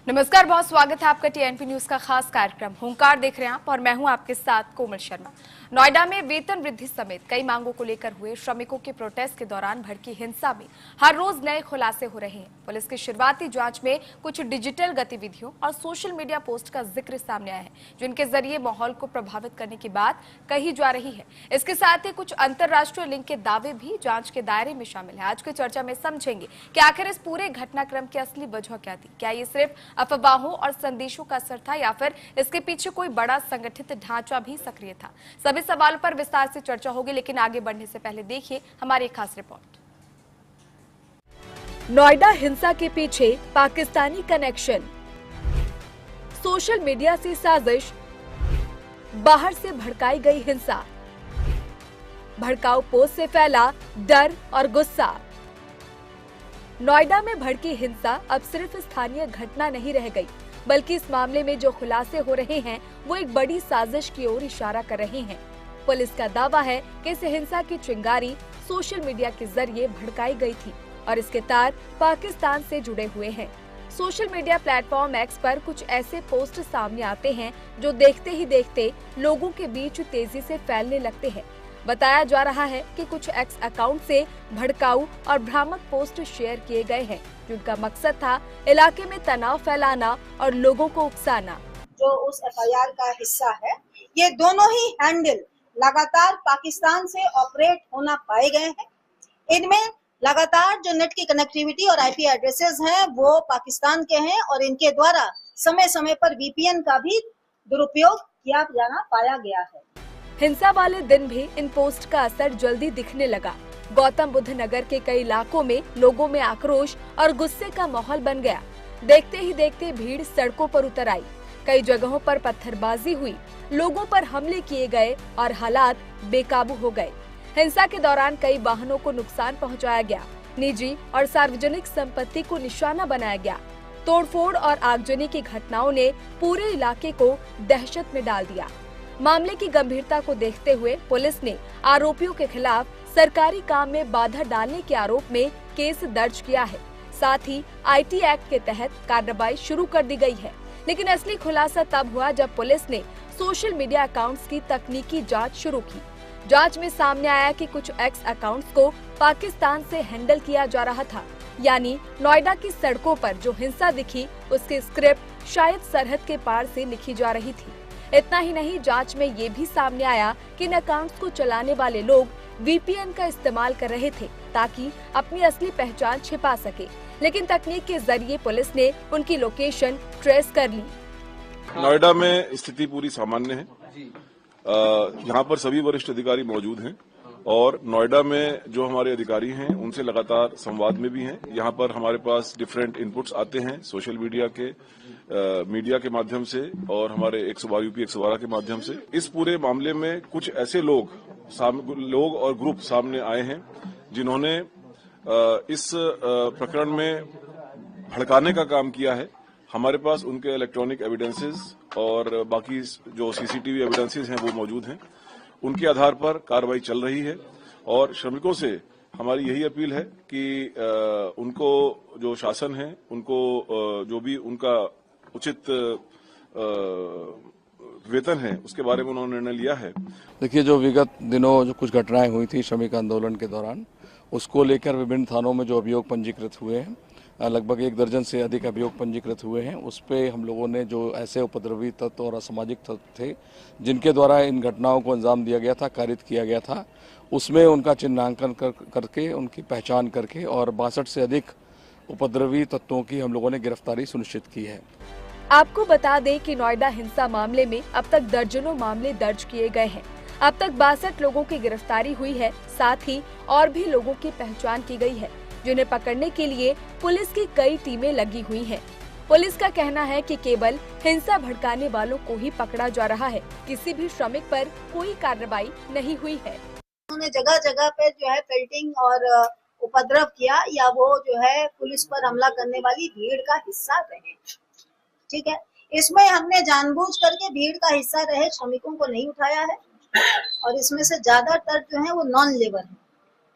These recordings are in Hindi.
नमस्कार, बहुत स्वागत है आपका टीएनपी न्यूज का खास कार्यक्रम हुंकार देख रहे हैं आप और मैं हूं आपके साथ कोमल शर्मा। नोएडा में वेतन वृद्धि समेत कई मांगों को लेकर हुए श्रमिकों के प्रोटेस्ट के दौरान भड़की हिंसा में हर रोज नए खुलासे हो रहे हैं। पुलिस की शुरुआती जांच में कुछ डिजिटल गतिविधियों और सोशल मीडिया पोस्ट का जिक्र सामने आया है, जिनके जरिए माहौल को प्रभावित करने की बात कही जा रही है। इसके साथ ही कुछ अंतर्राष्ट्रीय लिंक के दावे भी जांच के दायरे में शामिल है। आज की चर्चा में समझेंगे कि आखिर इस पूरे घटनाक्रम की असली वजह क्या थी। क्या ये सिर्फ अफवाहों और संदेशों का असर था या फिर इसके पीछे कोई बड़ा संगठित ढांचा भी सक्रिय था? सभी सवालों पर विस्तार से चर्चा होगी, लेकिन आगे बढ़ने से पहले देखिए हमारी एक खास रिपोर्ट। नोएडा हिंसा के पीछे पाकिस्तानी कनेक्शन, सोशल मीडिया से साजिश, बाहर से भड़काई गई हिंसा, भड़काऊ पोस्ट से फैला डर और गुस्सा। नोएडा में भड़की हिंसा अब सिर्फ स्थानीय घटना नहीं रह गई, बल्कि इस मामले में जो खुलासे हो रहे हैं वो एक बड़ी साजिश की ओर इशारा कर रहे हैं। पुलिस का दावा है कि इस हिंसा की चिंगारी सोशल मीडिया के जरिए भड़काई गई थी और इसके तार पाकिस्तान से जुड़े हुए हैं। सोशल मीडिया प्लेटफॉर्म एक्स पर कुछ ऐसे पोस्ट सामने आते हैं जो देखते ही देखते लोगों के बीच तेजी से फैलने लगते हैं। बताया जा रहा है कि कुछ एक्स अकाउंट से भड़काऊ और भ्रामक पोस्ट शेयर किए गए हैं, जिनका मकसद था इलाके में तनाव फैलाना और लोगों को उकसाना। जो उस एफआईआर का हिस्सा है, ये दोनों ही हैंडल लगातार पाकिस्तान से ऑपरेट होना पाए गए हैं। इनमें लगातार जो नेट की कनेक्टिविटी और आईपी एड्रेसेस हैं वो पाकिस्तान के हैं और इनके द्वारा समय समय पर वीपीएन का भी दुरुपयोग किया जाना पाया गया है। हिंसा वाले दिन भी इन पोस्ट का असर जल्दी दिखने लगा। गौतम बुद्ध नगर के कई इलाकों में लोगों में आक्रोश और गुस्से का माहौल बन गया। देखते ही देखते भीड़ सड़कों पर उतर आई। कई जगहों पर पत्थरबाजी हुई, लोगों पर हमले किए गए और हालात बेकाबू हो गए। हिंसा के दौरान कई वाहनों को नुकसान पहुंचाया गया। निजी और सार्वजनिक संपत्ति को निशाना बनाया गया। तोड़फोड़ और आगजनी की घटनाओं ने पूरे इलाके को दहशत में डाल दिया। मामले की गंभीरता को देखते हुए पुलिस ने आरोपियों के खिलाफ सरकारी काम में बाधा डालने के आरोप में केस दर्ज किया है। साथ ही आईटी एक्ट के तहत कार्रवाई शुरू कर दी गई है। लेकिन असली खुलासा तब हुआ जब पुलिस ने सोशल मीडिया अकाउंट्स की तकनीकी जांच शुरू की। जांच में सामने आया कि कुछ एक्स अकाउंट्स को पाकिस्तान से हैंडल किया जा रहा था, यानी नोएडा की सड़कों पर जो हिंसा दिखी उसकी स्क्रिप्ट शायद सरहद के पार से लिखी जा रही थी। इतना ही नहीं, जांच में ये भी सामने आया कि इन अकाउंट्स को चलाने वाले लोग वीपीएन का इस्तेमाल कर रहे थे ताकि अपनी असली पहचान छिपा सके। लेकिन तकनीक के जरिए पुलिस ने उनकी लोकेशन ट्रेस कर ली। नोएडा में स्थिति पूरी सामान्य है। यहाँ पर सभी वरिष्ठ अधिकारी मौजूद हैं और नोएडा में जो हमारे अधिकारी हैं उनसे लगातार संवाद में भी हैं। यहाँ पर हमारे पास डिफरेंट इनपुट्स आते हैं सोशल मीडिया के माध्यम से और हमारे 112 यूपी 112 के माध्यम से। इस पूरे मामले में कुछ ऐसे लोग और ग्रुप सामने आए हैं जिन्होंने इस प्रकरण में भड़काने का काम किया है। हमारे पास उनके इलेक्ट्रॉनिक एविडेंसेस और बाकी जो सीसीटीवी एविडेंसेस हैं वो मौजूद हैं। उनके आधार पर कार्रवाई चल रही है और श्रमिकों से हमारी यही अपील है कि उनको जो शासन है उनको जो भी उनका उचित वेतन है उसके बारे में उन्होंने निर्णय लिया है। देखिए, जो विगत दिनों जो कुछ घटनाएं हुई थी श्रमिक आंदोलन के दौरान, उसको लेकर विभिन्न थानों में जो अभियोग पंजीकृत हुए हैं, लगभग 1 दर्जन से अधिक अभियोग पंजीकृत हुए हैं। उस पे हम लोगों ने जो ऐसे उपद्रवी तत्व और असामाजिक तत्व थे जिनके द्वारा इन घटनाओं को अंजाम दिया गया था, कारित किया गया था, उसमें उनका चिन्हांकन करके उनकी पहचान करके और 62 से अधिक उपद्रवी तत्वों की हम लोगों ने गिरफ्तारी सुनिश्चित की है। आपको बता दें कि नोएडा हिंसा मामले में अब तक दर्जनों मामले दर्ज किए गए हैं। अब तक 62 लोगों की गिरफ्तारी हुई है। साथ ही और भी लोगों की पहचान की गई है, जिन्हें पकड़ने के लिए पुलिस की कई टीमें लगी हुई हैं। पुलिस का कहना है कि केवल हिंसा भड़काने वालों को ही पकड़ा जा रहा है, किसी भी श्रमिक पर कोई कार्रवाई नहीं हुई है। उन्होंने जगह जगह पे जो है फिल्टिंग और उपद्रव किया या वो जो है पुलिस पर हमला करने वाली भीड़ का हिस्सा रहे। ठीक है, इसमें हमने जानबूझ करके भीड़ का हिस्सा रहे श्रमिकों को नहीं उठाया है और इसमें से ज्यादातर जो है वो नॉन लेबर है।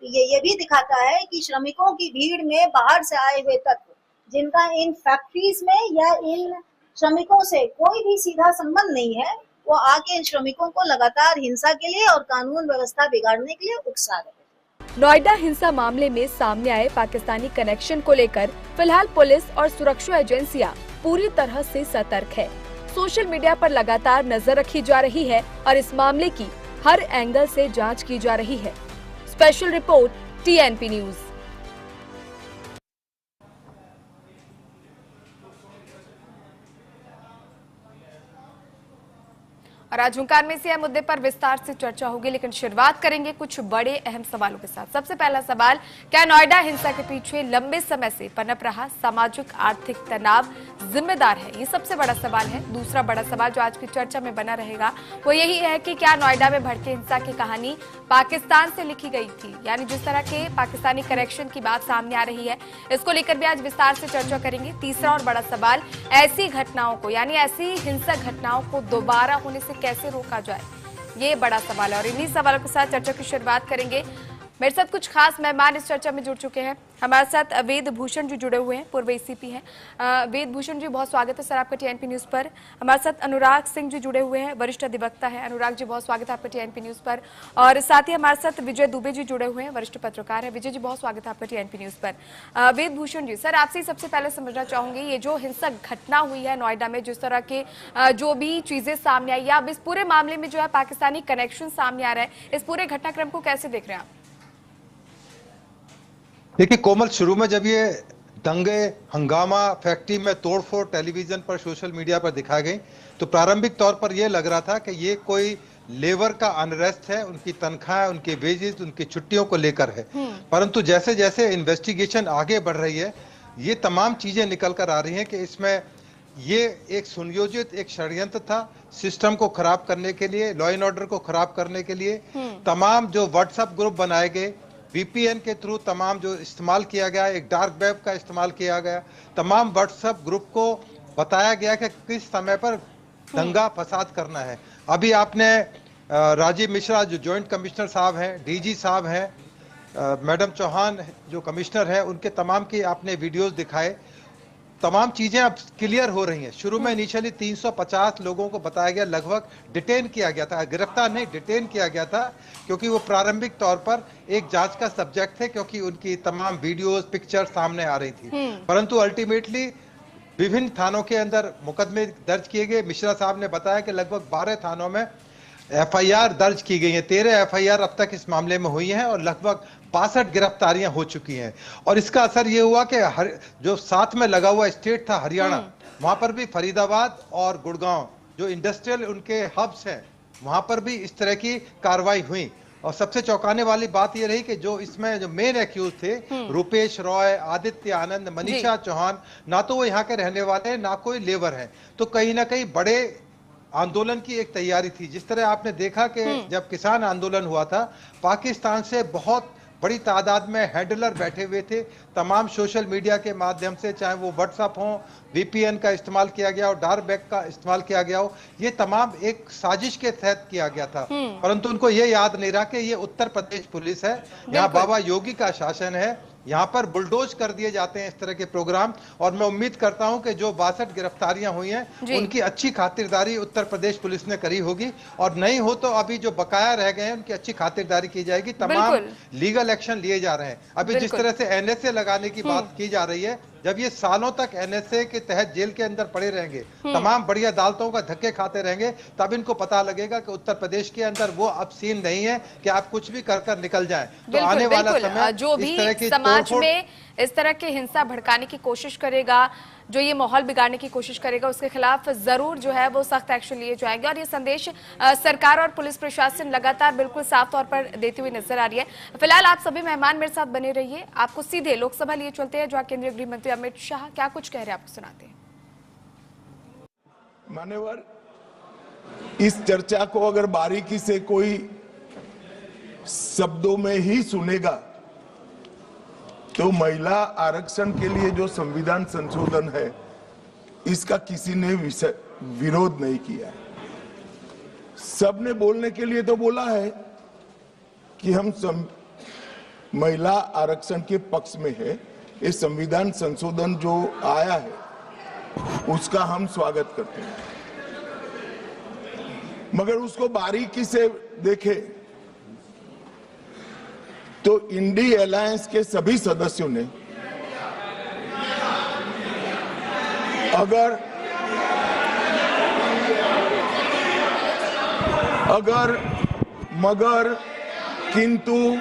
तो ये भी दिखाता है कि श्रमिकों की भीड़ में बाहर से आए हुए तत्व जिनका इन फैक्ट्रीज में या इन श्रमिकों से कोई भी सीधा संबंध नहीं है, वो आके इन श्रमिकों को लगातार हिंसा के लिए और कानून व्यवस्था बिगाड़ने के लिए उकसा रहे हैं। नोएडा हिंसा मामले में सामने आए पाकिस्तानी कनेक्शन को लेकर फिलहाल पुलिस और सुरक्षा एजेंसियां पूरी तरह से सतर्क है। सोशल मीडिया पर लगातार नजर रखी जा रही है और इस मामले की हर एंगल से जांच की जा रही है। Special report TNP news. और आज हुंकार में इसी मुद्दे पर विस्तार से चर्चा होगी, लेकिन शुरुआत करेंगे कुछ बड़े अहम सवालों के साथ। सबसे पहला सवाल, क्या नोएडा हिंसा के पीछे लंबे समय से पनप रहा सामाजिक आर्थिक तनाव जिम्मेदार है? ये सबसे बड़ा सवाल है। दूसरा बड़ा सवाल जो आज की चर्चा में बना रहेगा वो यही है कि क्या नोएडा में भड़के हिंसा की कहानी पाकिस्तान से लिखी गई थी? यानी जिस तरह के पाकिस्तानी कनेक्शन की बात सामने आ रही है, इसको लेकर भी आज विस्तार से चर्चा करेंगे। तीसरा और बड़ा सवाल, ऐसी घटनाओं को यानी ऐसी हिंसक घटनाओं को दोबारा होने से कैसे रोका जाए, ये बड़ा सवाल है। और इन्हीं सवालों के साथ चर्चा की शुरुआत करेंगे। मेरे साथ कुछ खास मेहमान इस चर्चा में जुड़ चुके हैं। हमारे साथ वेद भूषण जी जुड़े हुए हैं, पूर्व ACP हैं। वेद भूषण जी, बहुत स्वागत है सर आपका TNP न्यूज पर। हमारे साथ अनुराग सिंह जी जुड़े हुए हैं, वरिष्ठ अधिवक्ता है। अनुराग जी, बहुत स्वागत है आपका TNP न्यूज पर। और साथ ही हमारे साथ विजय दुबे जी जुड़े हुए हैं, वरिष्ठ पत्रकार है। विजय जी, बहुत स्वागत है आपका TNP न्यूज पर। वेद भूषण जी, सर आपसे सबसे पहले समझना चाहूंगी, ये जो हिंसक घटना हुई है नोएडा में, जिस तरह के जो भी चीजें सामने आई, अब इस पूरे मामले में जो है पाकिस्तानी कनेक्शन सामने आ रहा है, इस पूरे घटनाक्रम को कैसे देख रहे हैं आप? देखिए कोमल, शुरू में जब ये दंगे हंगामा फैक्ट्री में तोड़फोड़ टेलीविजन पर सोशल मीडिया पर दिखाई गई, तो प्रारंभिक तौर पर यह लग रहा था कि ये कोई लेबर का अनरेस्ट है, उनकी तनख्वाह, उनके वेजेस, उनकी छुट्टियों को लेकर है। परंतु जैसे जैसे इन्वेस्टिगेशन आगे बढ़ रही है, ये तमाम चीजें निकल कर आ रही हैं कि इसमें ये एक सुनियोजित एक षड्यंत्र था सिस्टम को खराब करने के लिए, लॉ एंड ऑर्डर को खराब करने के लिए। तमाम जो व्हाट्सएप ग्रुप बनाए गए, VPN के थ्रू तमाम जो इस्तेमाल किया गया, एक डार्क वेब का इस्तेमाल किया गया, तमाम व्हाट्सएप ग्रुप को बताया गया कि किस समय पर दंगा फसाद करना है। अभी आपने राजीव मिश्रा जो जॉइंट कमिश्नर साहब हैं, DG साहब हैं, मैडम चौहान जो कमिश्नर है, उनके तमाम की आपने वीडियोस दिखाए। तमाम चीजें अब क्लियर हो रही हैं। शुरू में इनिशियली 350 लोगों को बताया गया, लगभग डिटेन किया गया था, गिरफ्तार नहीं डिटेन किया गया था, क्योंकि वो प्रारंभिक तौर पर एक जांच का सब्जेक्ट थे, क्योंकि उनकी तमाम वीडियोस पिक्चर सामने आ रही थी। परंतु अल्टीमेटली विभिन्न थानों के अंदर मुकदमे दर्ज किए गए। मिश्रा साहब ने बताया कि लगभग 12 थानों में FIR दर्ज की गई है। 13 FIR अब तक इस मामले में हुई हैं और लगभग 62 गिरफ्तारियां हो चुकी हैं। और इसका असर ये हुआ कि जो साथ में लगा हुआ स्टेट था हरियाणा, वहां पर भी फरीदाबाद और गुड़गांव जो इंडस्ट्रियल उनके हब्स हैं, वहां पर भी इस तरह की कार्रवाई हुई। और सबसे चौंकाने वाली बात यह रही कि जो इसमें जो मेन एक्यूज थे, रूपेश रॉय, आदित्य आनंद, मनीषा चौहान, ना तो वो यहाँ के रहने वाले हैं, ना कोई लेबर है। तो कहीं ना कहीं बड़े आंदोलन की एक तैयारी थी। जिस तरह आपने देखा कि जब किसान आंदोलन हुआ था, पाकिस्तान से बहुत बड़ी तादाद में हैंडलर बैठे हुए थे। तमाम सोशल मीडिया के माध्यम से, चाहे वो व्हाट्सएप हो, VPN का इस्तेमाल किया गया हो, डार्क वेब का इस्तेमाल किया गया हो, ये तमाम एक साजिश के तहत किया गया था। परंतु उनको ये याद नहीं रहा कि ये उत्तर प्रदेश पुलिस है, यहाँ बाबा योगी का शासन है, यहाँ पर बुलडोज कर दिए जाते हैं इस तरह के प्रोग्राम। और मैं उम्मीद करता हूं कि जो 62 गिरफ्तारियां हुई हैं, उनकी अच्छी खातिरदारी उत्तर प्रदेश पुलिस ने करी होगी, और नहीं हो तो अभी जो बकाया रह गए हैं उनकी अच्छी खातिरदारी की जाएगी। तमाम लीगल एक्शन लिए जा रहे हैं। अभी जिस तरह से NSA लगाने की बात की जा रही है, जब ये सालों तक NSA के तहत जेल के अंदर पड़े रहेंगे, तमाम बड़ी अदालतों का धक्के खाते रहेंगे, तब इनको पता लगेगा कि उत्तर प्रदेश के अंदर वो अब सीन नहीं है कि आप कुछ भी कर निकल जाएं। तो आने वाला समय जो भी समाज में इस तरह की हिंसा भड़काने की कोशिश करेगा, जो ये माहौल बिगाड़ने की कोशिश करेगा, उसके खिलाफ जरूर जो है वो सख्त एक्शन लिए जाएंगे। और ये संदेश सरकार और पुलिस प्रशासन लगातार बिल्कुल साफ तौर पर देती हुई नजर आ रही है। फिलहाल आप सभी मेहमान मेरे साथ बने रहिए, आपको सीधे लोकसभा लिए चलते हैं, जहां केंद्रीय गृह मंत्री अमित शाह क्या कुछ कह रहे हैं आपको सुनाते हैं। मान्यवर, इस चर्चा को अगर बारीकी से कोई शब्दों में ही सुनेगा तो महिला आरक्षण के लिए जो संविधान संशोधन है, इसका किसी ने विरोध नहीं किया है। सबने बोलने के लिए तो बोला है कि हम महिला आरक्षण के पक्ष में है, ये संविधान संशोधन जो आया है उसका हम स्वागत करते हैं, मगर उसको बारीकी से देखें तो इंडी अलायंस के सभी सदस्यों ने अगर मगर किंतु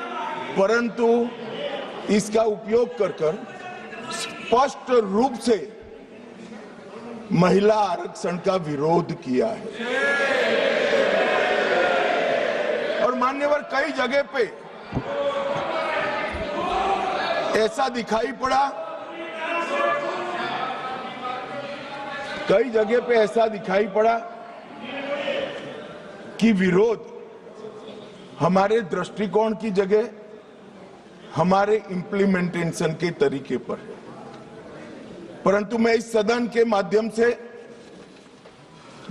परंतु इसका उपयोग कर स्पष्ट रूप से महिला आरक्षण का विरोध किया है। और मान्यवर कई जगह पे ऐसा दिखाई पड़ा, कि विरोध हमारे दृष्टिकोण की जगह हमारे इंप्लीमेंटेशन के तरीके पर है। परंतु मैं इस सदन के माध्यम से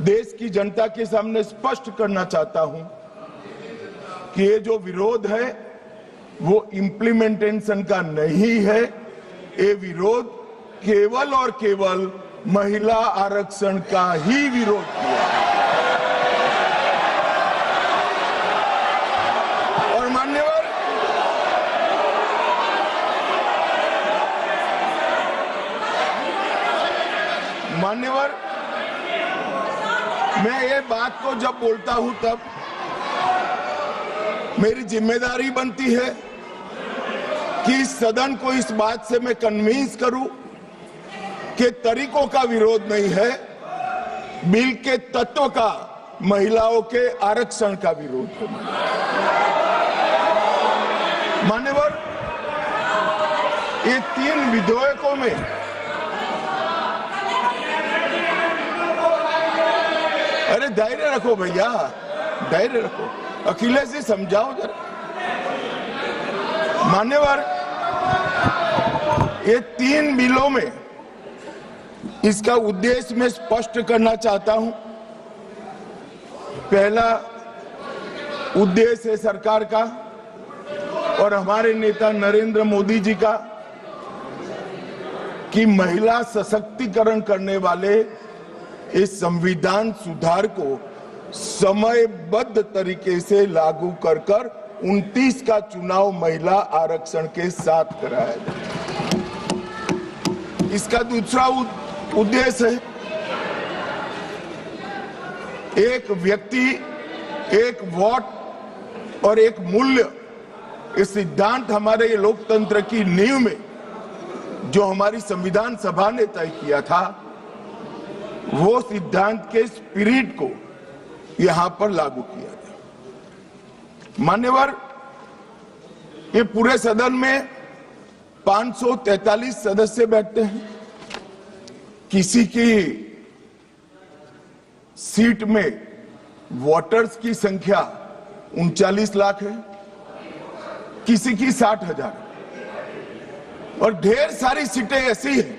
देश की जनता के सामने स्पष्ट करना चाहता हूं कि ये जो विरोध है वो इंप्लीमेंटेशन का नहीं है, ये विरोध केवल और केवल महिला आरक्षण का ही विरोध किया। और मान्यवर मैं ये बात को जब बोलता हूं तब मेरी जिम्मेदारी बनती है कि इस सदन को इस बात से मैं कन्विंस करूं कि तरीकों का विरोध नहीं है, बिल के तत्व का, महिलाओं के आरक्षण का विरोध है। मान्यवर, ये 3 विधेयकों में अरे धैर्य रखो भैया, धैर्य रखो, अखिलेश जी समझाओ जरा। मान्यवर, ये 3 बिलों में इसका उद्देश्य मैं स्पष्ट करना चाहता हूं। पहला उद्देश्य है सरकार का और हमारे नेता नरेंद्र मोदी जी का कि महिला सशक्तिकरण करने वाले इस संविधान सुधार को समयबद्ध तरीके से लागू कर 29 का चुनाव महिला आरक्षण के साथ कराया जाए। इसका दूसरा उद्देश्य है एक व्यक्ति एक वोट और एक मूल्य, ये सिद्धांत हमारे लोकतंत्र की नींव में जो हमारी संविधान सभा ने तय किया था, वो सिद्धांत के स्पिरिट को यहां पर लागू किया गया। मान्यवर, ये पूरे सदन में 543 सदस्य बैठते हैं। किसी की सीट में वोटर्स की संख्या 39 लाख है, किसी की 60,000, और ढेर सारी सीटें ऐसी हैं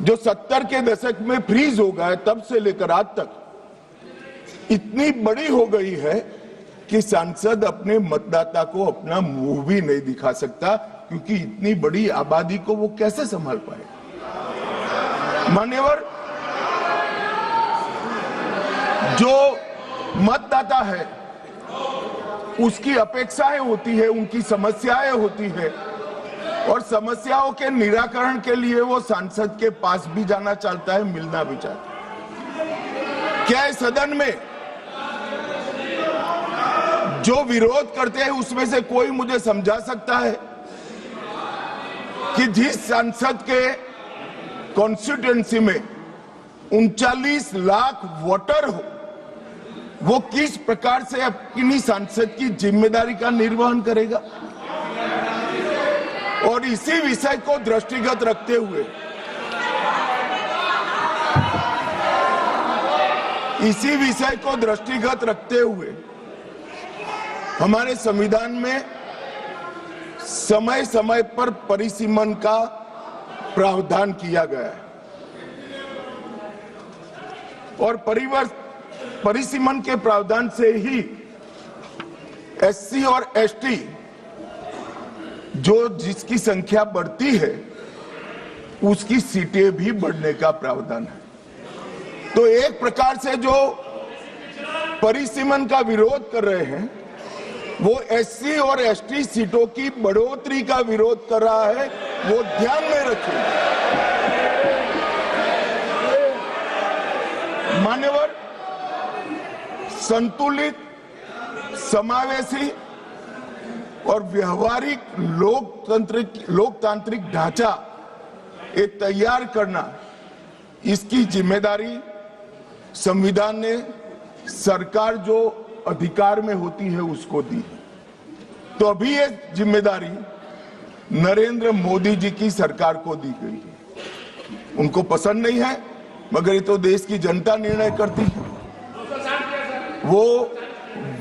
जो 70 के दशक में फ्रीज हो गए, तब से लेकर आज तक इतनी बड़ी हो गई है कि सांसद अपने मतदाता को अपना मुंह भी नहीं दिखा सकता, क्योंकि इतनी बड़ी आबादी को वो कैसे संभाल पाए। मान्यवर, जो मतदाता है उसकी अपेक्षाएं होती है, उनकी समस्याएं होती है, और समस्याओं के निराकरण के लिए वो सांसद के पास भी जाना चाहता है, मिलना भी चाहता है। क्या इस सदन में जो विरोध करते हैं उसमें से कोई मुझे समझा सकता है कि जिस सांसद के कॉन्स्टिट्यूएंसी में 39 लाख वोटर हो, वो किस प्रकार से अपनी सांसद की जिम्मेदारी का निर्वहन करेगा? और इसी विषय को दृष्टिगत रखते हुए हमारे संविधान में समय समय पर परिसीमन का प्रावधान किया गया है, और परिसीमन के प्रावधान से ही एससी और एसटी जो जिसकी संख्या बढ़ती है उसकी सीटें भी बढ़ने का प्रावधान है। तो एक प्रकार से जो परिसीमन का विरोध कर रहे हैं वो एससी और एसटी सीटों की बढ़ोतरी का विरोध कर रहा है, वो ध्यान में रखें। मान्यवर, संतुलित, समावेशी और व्यवहारिक लोकतांत्रिक ढांचा ये तैयार करना, इसकी जिम्मेदारी संविधान ने सरकार जो अधिकार में होती है उसको दी है। तो अभी ये जिम्मेदारी नरेंद्र मोदी जी की सरकार को दी गई है। उनको पसंद नहीं है, मगर ये तो देश की जनता निर्णय करती है। वो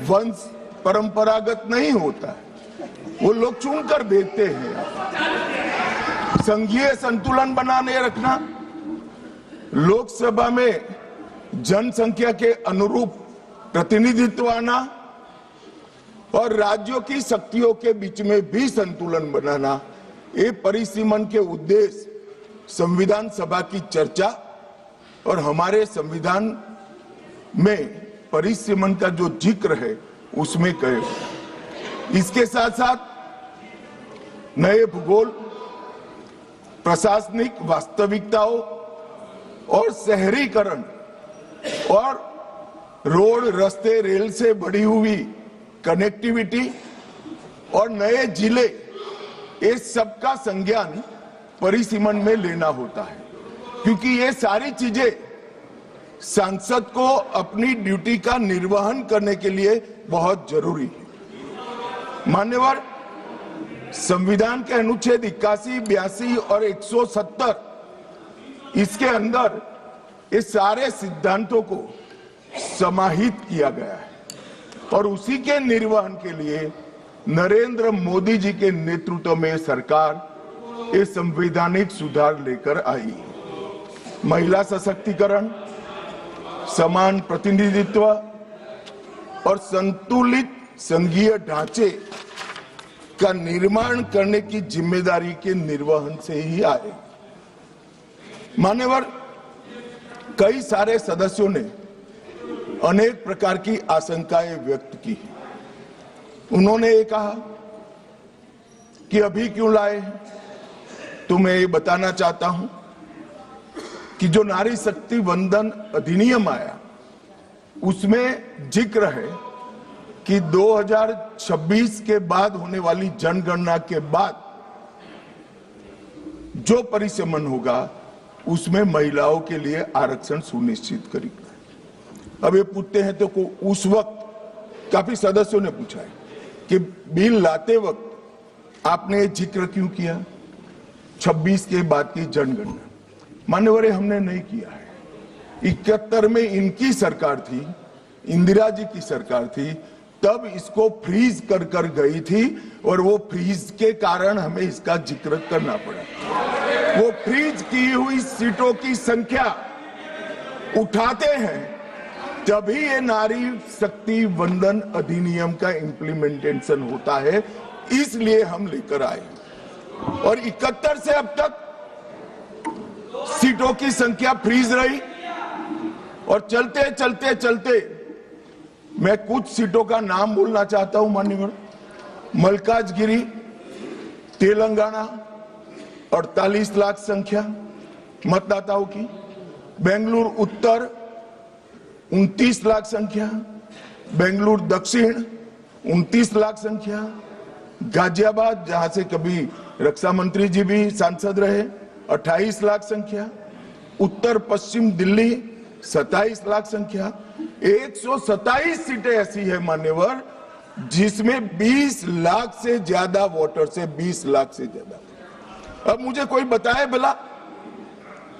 वंश परंपरागत नहीं होता है, वो लोग चुनकर देते हैं। संघीय संतुलन बनाने रखना, लोकसभा में जनसंख्या के अनुरूप प्रतिनिधित्व आना और राज्यों की शक्तियों के बीच में भी संतुलन बनाना, ये परिसीमन के उद्देश्य संविधान सभा की चर्चा और हमारे संविधान में परिसीमन का जो जिक्र है उसमें कहे। इसके साथ साथ नए भूगोल, प्रशासनिक वास्तविकताओं और शहरीकरण और रोड, रास्ते, रेल से बढ़ी हुई कनेक्टिविटी और नए जिले, ये सबका संज्ञान परिसीमन में लेना होता है, क्योंकि ये सारी चीजें सांसद को अपनी ड्यूटी का निर्वहन करने के लिए बहुत जरूरी है। मान्यवर, संविधान के अनुच्छेद 81, 82 और 170 इसके अंदर ये सारे सिद्धांतों को समाहित किया गया है और उसी के निर्वहन के लिए नरेंद्र मोदी जी के नेतृत्व में सरकार ये संवैधानिक सुधार लेकर आई। महिला सशक्तिकरण, समान प्रतिनिधित्व और संतुलित संघीय ढांचे का निर्माण करने की जिम्मेदारी के निर्वहन से ही आए। मान्यवर, कई सारे सदस्यों ने अनेक प्रकार की आशंकाएं व्यक्त की। उन्होंने ये कहा कि अभी क्यों लाए, तो मैं ये बताना चाहता हूं कि जो नारी शक्ति वंदन अधिनियम आया उसमें जिक्र है कि 2026 के बाद होने वाली जनगणना के बाद जो परिसीमन होगा उसमें महिलाओं के लिए आरक्षण सुनिश्चित करेगा। अब ये पूछते हैं तो उस वक्त काफी सदस्यों ने पूछा है कि बिल लाते वक्त आपने जिक्र क्यों किया 26 के बाद की जनगणना। मान्यवर, हमने नहीं किया है। 71 में इनकी सरकार थी, इंदिरा जी की सरकार थी, तब इसको फ्रीज कर गई थी और वो फ्रीज के कारण हमें इसका जिक्र करना पड़ा। वो फ्रीज की हुई सीटों की संख्या उठाते हैं तभी ये नारी शक्ति वंदन अधिनियम का इम्प्लीमेंटेशन होता है, इसलिए हम लेकर आए। और 71 से अब तक सीटों की संख्या फ्रीज रही और चलते चलते चलते मैं कुछ सीटों का नाम बोलना चाहता हूं। माननीय मल्काजगिरी, तेलंगाना 48 लाख संख्या मतदाताओं की, बेंगलुरु उत्तर 29 लाख संख्या, बेंगलुरु दक्षिण 29 लाख संख्या, गाजियाबाद जहां से कभी रक्षा मंत्री जी भी सांसद रहे 28 लाख संख्या, उत्तर पश्चिम दिल्ली 27 लाख संख्या। 127 सीटें ऐसी है मान्यवर जिसमें 20 लाख से ज्यादा वोटर्स है, 20 लाख से ज्यादा। अब मुझे कोई बताए भला,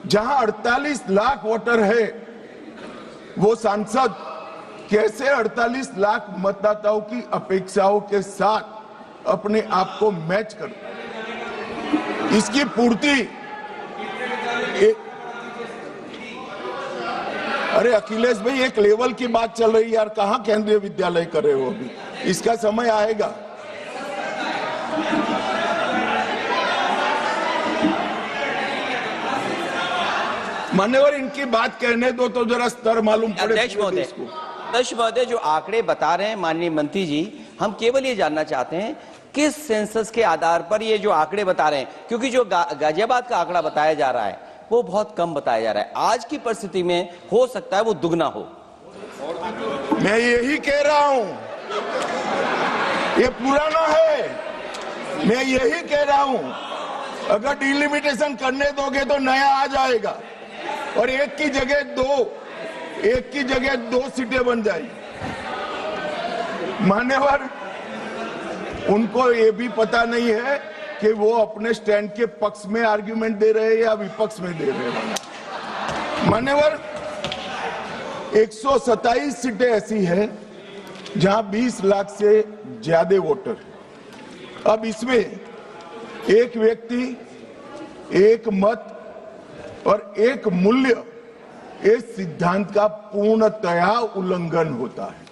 जहां 48 लाख वोटर है वो सांसद कैसे 48 लाख मतदाताओं की अपेक्षाओं के साथ अपने आप को मैच कर, इसकी पूर्ति अरे अखिलेश भाई, एक लेवल की बात चल रही है यार, कहां केंद्रीय विद्यालय कर रहे हो अभी, इसका समय आएगा। मान्यवर इनकी बात कहने दो तो जरा स्तर मालूम पड़े। अध्यक्ष महोदय, जो आंकड़े बता रहे हैं माननीय मंत्री जी, हम केवल ये जानना चाहते हैं किस सेंसस के आधार पर ये जो आंकड़े बता रहे हैं, क्योंकि जो गाजियाबाद का आंकड़ा बताया जा रहा है वो बहुत कम बताया जा रहा है। आज की परिस्थिति में हो सकता है वो दुगना हो। मैं यही कह रहा हूं, ये पुराना है, मैं यही कह रहा हूं, अगर डिलिमिटेशन करने दोगे तो नया आ जाएगा और एक की जगह दो सीटें बन जाएगी। मान्यवर, उनको ये भी पता नहीं है कि वो अपने स्टैंड के पक्ष में आर्ग्यूमेंट दे रहे हैं या विपक्ष में दे रहे हैं। मान्यवर, 127 सीटें ऐसी है जहां 20 लाख से ज्यादा वोटर है। अब इसमें एक व्यक्ति, एक मत और एक मूल्य, इस सिद्धांत का पूर्णतया उल्लंघन होता है।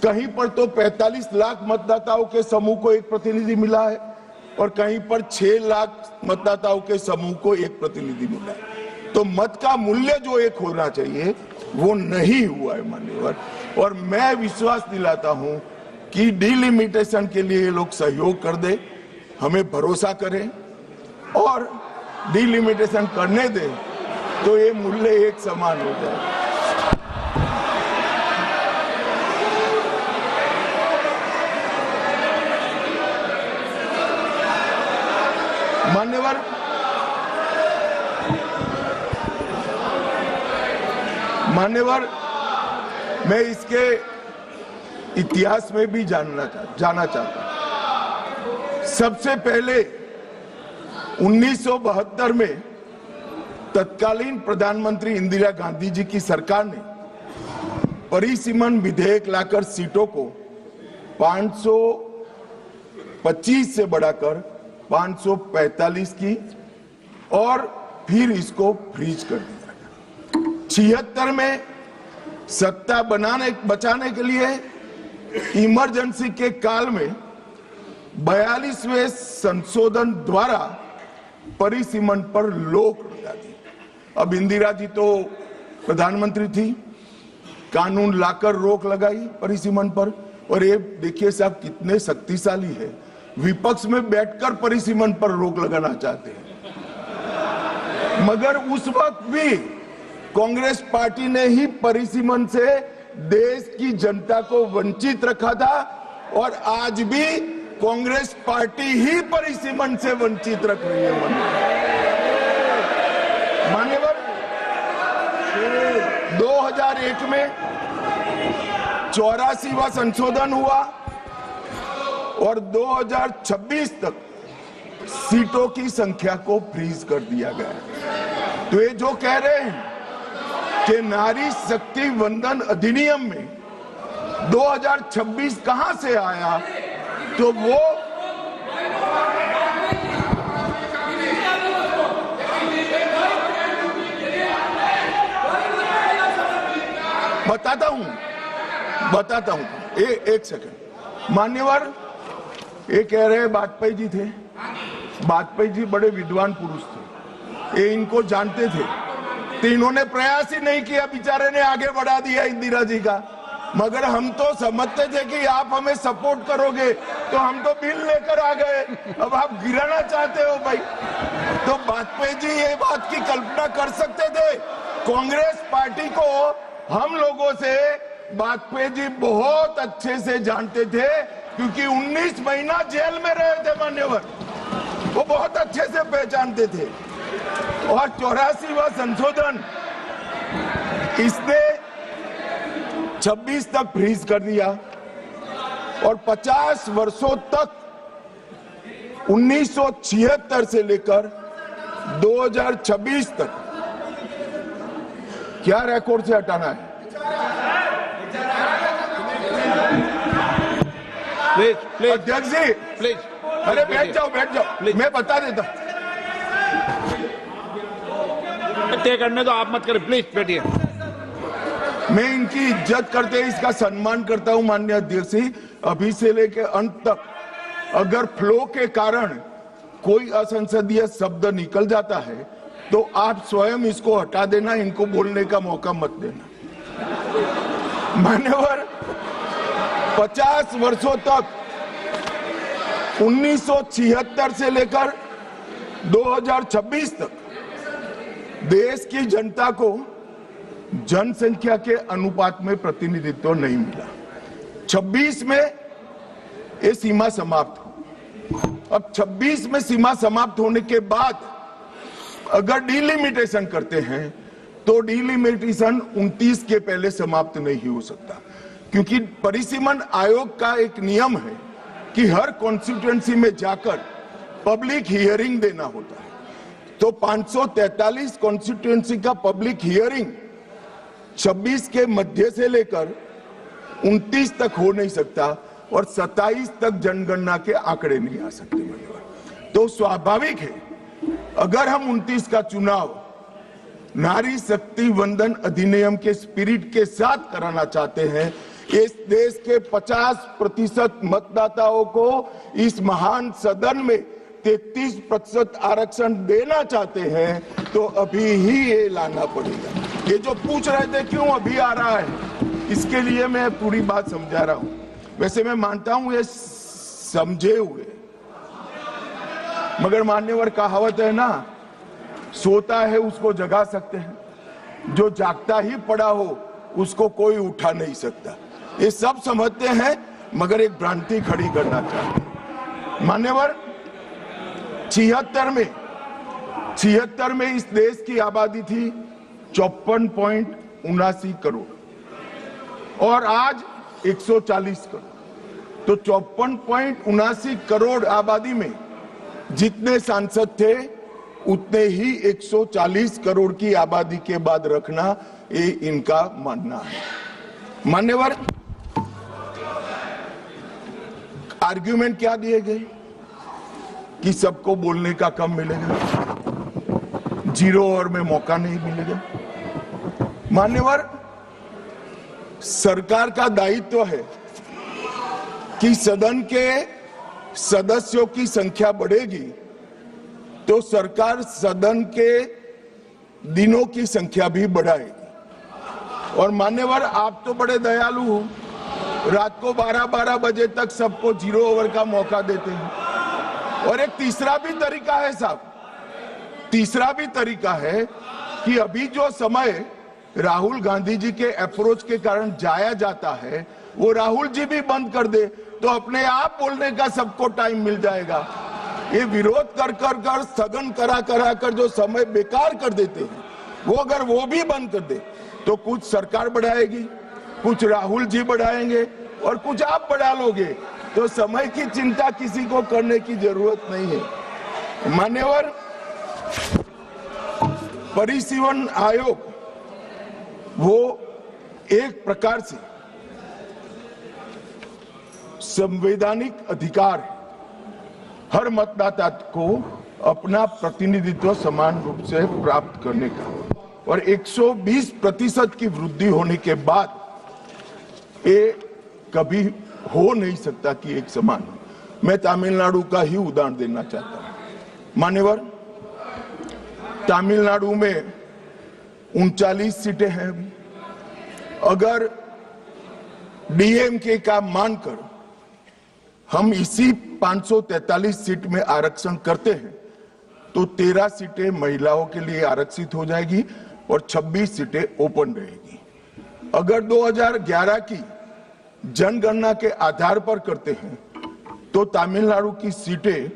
कहीं पर तो 45 लाख मतदाताओं के समूह को एक प्रतिनिधि मिला है और कहीं पर 6 लाख मतदाताओं के समूह को एक प्रतिनिधि मिला है। तो मत का मूल्य जो एक होना चाहिए वो नहीं हुआ है मान्यवर। और मैं विश्वास दिलाता हूं कि डिलिमिटेशन के लिए ये लोग सहयोग कर दे, हमें भरोसा करें और डिलिमिटेशन करने दें तो ये मूल्य एक समान हो जाए। मान्यवर, मैं इसके इतिहास में भी जाना चाहता हूं। सबसे पहले 1972 में तत्कालीन प्रधानमंत्री इंदिरा गांधी जी की सरकार ने परिसीमन विधेयक लाकर सीटों को 525 से बढ़ाकर 545 की और फिर इसको फ्रीज कर दिया। 76 में सत्ता बचाने के लिए इमरजेंसी के काल में 42वें संशोधन द्वारा परिसीमन पर रोक लगा दी। अब इंदिरा जी तो प्रधानमंत्री थी, कानून लाकर रोक लगाई परिसीमन पर। और ये देखिए साहब कितने शक्तिशाली है, विपक्ष में बैठकर परिसीमन पर रोक लगाना चाहते हैं। मगर उस वक्त भी कांग्रेस पार्टी ने ही परिसीमन से देश की जनता को वंचित रखा था और आज भी कांग्रेस पार्टी ही परिसीमन से वंचित रख रही है। मान्यवर, 2001 में 84वां संशोधन हुआ और 2026 तक सीटों की संख्या को फ्रीज कर दिया गया। तो ये जो कह रहे हैं कि नारी शक्ति वंदन अधिनियम में 2026 कहां से आया, तो वो बताता हूं। एक सेकंड। मान्यवर, ये कह रहे हैं वाजपेयी जी थे, वाजपेयी जी बड़े विद्वान पुरुष थे, ये इनको जानते थे, तो इन्होंने प्रयास ही नहीं किया, बेचारे ने आगे बढ़ा दिया इंदिरा जी का। मगर हम तो समझते थे कि आप हमें सपोर्ट करोगे, तो हम तो बिल लेकर आ गए, अब आप गिराना चाहते हो भाई। तो वाजपेयी जी ये बात की कल्पना कर सकते थे। कांग्रेस पार्टी को हम लोगों से वाजपेयी जी बहुत अच्छे से जानते थे, क्योंकि 19 महीना जेल में रहे थे मान्यवर, वो बहुत अच्छे से पहचानते थे। और 84वां संशोधन इसने 26 तक फ्रीज कर दिया और 50 वर्षों तक 1976 से लेकर 2026 तक क्या रिकॉर्ड से हटाना है? प्लीज अध्यक्ष जी, प्लीज, अरे बैठ जाओ, मैं बता देता हूं। तय करने दो, आप मत करें, प्लीज बैठिए। मैं इनकी इज्जत करते हैं, इसका सम्मान करता हूं माननीय अध्यक्ष जी। अभी से लेकर अंत तक अगर फ्लो के कारण कोई असंसदीय शब्द निकल जाता है तो आप स्वयं इसको हटा देना, इनको बोलने का मौका मत देना। मान्यवर, 50 वर्षों तक 1976 से लेकर 2026 तक देश की जनता को जनसंख्या के अनुपात में प्रतिनिधित्व नहीं मिला। 26 में ये सीमा समाप्त हो। अब 26 में सीमा समाप्त होने के बाद अगर डिलिमिटेशन करते हैं तो डिलिमिटेशन 29 के पहले समाप्त नहीं हो सकता, क्योंकि परिसीमन आयोग का एक नियम है कि हर कॉन्स्टिट्यूएंसी में जाकर पब्लिक हियरिंग देना होता है। तो 543 कॉन्स्टिट्यूएंसी का पब्लिक हियरिंग 26 के मध्य से लेकर 29 तक हो नहीं सकता और 27 तक जनगणना के आंकड़े नहीं आ सकते। तो स्वाभाविक है अगर हम 29 का चुनाव नारी शक्ति वंदन अधिनियम के स्पिरिट के साथ कराना चाहते हैं, इस देश के 50% मतदाताओं को इस महान सदन में 33% आरक्षण देना चाहते हैं, तो अभी ही ये लाना पड़ेगा। ये जो पूछ रहे थे क्यों अभी आ रहा है, इसके लिए मैं पूरी बात समझा रहा हूं। वैसे मैं मानता हूं ये समझे हुए, मगर मान्यवर कहावत है ना, सोता है उसको जगा सकते हैं, जो जागता ही पड़ा हो उसको कोई उठा नहीं सकता। ये सब समझते हैं मगर एक भ्रांति खड़ी करना चाहते हैं। मान्यवर, 76 में इस देश की आबादी थी 54.79 करोड़ और आज 140 करोड़। तो 54.79 करोड़ आबादी में जितने सांसद थे उतने ही 140 करोड़ की आबादी के बाद रखना, ये इनका मानना है। मान्यवर, आर्ग्यूमेंट क्या दिए गए कि सबको बोलने का कम मिलेगा, 0 ओवर में मौका नहीं मिलेगा। मान्यवर, सरकार का दायित्व है कि सदन के सदस्यों की संख्या बढ़ेगी तो सरकार सदन के दिनों की संख्या भी बढ़ाएगी। और मान्यवर, आप तो बड़े दयालु हो, रात को 12-12 बजे तक सबको 0 ओवर का मौका देते हैं। और एक तीसरा भी तरीका है साहब, तीसरा भी तरीका है कि अभी जो समय राहुल गांधी जी के अप्रोच के कारण जाया जाता है, वो राहुल जी भी बंद कर दे तो अपने आप बोलने का सबको टाइम मिल जाएगा। ये विरोध कर स्थगन करा कर जो समय बेकार कर देते हैं, वो अगर वो भी बंद कर दे तो कुछ सरकार बढ़ाएगी, कुछ राहुल जी बढ़ाएंगे और कुछ आप बढ़ा लोगे, तो समय की चिंता किसी को करने की जरूरत नहीं है। मान्यवर, परिसीमन आयोग वो एक प्रकार से संवैधानिक अधिकार है हर मतदाता को अपना प्रतिनिधित्व समान रूप से प्राप्त करने का, और 120% की वृद्धि होने के बाद ये कभी हो नहीं सकता कि एक समान। मैं तमिलनाडु का ही उदाहरण देना चाहता हूं। मान्यवर, तमिलनाडु में 39 सीटें हैं। अगर डीएमके का मानकर हम इसी 543 सीट में आरक्षण करते हैं तो 13 सीटें महिलाओं के लिए आरक्षित हो जाएगी और 26 सीटें ओपन रहेगी। अगर 2011 की जनगणना के आधार पर करते हैं तो तमिलनाडु की सीटें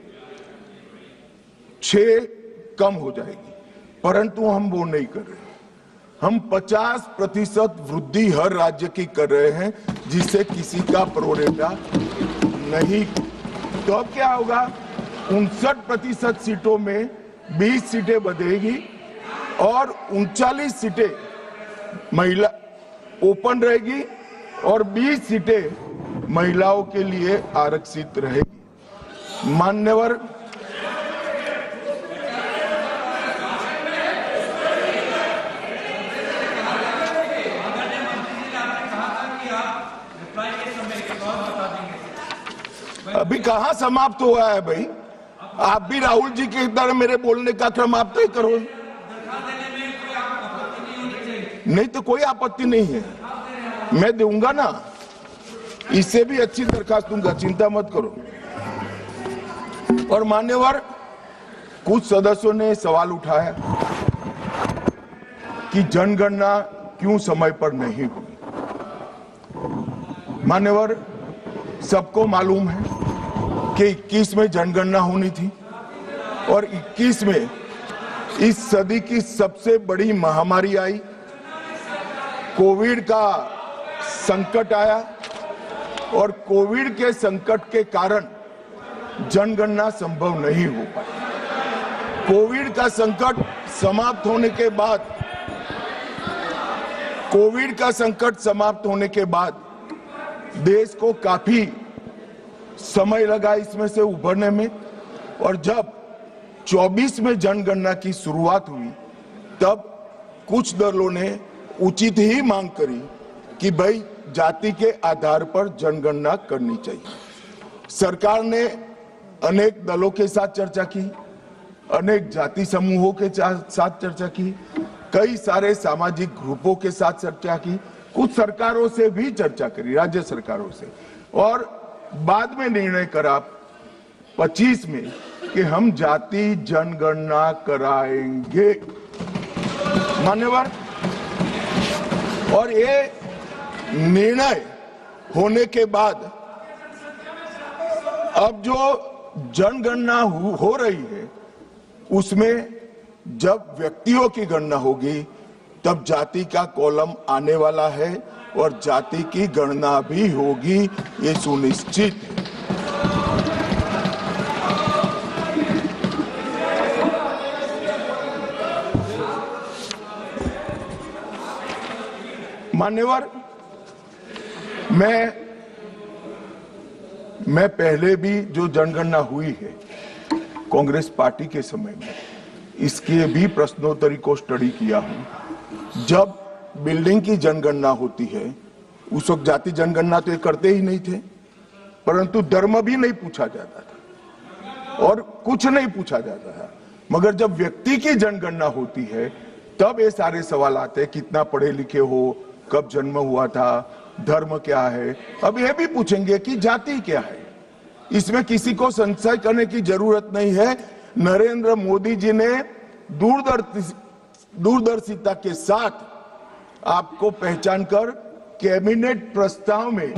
6 कम हो जाएगी, परंतु हम वो नहीं कर रहे। हम 50% वृद्धि हर राज्य की कर रहे हैं, जिससे किसी का प्रोरेटा नहीं। तो अब क्या होगा, 59% सीटों में 20 सीटें बढ़ेगी और 39 सीटें महिला ओपन रहेगी और 20 सीटें महिलाओं के लिए आरक्षित रहेगी। मान्यवर, अभी कहां समाप्त हुआ है भाई, आप भी राहुल जी की तरह मेरे बोलने का क्रम आप तय करो। नहीं तो कोई आपत्ति नहीं है, मैं दूंगा ना, इससे भी अच्छी दरखास्त दूंगा, चिंता मत करो। और मान्यवर, कुछ सदस्यों ने सवाल उठाया कि जनगणना क्यों समय पर नहीं हुई। मान्यवर, सबको मालूम है कि 21 में जनगणना होनी थी और 21 में इस सदी की सबसे बड़ी महामारी आई, कोविड का संकट आया और कोविड के संकट के कारण जनगणना संभव नहीं हो पाई। कोविड का संकट समाप्त होने के बाद देश को काफी समय लगा इसमें से उभरने में, और जब 24 में जनगणना की शुरुआत हुई तब कुछ दलों ने उचित ही मांग करी कि भाई जाति के आधार पर जनगणना करनी चाहिए। सरकार ने अनेक दलों के साथ चर्चा की, अनेक जाति समूहों के साथ चर्चा की, कई सारे सामाजिक ग्रुपों के साथ चर्चा की, कुछ सरकारों से भी चर्चा करी, राज्य सरकारों से, और बाद में निर्णय करा 25 में कि हम जाति जनगणना कराएंगे। मान्यवर, और ये निर्णय होने के बाद अब जो जनगणना हो रही है उसमें जब व्यक्तियों की गणना होगी तब जाति का कॉलम आने वाला है और जाति की गणना भी होगी, ये सुनिश्चित है। मान्यवर, मैं पहले भी जो जनगणना हुई है कांग्रेस पार्टी के समय में, इसके भी प्रश्नोत्तरी को स्टडी किया हूं। जब बिल्डिंग की जनगणना होती है उस वक्त जाति जनगणना तो ये करते ही नहीं थे, परंतु धर्म भी नहीं पूछा जाता था और कुछ नहीं पूछा जाता था। मगर जब व्यक्ति की जनगणना होती है तब ये सारे सवाल आते हैं, कितना पढ़े लिखे हो, कब जन्म हुआ था, धर्म क्या है। अब यह भी पूछेंगे कि जाति क्या है। इसमें किसी को संशय करने की जरूरत नहीं है। नरेंद्र मोदी जी ने दूरदर्शिता के साथ आपको पहचान कर कैबिनेट प्रस्ताव में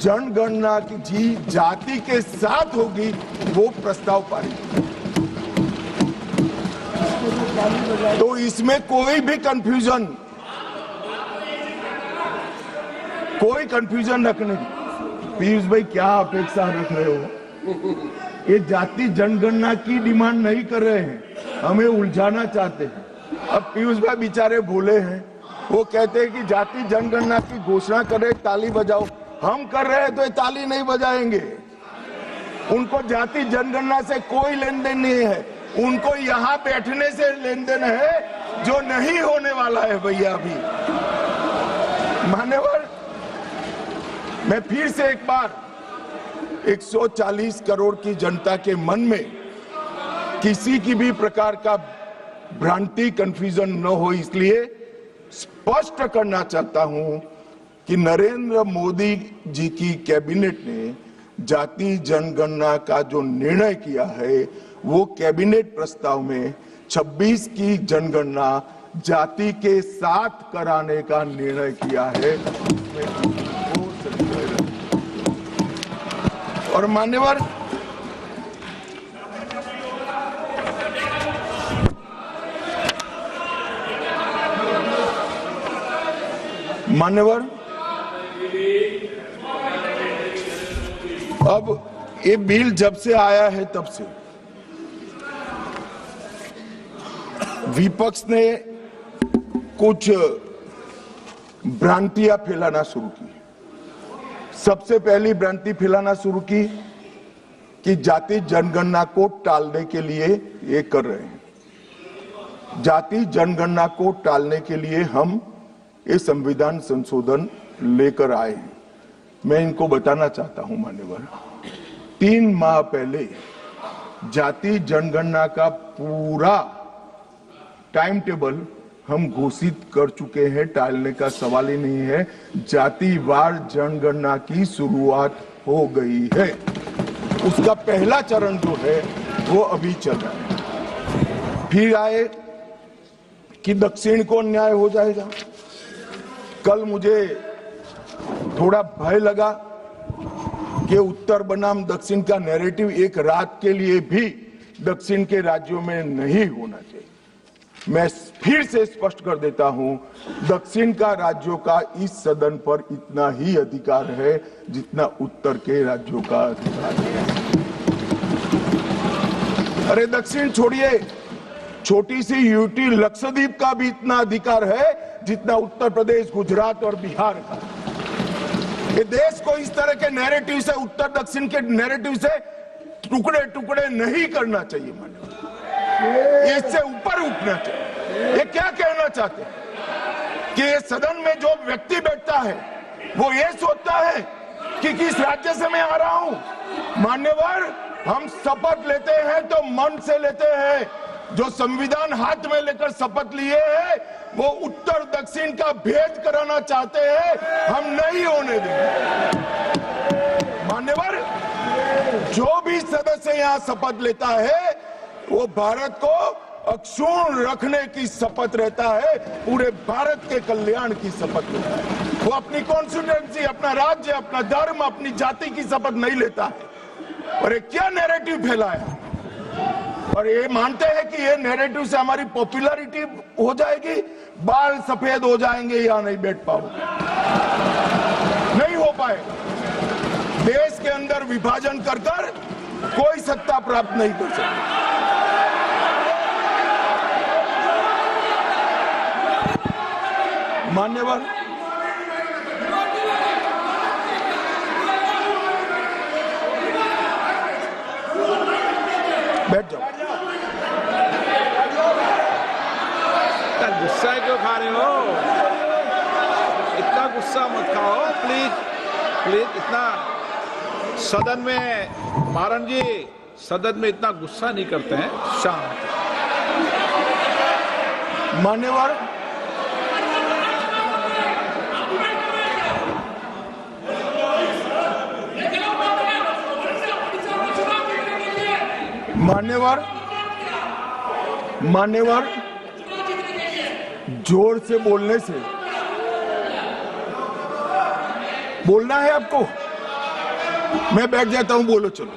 जनगणना की जाति के साथ होगी वो प्रस्ताव पारित। तो इसमें कोई भी कंफ्यूजन रखने की। पीयूष भाई, क्या अपेक्षा रख रहे हो? ये जाति जनगणना की डिमांड नहीं कर रहे हैं, हमें उलझाना चाहते हैं। अब पीयूष भाई बेचारे भोले हैं, वो कहते हैं कि जाति जनगणना की घोषणा करे, ताली बजाओ। हम कर रहे हैं तो ये ताली नहीं बजाएंगे। उनको जाति जनगणना से कोई लेन देन नहीं है, उनको यहाँ बैठने से लेन देन है जो नहीं होने वाला है भैया। अभी मान्यवर, मैं फिर से एक बार 140 करोड़ की जनता के मन में किसी की भी प्रकार का भ्रांति, कंफ्यूजन न हो, इसलिए स्पष्ट करना चाहता हूं कि नरेंद्र मोदी जी की कैबिनेट ने जाति जनगणना का जो निर्णय किया है वो कैबिनेट प्रस्ताव में 26 की जनगणना जाति के साथ कराने का निर्णय किया है। और मान्यवर, अब ये बिल जब से आया है तब से विपक्ष ने कुछ भ्रांतियां फैलाना शुरू की। सबसे पहली भ्रांति फैलाना शुरू की कि जाति जनगणना को टालने के लिए ये कर रहे हैं। जाति जनगणना को टालने के लिए हम ये संविधान संशोधन लेकर आए हैं। मैं इनको बताना चाहता हूं मान्यवर, 3 माह पहले जाति जनगणना का पूरा टाइम टेबल हम घोषित कर चुके हैं, टालने का सवाल ही नहीं है। जातिवार जनगणना की शुरुआत हो गई है, उसका पहला चरण जो है वो अभी चल रहा है। फिर आए कि दक्षिण को अन्याय हो जाएगा। कल मुझे थोड़ा भय लगा कि उत्तर बनाम दक्षिण का नैरेटिव एक रात के लिए भी दक्षिण के राज्यों में नहीं होना चाहिए। मैं फिर से स्पष्ट कर देता हूं, दक्षिण का राज्यों का इस सदन पर इतना ही अधिकार है जितना उत्तर के राज्यों का अधिकार है। अरे दक्षिण छोड़िए, छोटी सी यूटी लक्षद्वीप का भी इतना अधिकार है जितना उत्तर प्रदेश, गुजरात और बिहार का। ये देश को इस तरह के नैरेटिव से, उत्तर दक्षिण के नैरेटिव से टुकड़े टुकड़े नहीं करना चाहिए। माननीय, इससे ऊपर उठना चाहिए। ये क्या कहना चाहते हैं कि ये सदन में जो व्यक्ति बैठता है वो ये सोचता है कि किस राज्य से मैं आ रहा हूं। मान्यवर, हम शपथ लेते हैं तो मन से लेते हैं। जो संविधान हाथ में लेकर शपथ लिए हैं वो उत्तर दक्षिण का भेद कराना चाहते हैं, हम नहीं होने देंगे। मान्यवर, जो भी सदस्य यहाँ शपथ लेता है वो भारत को अक्षुण्ण रखने की शपथ रहता है, पूरे भारत के कल्याण की शपथ लेता है। वो अपनी कॉन्स्टिट्यूएंसी, अपना राज्य, अपना धर्म, अपनी जाति की शपथ नहीं लेता है। और ये क्या नैरेटिव फैलाया, और ये मानते हैं कि ये नैरेटिव से हमारी पॉपुलैरिटी हो जाएगी, बाल सफेद हो जाएंगे, या नहीं बैठ पाओगे। नहीं हो पाएगा। देश के अंदर विभाजन कर कर कोई सत्ता प्राप्त नहीं कर सकता। मान्यवर, बैठ जाओ। गुस्सा क्यों खा रहे हो? इतना गुस्सा मत खाओ, प्लीज प्लीज। इतना सदन में, मारन जी, सदन में इतना गुस्सा नहीं करते हैं, शांत। मान्यवर, मान्यवर, जोर से बोलने से, बोलना है आपको, मैं बैठ जाता हूं, बोलो चलो।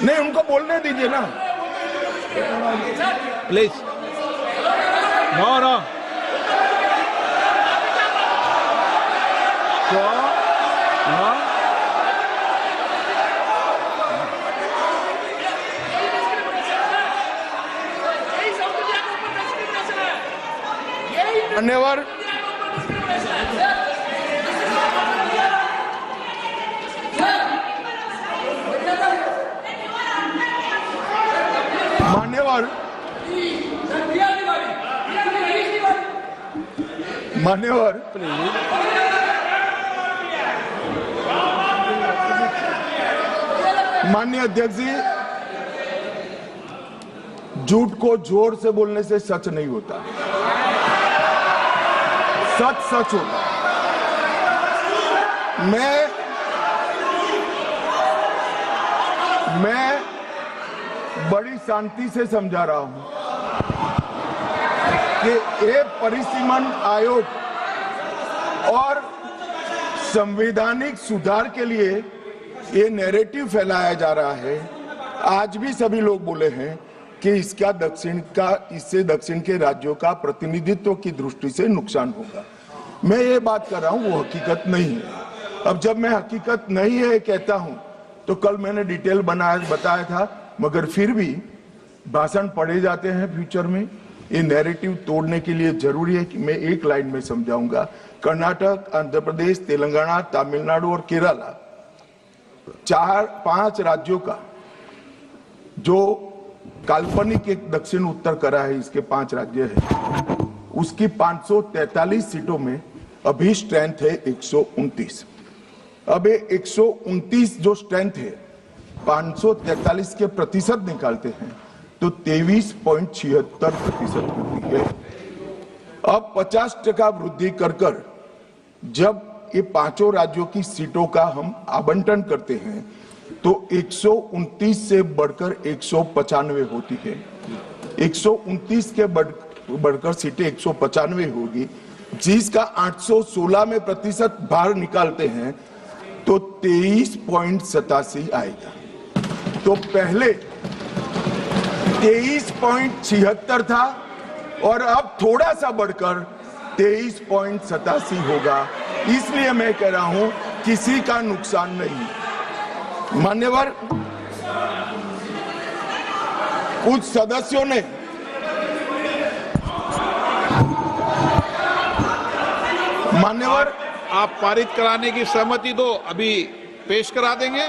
नहीं, उनको बोलने दीजिए ना, प्लीज। नो नो, मान्यवर, मान्यवर, मान्यवर, माननीय अध्यक्ष जी, झूठ को जोर से बोलने से सच नहीं होता, सच सच होता। मैं बड़ी शांति से समझा रहा हूं कि एक परिसीमन आयोग और संवैधानिक सुधार के लिए ये नैरेटिव फैलाया जा रहा है। आज भी सभी लोग बोले हैं कि इससे दक्षिण के राज्यों का प्रतिनिधित्व की दृष्टि से नुकसान होगा। मैं ये बात कर रहा हूं, वो हकीकत नहीं है। अब जब मैं हकीकत नहीं है कहता हूं तो कल मैंने डिटेल बताया था, मगर फिर भी भाषण पढ़े जाते हैं फ्यूचर में। ये नैरेटिव तोड़ने के लिए जरूरी है कि मैं एक लाइन में समझाऊंगा। कर्नाटक, आंध्र प्रदेश, तेलंगाना, तमिलनाडु और केरला, 4-5 राज्यों का जो काल्पनिक एक दक्षिण उत्तर करा है, इसके 5 राज्य है, उसकी 543 सीटों में अभी स्ट्रेंथ है 129। अब ये 129 जो स्ट्रेंथ है 543 के प्रतिशत निकालते हैं तो 23.76% होती है। अब 50% वृद्धि कर जब ये पांचों राज्यों की सीटों का हम आवंटन करते हैं तो 129 से बढ़कर 195 होती है। 129 के बढ़कर सीटें 195 होगी, जिसका 816 में प्रतिशत भार निकालते हैं तो 23.87 आएगा। तो पहले 23.76 था और अब थोड़ा सा बढ़कर 23.87 होगा। इसलिए मैं कह रहा हूं किसी का नुकसान नहीं। मान्यवर, कुछ सदस्यों ने मान्यवर आप पारित कराने की सहमति दो, अभी पेश करा देंगे।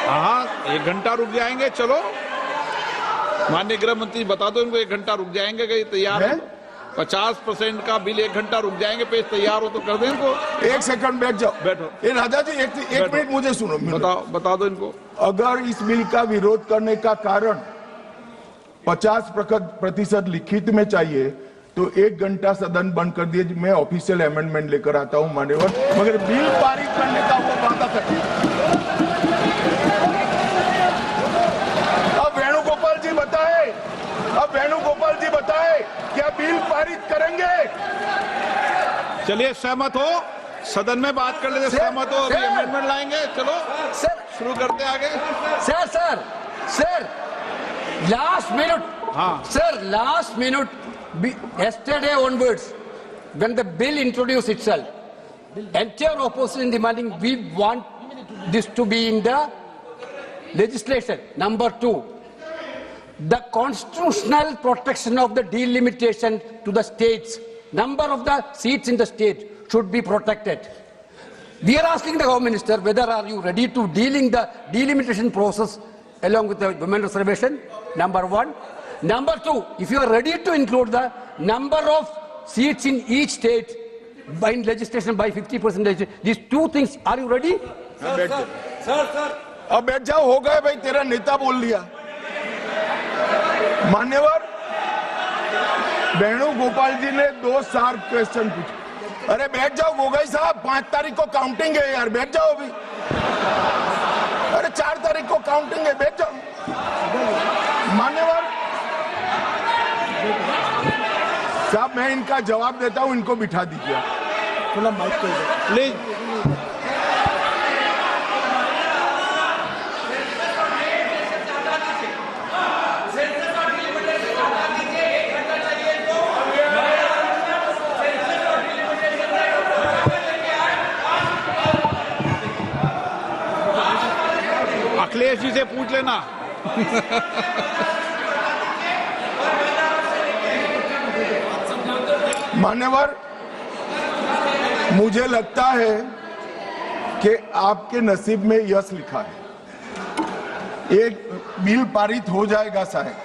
हाँ, 1 घंटा रुक जाएंगे। चलो माननीय गृह मंत्री बता दो इनको, 1 घंटा रुक जाएंगे। कहीं तैयार है? 50% का बिल 1 घंटा रुक जाएंगे। पेश तैयार हो तो कर दें इनको। 1 सेकंड बैठ जाओ। बैठो। ये राजा जी एक मिनट मुझे सुनो। बता दो इनको। अगर इस बिल का विरोध करने का कारण 50% लिखित में चाहिए तो 1 घंटा सदन बंद कर दिए। मैं ऑफिशियल अमेंडमेंट लेकर आता हूं मान्यवर, मगर बिल पारित करने का वो वादा करिए। अब वेणुगोपाल जी बताए क्या बिल पारित करेंगे? चलिए, सहमत हो? सदन में बात कर लेते। सहमत हो? अभी अमेंडमेंट लाएंगे। चलो सर, शुरू करते आगे। Sir last minute. हाँ sir, last minute, yesterday onwards when the bill introduced itself, entire opposition demanding we want this to be in the legislation. Number 2, the constitutional protection of the delimitation to the states, number of the seats in the state should be protected. We are asking the Home Minister whether are you ready to deal in the delimitation process along with the women reservation, number 1. Number 2, if you are ready to include the number of seats in each state by legislation by 50%, these 2 things, are you ready? Sir, अब बैठ जाओ। हो गए भाई, तेरा नेता बोल लिया। मान्यवर, वेणुगोपाल जी ने 2 शार्प क्वेश्चन पूछे। अरे बैठ जाओ गोगोई साहब, 5 तारीख को काउंटिंग है यार, बैठ जाओ अभी। अरे 4 तारीख को काउंटिंग है, बैठ जाओ। मान्यवर साहब, मैं इनका जवाब देता हूं, इनको बिठा दीजिए थोड़ा माइक पे प्लीज। अखिलेश जी से पूछ लेना। मान्यवर, मुझे लगता है कि आपके नसीब में यश लिखा है। एक बिल पारित हो जाएगा शायद।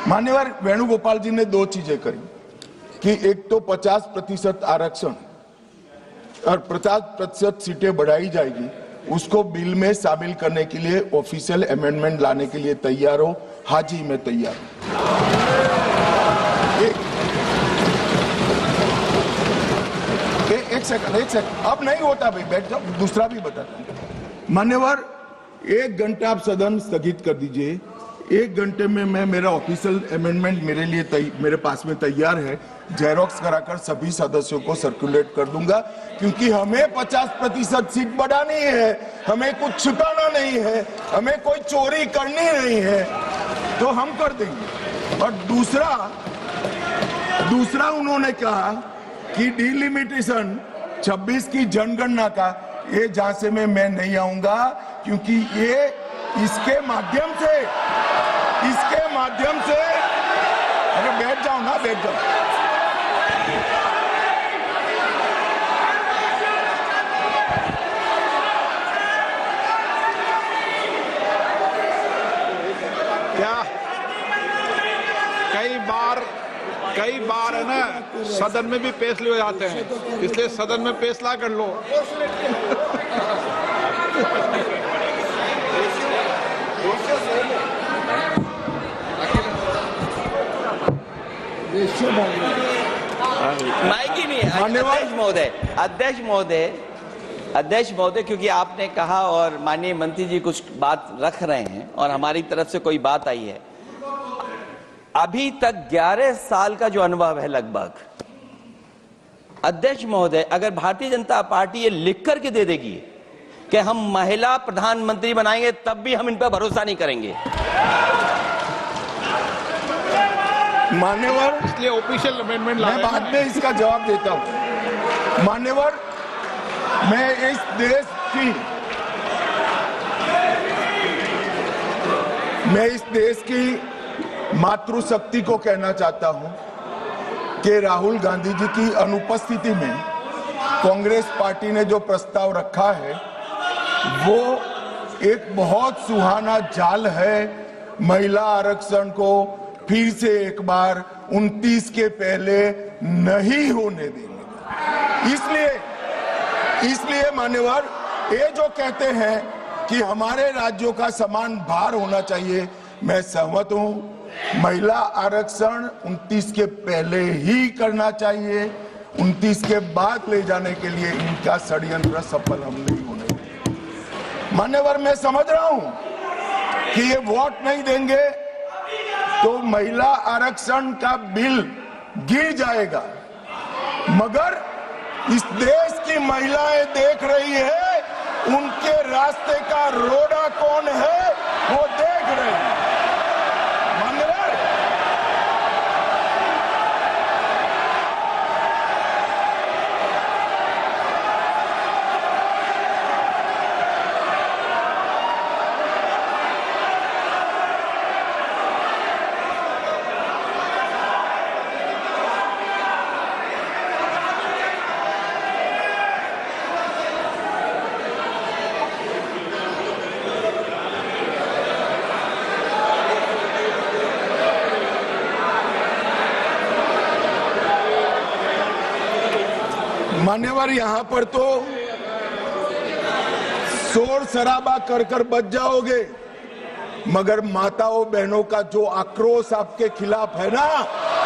मान्यवर, वेणुगोपाल जी ने 2 चीजें करी कि एक तो 50% आरक्षण और 50% सीटें बढ़ाई जाएगी, उसको बिल में शामिल करने के लिए ऑफिशियल अमेंडमेंट लाने के लिए तैयार हो। हाजी मैं तैयार हूं। एक सेकंड, अब नहीं होता भाई, बैठ जाओ। दूसरा भी बताता हूं मान्यवर, 1 घंटा आप सदन स्थगित कर दीजिए। 1 घंटे में मैं मेरा ऑफिशियल अमेंडमेंट मेरे पास में तैयार है, जेरोक्स कराकर सभी सदस्यों को सर्कुलेट कर दूंगा, क्योंकि हमें 50% सीट बढ़ानी है, हमें कुछ छुपाना नहीं है, हमें कोई चोरी करनी नहीं है, तो हम कर देंगे। और दूसरा उन्होंने कहा कि डिलिमिटेशन 26 की जनगणना का, ये झांसे में मैं नहीं आऊंगा, क्योंकि ये इसके माध्यम से अरे बैठ जाओ ना, बैठ जाओ। क्या कई बार है ना, सदन में भी फैसले हो जाते हैं, इसलिए सदन में फैसला कर लो। माइक ही नहीं है। अध्यक्ष महोदय, क्योंकि आपने कहा और माननीय मंत्री जी कुछ बात रख रहे हैं और हमारी तरफ से कोई बात आई है, अभी तक 11 साल का जो अनुभव है लगभग, अध्यक्ष महोदय, अगर भारतीय जनता पार्टी ये लिख करके दे देगी कि हम महिला प्रधानमंत्री बनाएंगे, तब भी हम इन पर भरोसा नहीं करेंगे। मान्यवर, इसलिए ऑफिशियल अमेंडमेंट मैं बाद में इसका जवाब देता हूं। मान्यवर, मैं इस देश की मातृशक्ति को कहना चाहता हूं कि राहुल गांधी जी की अनुपस्थिति में कांग्रेस पार्टी ने जो प्रस्ताव रखा है वो एक बहुत सुहाना जाल है महिला आरक्षण को फिर से एक बार 29 के पहले नहीं होने देंगे। इसलिए मान्यवर, ये जो कहते हैं कि हमारे राज्यों का समान भार होना चाहिए, मैं सहमत हूं। महिला आरक्षण 29 के पहले ही करना चाहिए, 29 के बाद ले जाने के लिए इनका षड्यंत्र सफल हम नहीं होने देंगे। मान्यवर, मैं समझ रहा हूं कि ये वोट नहीं देंगे तो महिला आरक्षण का बिल गिर जाएगा, मगर इस देश की महिलाएं देख रही है, उनके रास्ते का रोड़ा कौन है वो देख रहे हैं। मान्यवर, मान्यवर, यहां पर तो शोर शराबा कर बच जाओगे, मगर माताओं बहनों का जो आक्रोश आपके खिलाफ है ना,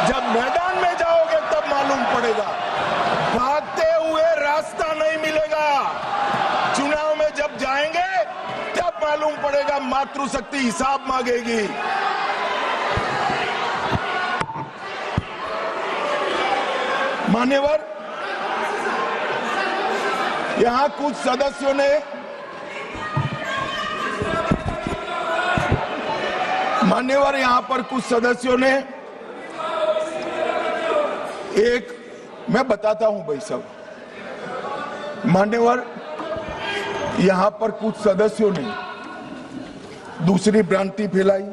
जब मैदान में जाओगे तब मालूम पड़ेगा। भागते हुए रास्ता नहीं मिलेगा। चुनाव में जब जाएंगे तब मालूम पड़ेगा, मातृशक्ति हिसाब मांगेगी। मान्यवर, यहां कुछ सदस्यों ने मैं बताता हूं भाई साहब, मान्यवर, यहां पर कुछ सदस्यों ने दूसरी भ्रांति फैलाई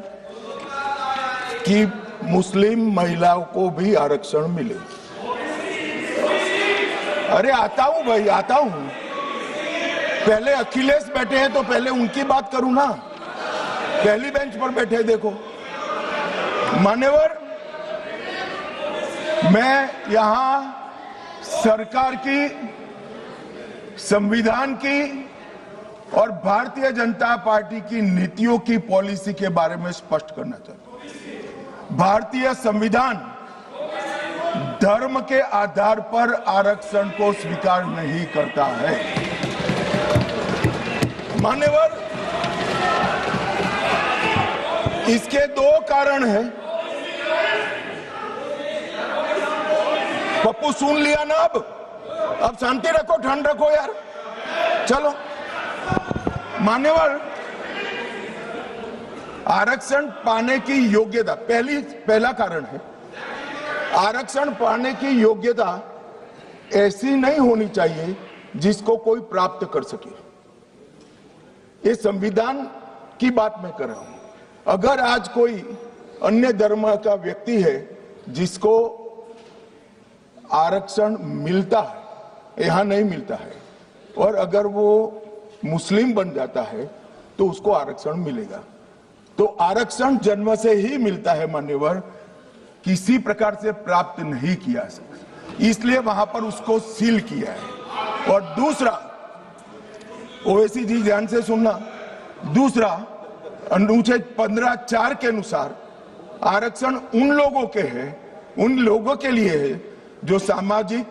कि मुस्लिम महिलाओं को भी आरक्षण मिले। अरे आता हूं भाई, आता हूं। पहले अखिलेश बैठे हैं तो पहले उनकी बात करूं ना, पहली बेंच पर बैठे देखो। मान्यवर, मैं यहां सरकार की, संविधान की और भारतीय जनता पार्टी की नीतियों की पॉलिसी के बारे में स्पष्ट करना चाहता हूं। भारतीय संविधान धर्म के आधार पर आरक्षण को स्वीकार नहीं करता है। मान्यवर, इसके दो कारण हैं। पप्पू सुन लिया ना, अब शांति रखो, ठंड रखो यार, चलो। मान्यवर, आरक्षण पाने की योग्यता पहला कारण है। आरक्षण पाने की योग्यता ऐसी नहीं होनी चाहिए जिसको कोई प्राप्त कर सके। ये संविधान की बात मैं कर रहा हूं। अगर आज कोई अन्य धर्म का व्यक्ति है जिसको आरक्षण मिलता है, यहां नहीं मिलता है, और अगर वो मुस्लिम बन जाता है तो उसको आरक्षण मिलेगा। तो आरक्षण जन्म से ही मिलता है मान्यवर, किसी प्रकार से प्राप्त नहीं किया सकता, इसलिए वहां पर उसको सील किया है। और दूसरा, ओवैसी जी ध्यान से सुनना, दूसरा अनुच्छेद 15(4) के अनुसार आरक्षण उन लोगों के हैं उन लोगों के लिए है जो सामाजिक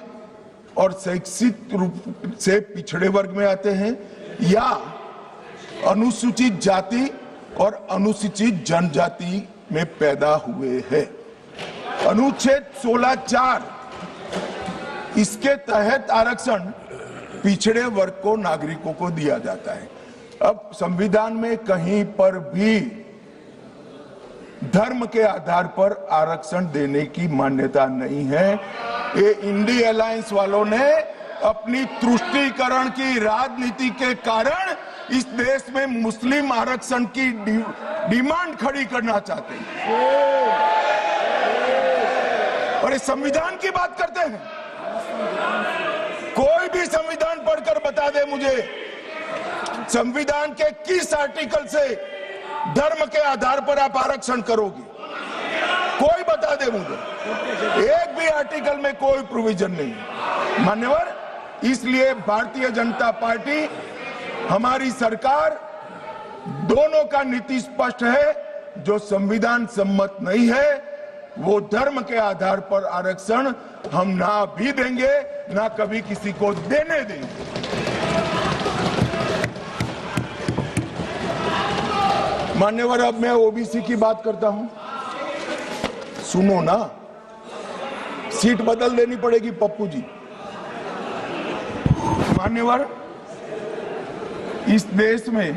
और शैक्षिक रूप से पिछड़े वर्ग में आते हैं या अनुसूचित जाति और अनुसूचित जनजाति में पैदा हुए हैं। अनुच्छेद 16(4) इसके तहत आरक्षण पिछड़े वर्ग को नागरिकों को दिया जाता है। अब संविधान में कहीं पर भी धर्म के आधार पर आरक्षण देने की मान्यता नहीं है। ये इंडी अलायंस वालों ने अपनी तुष्टीकरण की राजनीति के कारण इस देश में मुस्लिम आरक्षण की डिमांड खड़ी करना चाहते हैं और इस संविधान की बात करते हैं। कोई भी संविधान पढ़कर बता दे मुझे, संविधान के किस आर्टिकल से धर्म के आधार पर आप आरक्षण करोगे? कोई बता दे मुझे, एक भी आर्टिकल में कोई प्रोविजन नहीं। मान्यवर, इसलिए भारतीय जनता पार्टी, हमारी सरकार, दोनों का नीति स्पष्ट है। जो संविधान सम्मत नहीं है वो धर्म के आधार पर आरक्षण हम ना भी देंगे ना कभी किसी को देने देंगे। मान्यवर, अब मैं ओबीसी की बात करता हूं, सुनो ना, सीट बदल देनी पड़ेगी पप्पू जी। मान्यवर, इस देश में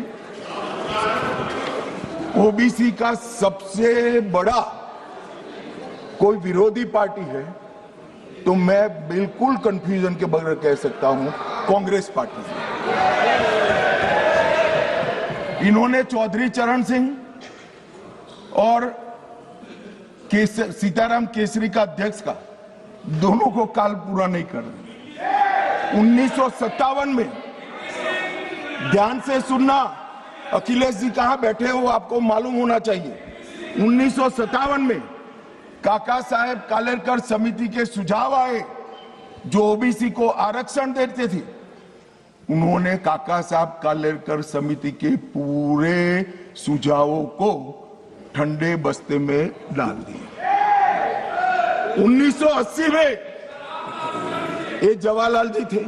ओबीसी का सबसे बड़ा कोई विरोधी पार्टी है तो मैं बिल्कुल कंफ्यूजन के बगैर कह सकता हूं कांग्रेस पार्टी है। इन्होंने चौधरी चरण सिंह और सीताराम केसरी का अध्यक्ष का, दोनों को काल पूरा नहीं कर रहे। 1957 में, ध्यान से सुनना, अखिलेश जी कहां बैठे हो आपको मालूम होना चाहिए। 1957 में काका साहेब कालेलकर समिति के सुझाव आए जो ओबीसी को आरक्षण देते थे। उन्होंने काका साहब कालेलकर समिति के पूरे सुझावों को ठंडे बस्ते में डाल दिया। 1980 में, ये जवाहरलाल जी थे,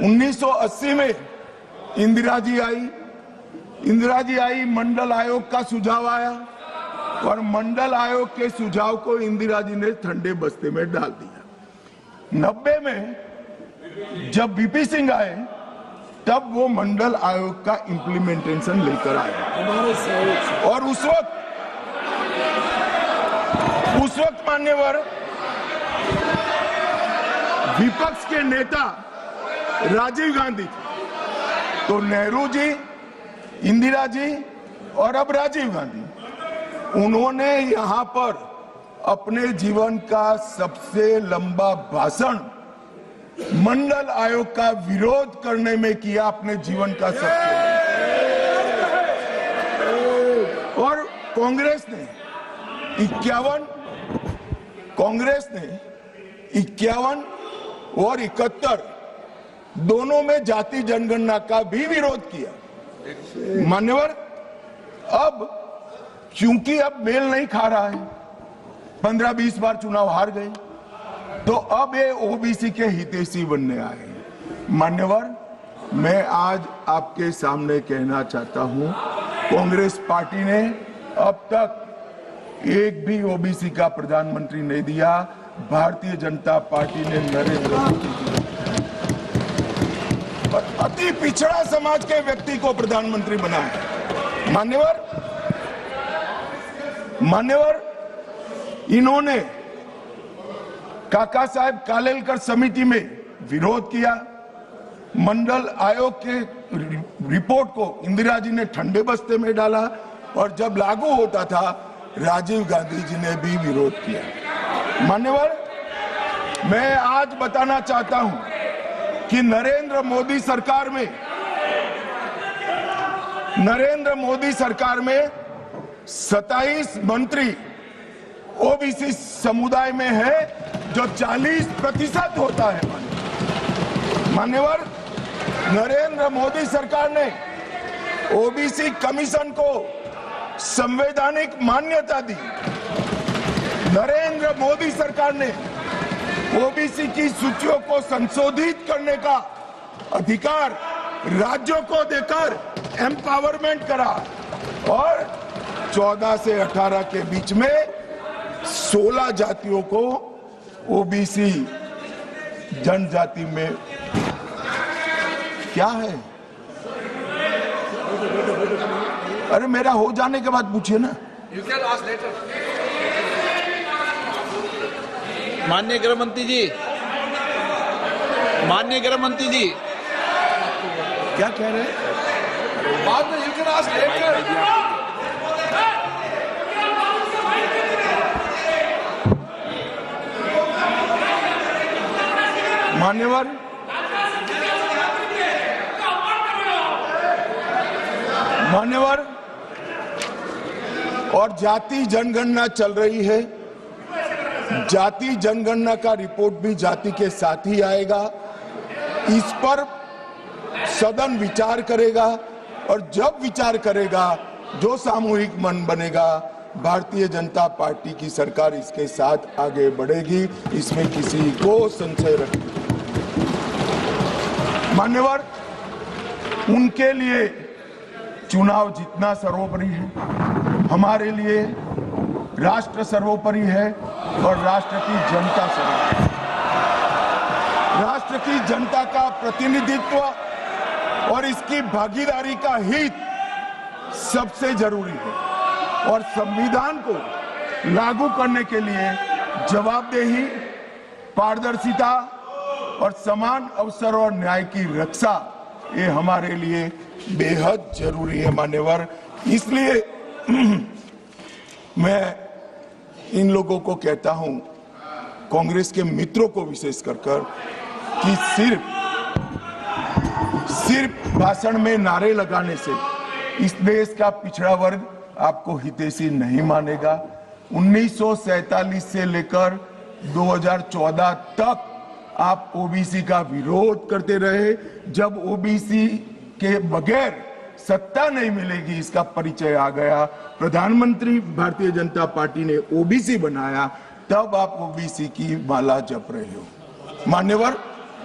1980 में इंदिरा जी आई, मंडल आयोग का सुझाव आया और मंडल आयोग के सुझाव को इंदिरा जी ने ठंडे बस्ते में डाल दिया। 90 में जब वीपी सिंह आए तब वो मंडल आयोग का इंप्लीमेंटेशन लेकर आए और उस वक्त मान्यवर विपक्ष के नेता राजीव गांधी थे। तो नेहरू जी, इंदिरा जी और अब राजीव गांधी, उन्होंने यहां पर अपने जीवन का सबसे लंबा भाषण मंडल आयोग का विरोध करने में किया, अपने जीवन का सबसे। और कांग्रेस ने 51 और 71 दोनों में जाति जनगणना का भी विरोध किया। मान्यवर, अब क्योंकि अब मेल नहीं खा रहा है, 15-20 बार चुनाव हार गए, तो अब ये ओबीसी के हितैषी बनने आए हैं। मान्यवर, मैं आज आपके सामने कहना चाहता हूं, कांग्रेस पार्टी ने अब तक एक भी ओबीसी का प्रधानमंत्री नहीं दिया। भारतीय जनता पार्टी ने नरेंद्र मोदी और अति पिछड़ा समाज के व्यक्ति को प्रधानमंत्री बनाया। मान्यवर, इन्होंने काका साहेब कालेलकर समिति में विरोध किया। मंडल आयोग के रिपोर्ट को इंदिरा जी ने ठंडे बस्ते में डाला और जब लागू होता था राजीव गांधी जी ने भी विरोध किया। मान्यवर, मैं आज बताना चाहता हूं कि नरेंद्र मोदी सरकार में 27 मंत्री ओबीसी समुदाय में है, जो 40% होता है। मान्यवर, नरेंद्र मोदी सरकार ने ओबीसी कमीशन को संवैधानिक मान्यता दी। नरेंद्र केंद्र मोदी सरकार ने ओबीसी की सूचियों को संशोधित करने का अधिकार राज्यों को देकर एम्पावरमेंट करा और 14 से 18 के बीच में 16 जातियों को ओबीसी जनजाति में क्या है। अरे मेरा हो जाने के बाद पूछिए ना। माननीय गृह मंत्री जी, माननीय गृह मंत्री जी, क्या कह रहे हैं? बाद में यू कैन आस्क लेटर। मान्यवर, मान्यवर, और जाति जनगणना चल रही है। जाति जनगणना का रिपोर्ट भी जाति के साथ ही आएगा। इस पर सदन विचार करेगा और जब विचार करेगा जो सामूहिक मन बनेगा, भारतीय जनता पार्टी की सरकार इसके साथ आगे बढ़ेगी, इसमें किसी को संशय रखें। मान्यवर, उनके लिए चुनाव जीतना सर्वोपरि है, हमारे लिए राष्ट्र सर्वोपरि है और राष्ट्र की जनता सर्वोपरि। राष्ट्र की जनता का प्रतिनिधित्व और इसकी भागीदारी का हित सबसे जरूरी है और संविधान को लागू करने के लिए जवाबदेही, पारदर्शिता और समान अवसर और न्याय की रक्षा ये हमारे लिए बेहद जरूरी है। मान्यवर, इसलिए मैं इन लोगों को कहता हूं, कांग्रेस के मित्रों को विशेष कर कि सिर्फ भाषण में नारे लगाने से इस देश का पिछड़ा वर्ग आपको हितैषी नहीं मानेगा। 1947 से लेकर 2014 तक आप ओबीसी का विरोध करते रहे। जब ओबीसी के बगैर सत्ता नहीं मिलेगी इसका परिचय आ गया, प्रधानमंत्री भारतीय जनता पार्टी ने ओबीसी बनाया, तब आप ओबीसी की माला जप रहे हो। मान्यवर,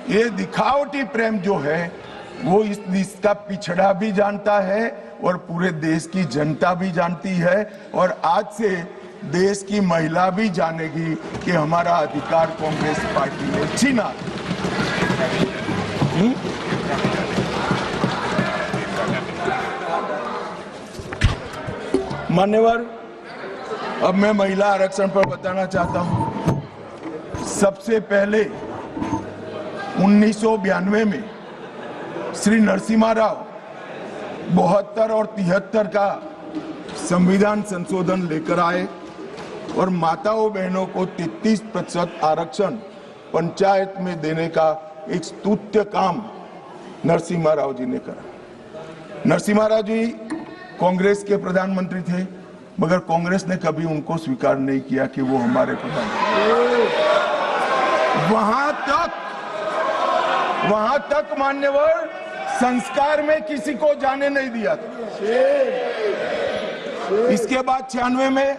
ये दिखावटी प्रेम जो है वो इस देश का पिछड़ा भी जानता है और पूरे देश की जनता भी जानती है और आज से देश की महिला भी जानेगी कि हमारा अधिकार कांग्रेस पार्टी ने छीना। मान्यवर, अब मैं महिला आरक्षण पर बताना चाहता हूं। सबसे पहले 1992 में श्री नरसिम्हा राव 72 और 73 का संविधान संशोधन लेकर आए और माताओं बहनों को 33% आरक्षण पंचायत में देने का एक स्तुत्य काम नरसिम्हा राव जी ने करा। नरसिम्हा राव जी कांग्रेस के प्रधानमंत्री थे, मगर कांग्रेस ने कभी उनको स्वीकार नहीं किया कि वो हमारे प्रधानमंत्री। वहां तक मान्यवर संस्कार में किसी को जाने नहीं दिया था। इसके बाद 96 में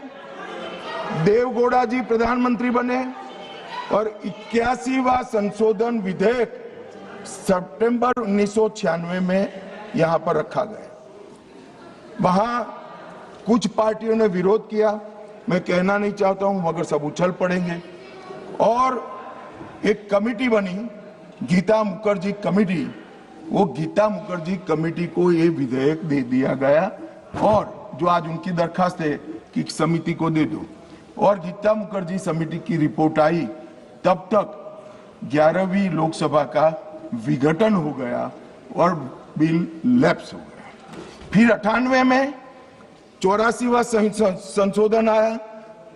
देवगौड़ा जी प्रधानमंत्री बने और 81वां संशोधन विधेयक सितंबर 1996 में यहां पर रखा गया। वहां कुछ पार्टियों ने विरोध किया, मैं कहना नहीं चाहता हूं, मगर सब उछल पड़ेंगे और एक कमेटी बनी, गीता मुखर्जी कमेटी। वो गीता मुखर्जी कमेटी को ये विधेयक दे दिया गया और जो आज उनकी दरखास्त है कि समिति को दे दो, और गीता मुखर्जी समिति की रिपोर्ट आई, तब तक 11वीं लोकसभा का विघटन हो गया और बिल लैप्स हो गया। फिर 98 में 84वां संशोधन आया।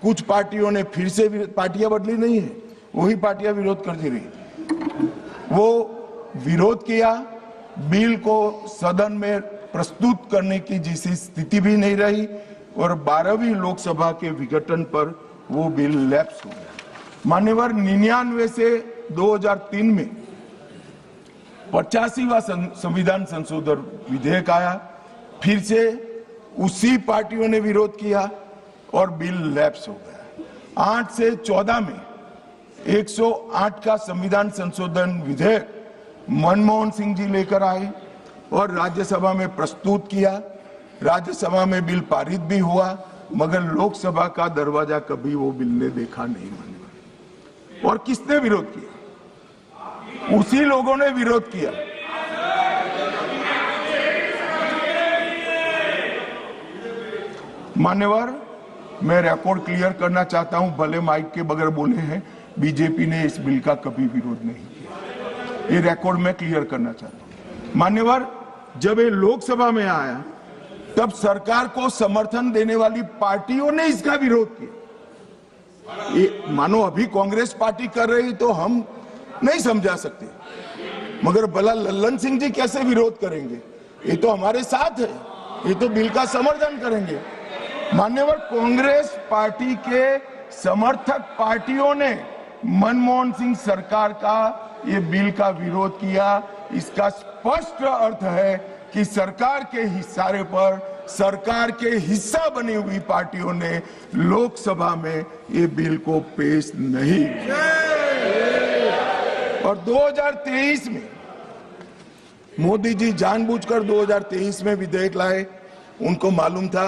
कुछ पार्टियों ने फिर से, पार्टियां बदली नहीं है, वही पार्टियां विरोध करती रही, वो विरोध किया। बिल को सदन में प्रस्तुत करने की जैसी स्थिति भी नहीं रही और 12वीं लोकसभा के विघटन पर वो बिल लैप्स हो गया। मान्यवर, 99 से 2003 में 85वां संविधान संशोधन विधेयक आया, फिर से उसी पार्टियों ने विरोध किया और बिल लैप्स हो गया। 8 से 14 में 108 का संविधान संशोधन विधेयक मनमोहन सिंह जी लेकर आए और राज्यसभा में प्रस्तुत किया। राज्यसभा में बिल पारित भी हुआ, मगर लोकसभा का दरवाजा कभी वो बिल ने देखा नहीं। और किसने विरोध किया? उसी लोगों ने विरोध किया। मान्यवर, मैं रिकॉर्ड क्लियर करना चाहता हूं, भले माइक के बगैर बोले हैं, बीजेपी ने इस बिल का कभी विरोध नहीं किया। ये रिकॉर्ड में क्लियर करना चाहता हूं। मान्यवर, जब ये लोकसभा में आया तब सरकार को समर्थन देने वाली पार्टियों ने इसका विरोध किया। ये मानो अभी कांग्रेस पार्टी कर रही तो हम नहीं समझा सकते, मगर भला लल्लन सिंह जी कैसे विरोध करेंगे? ये तो हमारे साथ है, ये तो बिल का समर्थन करेंगे। मान्यवर, कांग्रेस पार्टी के समर्थक पार्टियों ने मनमोहन सिंह सरकार का ये बिल का विरोध किया। इसका स्पष्ट अर्थ है कि सरकार के इशारे पर सरकार के हिस्सा बनी हुई पार्टियों ने लोकसभा में ये बिल को पेश नहीं किया। और 2023 में मोदी जी जानबूझकर 2023 में विधेयक लाए। उनको मालूम था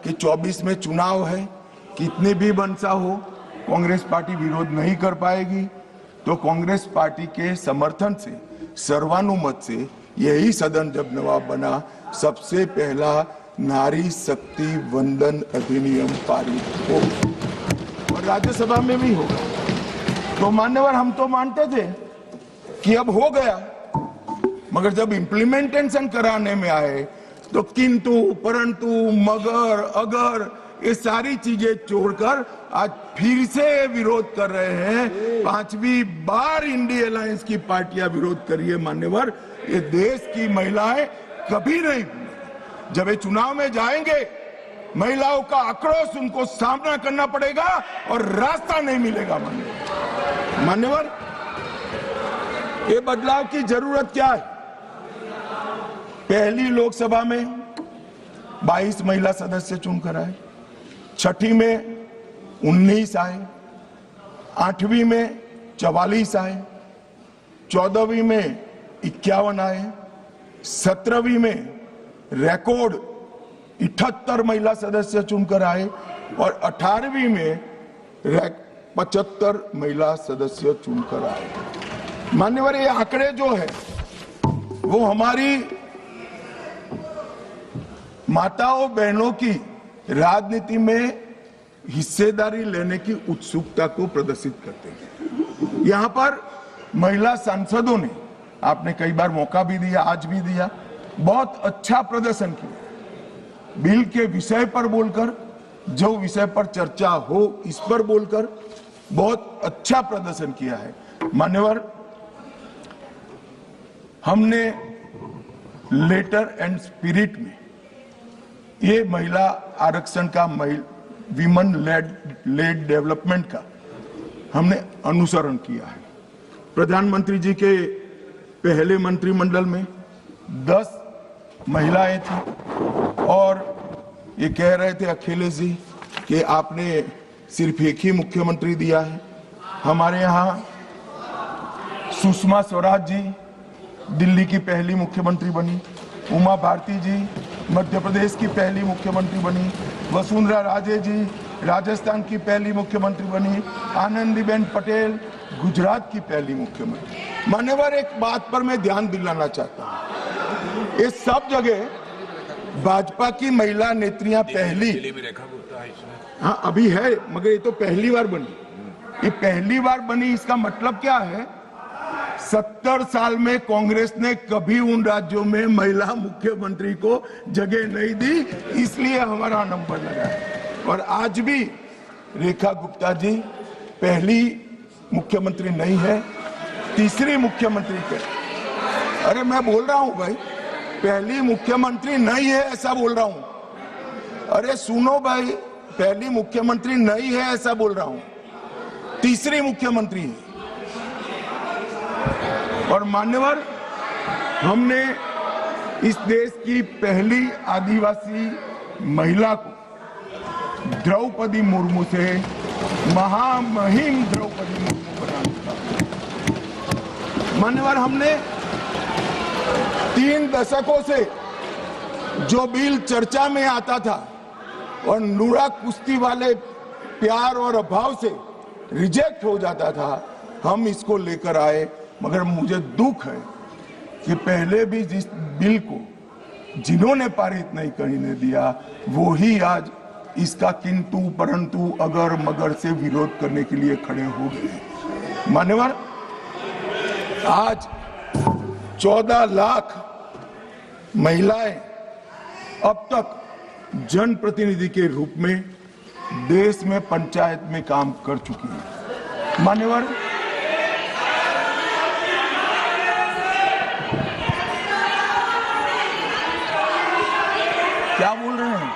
कि 24 में चुनाव है, कितनी भी मनसा हो कांग्रेस पार्टी विरोध नहीं कर पाएगी, तो कांग्रेस पार्टी के समर्थन से सर्वानुमत से यही सदन जब नवाब बना, सबसे पहला नारी शक्ति वंदन अधिनियम पारित हो और राज्यसभा में भी होगा। तो मान्यवर, हम तो मानते थे कि अब हो गया, मगर जब इम्प्लीमेंटेशन कराने में आए तो किंतु परंतु मगर अगर ये सारी चीजें छोड़कर आज फिर से विरोध कर रहे हैं। 5वीं बार इंडिया अलायंस की पार्टियां विरोध कर रही है। मान्यवर, ये देश की महिलाएं कभी नहीं भूलेंगी। जब ये चुनाव में जाएंगे, महिलाओं का आक्रोश उनको सामना करना पड़ेगा और रास्ता नहीं मिलेगा। मान्यवर, ये बदलाव की जरूरत क्या है? पहली लोकसभा में 22 महिला सदस्य चुनकर आए, छठी में 19 आए, 8वीं में 44 आए, 14वीं में 51 आए, 17वीं में रिकॉर्ड 78 महिला सदस्य चुनकर आए और 18वीं में 75 महिला सदस्य चुनकर आए। मान्यवर, ये आंकड़े जो है वो हमारी माताओं बहनों की राजनीति में हिस्सेदारी लेने की उत्सुकता को प्रदर्शित करते हैं। यहाँ पर महिला सांसदों ने, आपने कई बार मौका भी दिया, आज भी दिया, बहुत अच्छा प्रदर्शन किया। बिल के विषय पर बोलकर, जो विषय पर चर्चा हो इस पर बोलकर बहुत अच्छा प्रदर्शन किया है। मान्यवर, हमने लेटर एंड स्पिरिट में ये महिला आरक्षण का, विमेन लेड डेवलपमेंट का हमने अनुसरण किया है। प्रधानमंत्री जी के पहले मंत्रिमंडल में 10 महिलाएं थी और ये कह रहे थे अखिलेश जी कि आपने सिर्फ एक ही मुख्यमंत्री दिया है। हमारे यहाँ सुषमा स्वराज जी दिल्ली की पहली मुख्यमंत्री बनी, उमा भारती जी मध्य प्रदेश की पहली मुख्यमंत्री बनी, वसुंधरा राजे जी राजस्थान की पहली मुख्यमंत्री बनी, आनंदीबेन पटेल गुजरात की पहली मुख्यमंत्री। मान्यवर, एक बात पर मैं ध्यान दिलाना चाहता हूँ, ये सब जगह भाजपा की महिला नेत्रियां पहली, हाँ अभी है, मगर ये तो पहली बार बनी। ये पहली बार बनी, इसका मतलब क्या है? 70 साल में कांग्रेस ने कभी उन राज्यों में महिला मुख्यमंत्री को जगह नहीं दी, इसलिए हमारा नंबर लगा है। और आज भी रेखा गुप्ता जी पहली मुख्यमंत्री नहीं है, तीसरी मुख्यमंत्री के। अरे मैं बोल रहा हूं भाई, पहली मुख्यमंत्री नहीं है ऐसा बोल रहा हूं। अरे सुनो भाई, पहली मुख्यमंत्री नहीं है ऐसा बोल रहा हूं, तीसरी मुख्यमंत्री है। और मान्यवर, हमने इस देश की पहली आदिवासी महिला को द्रौपदी मुर्मू से महामहिम द्रौपदी मुर्मू बनाने का। मान्यवर, हमने 3 दशकों से जो बिल चर्चा में आता था और नूरा कुश्ती वाले प्यार और अभाव से रिजेक्ट हो जाता था, हम इसको लेकर आए। मगर मुझे दुख है कि पहले भी जिस बिल को जिन्होंने पारित नहीं करने दिया, वो ही आज इसका किंतु परंतु अगर मगर से विरोध करने के लिए खड़े हो गए। मान्यवर, आज 14 लाख महिलाएं अब तक जनप्रतिनिधि के रूप में देश में पंचायत में काम कर चुकी है। मान्यवर, क्या बोल रहे हैं?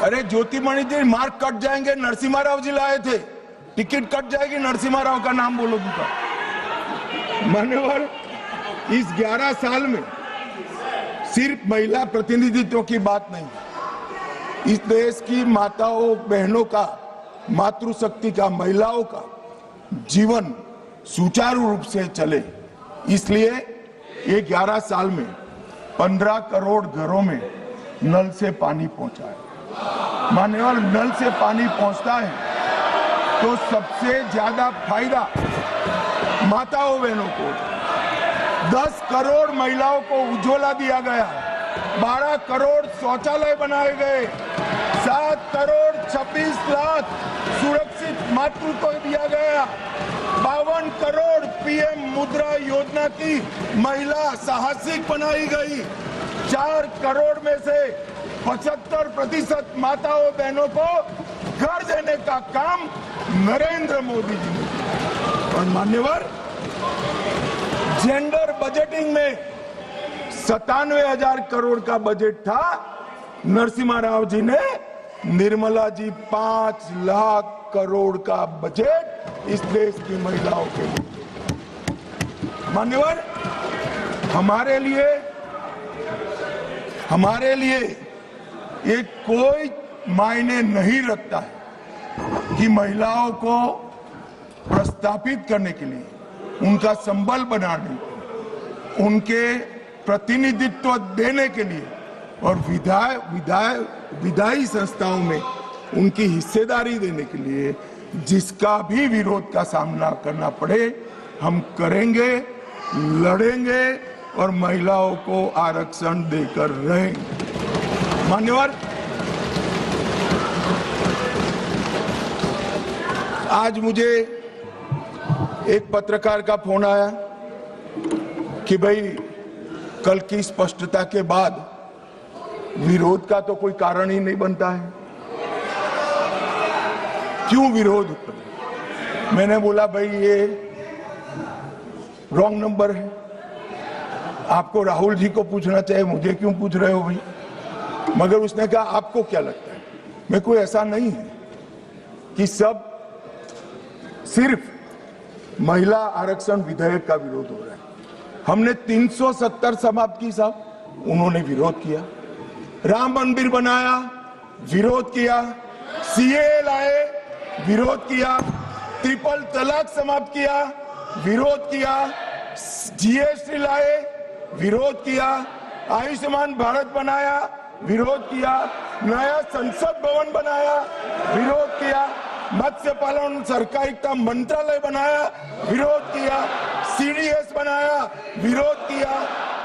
अरे ज्योतिमणि जी, मार्क कट जाएंगे। नरसिम्हा राव जी लाए थे, टिकट कट जाएगी। नरसिम्हा राव का नाम बोलोगी तो। मान्यवर, इस 11 साल में सिर्फ महिला प्रतिनिधित्व की बात नहीं, इस देश की माताओं बहनों का, मातृशक्ति का, महिलाओं का जीवन सुचारू रूप से चले, इसलिए ये 11 साल में 15 करोड़ घरों में नल से पानी पहुंचा है। मान्यवर, नल से पानी पहुंचता है तो सबसे ज्यादा फायदा माताओं बहनों को। 10 करोड़ महिलाओं को उज्ज्वला दिया गया, 12 करोड़ शौचालय बनाए गए, 7 करोड़ 26 लाख सुरक्षित मातृत्व को दिया गया, 52 करोड़ पीएम मुद्रा योजना की महिला साहसिक बनाई गई, 4 करोड़ में से 75% माताओं बहनों को घर देने का काम नरेंद्र मोदी जी ने किया। और मान्यवर, जेंडर बजटिंग में 97,000 करोड़ का बजट था, नरसिम्हा राव जी ने, निर्मला जी 5 लाख करोड़ का बजट इस देश की महिलाओं के लिए। मान्यवर, हमारे लिए ये कोई मायने नहीं रखता है कि महिलाओं को प्रस्थापित करने के लिए, उनका संबल बनाने, उनके प्रतिनिधित्व देने के लिए और विधायी संस्थाओं में उनकी हिस्सेदारी देने के लिए जिसका भी विरोध का सामना करना पड़े, हम करेंगे, लड़ेंगे और महिलाओं को आरक्षण देकर रहेंगे। मान्यवर, आज मुझे एक पत्रकार का फोन आया कि भाई कल की स्पष्टता के बाद विरोध का तो कोई कारण ही नहीं बनता है, क्यों विरोध करें? मैंने बोला भाई ये रॉन्ग नंबर है, आपको राहुल जी को पूछना चाहिए, मुझे क्यों पूछ रहे हो भाई? मगर उसने कहा आपको क्या लगता है? मैं कोई ऐसा नहीं है कि सब सिर्फ महिला आरक्षण विधेयक का विरोध हो रहा है। हमने 370 समाप्त की साहब, उन्होंने विरोध किया। राम मंदिर बनाया, विरोध किया। सीए लाए, विरोध किया। ट्रिपल तलाक समाप्त किया, विरोध किया। जीएसटी लाए, विरोध किया। आयुष्मान भारत बनाया, विरोध किया। नया संसद भवन बनाया, विरोध किया। मत्स्य पालन सहकारिता मंत्रालय बनाया, विरोध किया। सीडीएस बनाया, विरोध किया।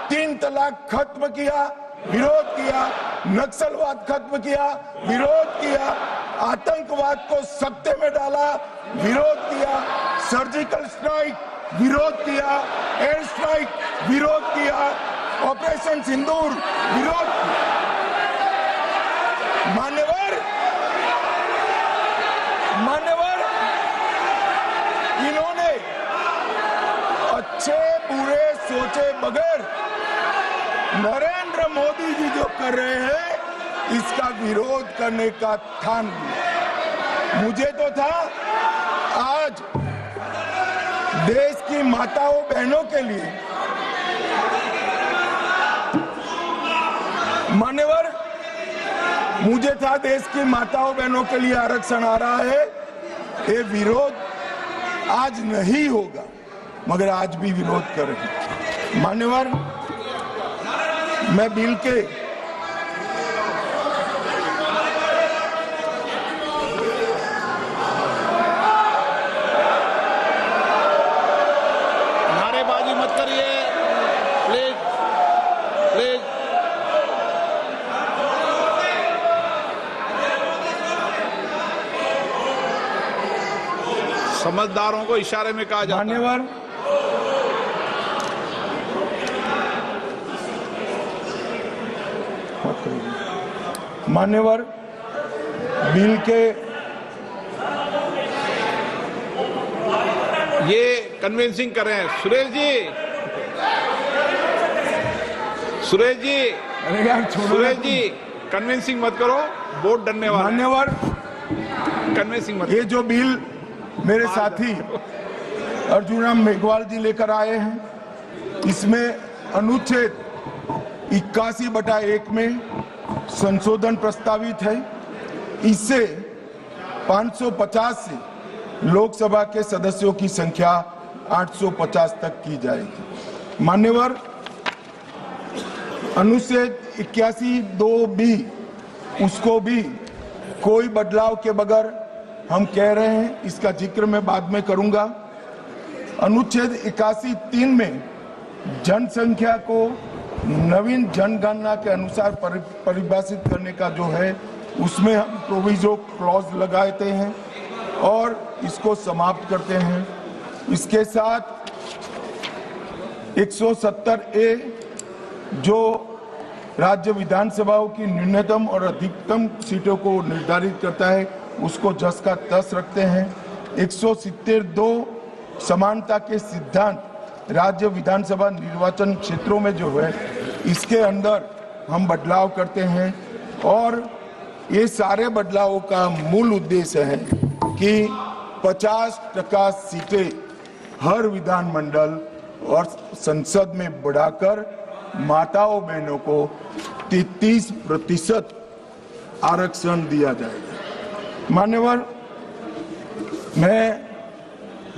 3 तलाक खत्म किया, विरोध किया। नक्सलवाद खत्म किया, विरोध किया। आतंकवाद को सत्ते में डाला, विरोध किया। सर्जिकल स्ट्राइक, विरोध किया। एयर स्ट्राइक, विरोध किया। ऑपरेशन सिंदूर, विरोध किया। मान्यवर, इन्होंने अच्छे बुरे सोचे बगैर नरेंद्र मोदी जी जो कर रहे हैं इसका विरोध करने का ठान लिया। मुझे तो था आज देश की माताओं बहनों के लिए मान्यवर, मुझे था देश की माताओं बहनों के लिए आरक्षण आ रहा है, ये विरोध आज नहीं होगा, मगर आज भी विरोध कर रहे हैं। मान्यवर, मैं बिल के नारेबाजी मत करिए प्लीज प्लीज। समझदारों को इशारे में कहा जाता है। मान्यवर, मान्यवर, बिल के ये कन्विंसिंग कर रहे हैं। सुरेश जी, सुरेश जी, सुरेश जी, कन्विंसिंग मत करो, वोट डरने वाले। मान्यवर, कन्विंसिंग मत। ये जो बिल मेरे साथी अर्जुन मेघवाल जी लेकर आए हैं, इसमें अनुच्छेद 81/1 में संशोधन प्रस्तावित है। इससे 550 से लोकसभा के सदस्यों की संख्या 850 तक की जाएगी। मान्यवर, अनुच्छेद 81(2)(b) उसको भी कोई बदलाव के बगैर हम कह रहे हैं, इसका जिक्र मैं बाद में करूंगा। अनुच्छेद 81(3) में जनसंख्या को नवीन जनगणना के अनुसार परिभाषित करने का जो है, उसमें हम प्रोविजो क्लॉज लगाते हैं और इसको समाप्त करते हैं। इसके साथ 170A जो राज्य विधानसभाओं की न्यूनतम और अधिकतम सीटों को निर्धारित करता है, उसको जस का तस रखते हैं। 170(2) समानता के सिद्धांत राज्य विधानसभा निर्वाचन क्षेत्रों में जो है, इसके अंदर हम बदलाव करते हैं और ये सारे बदलावों का मूल उद्देश्य है कि 50% सीटें हर विधानमंडल और संसद में बढ़ाकर माताओं बहनों को 33% आरक्षण दिया जाएगा। मान्यवर, मैं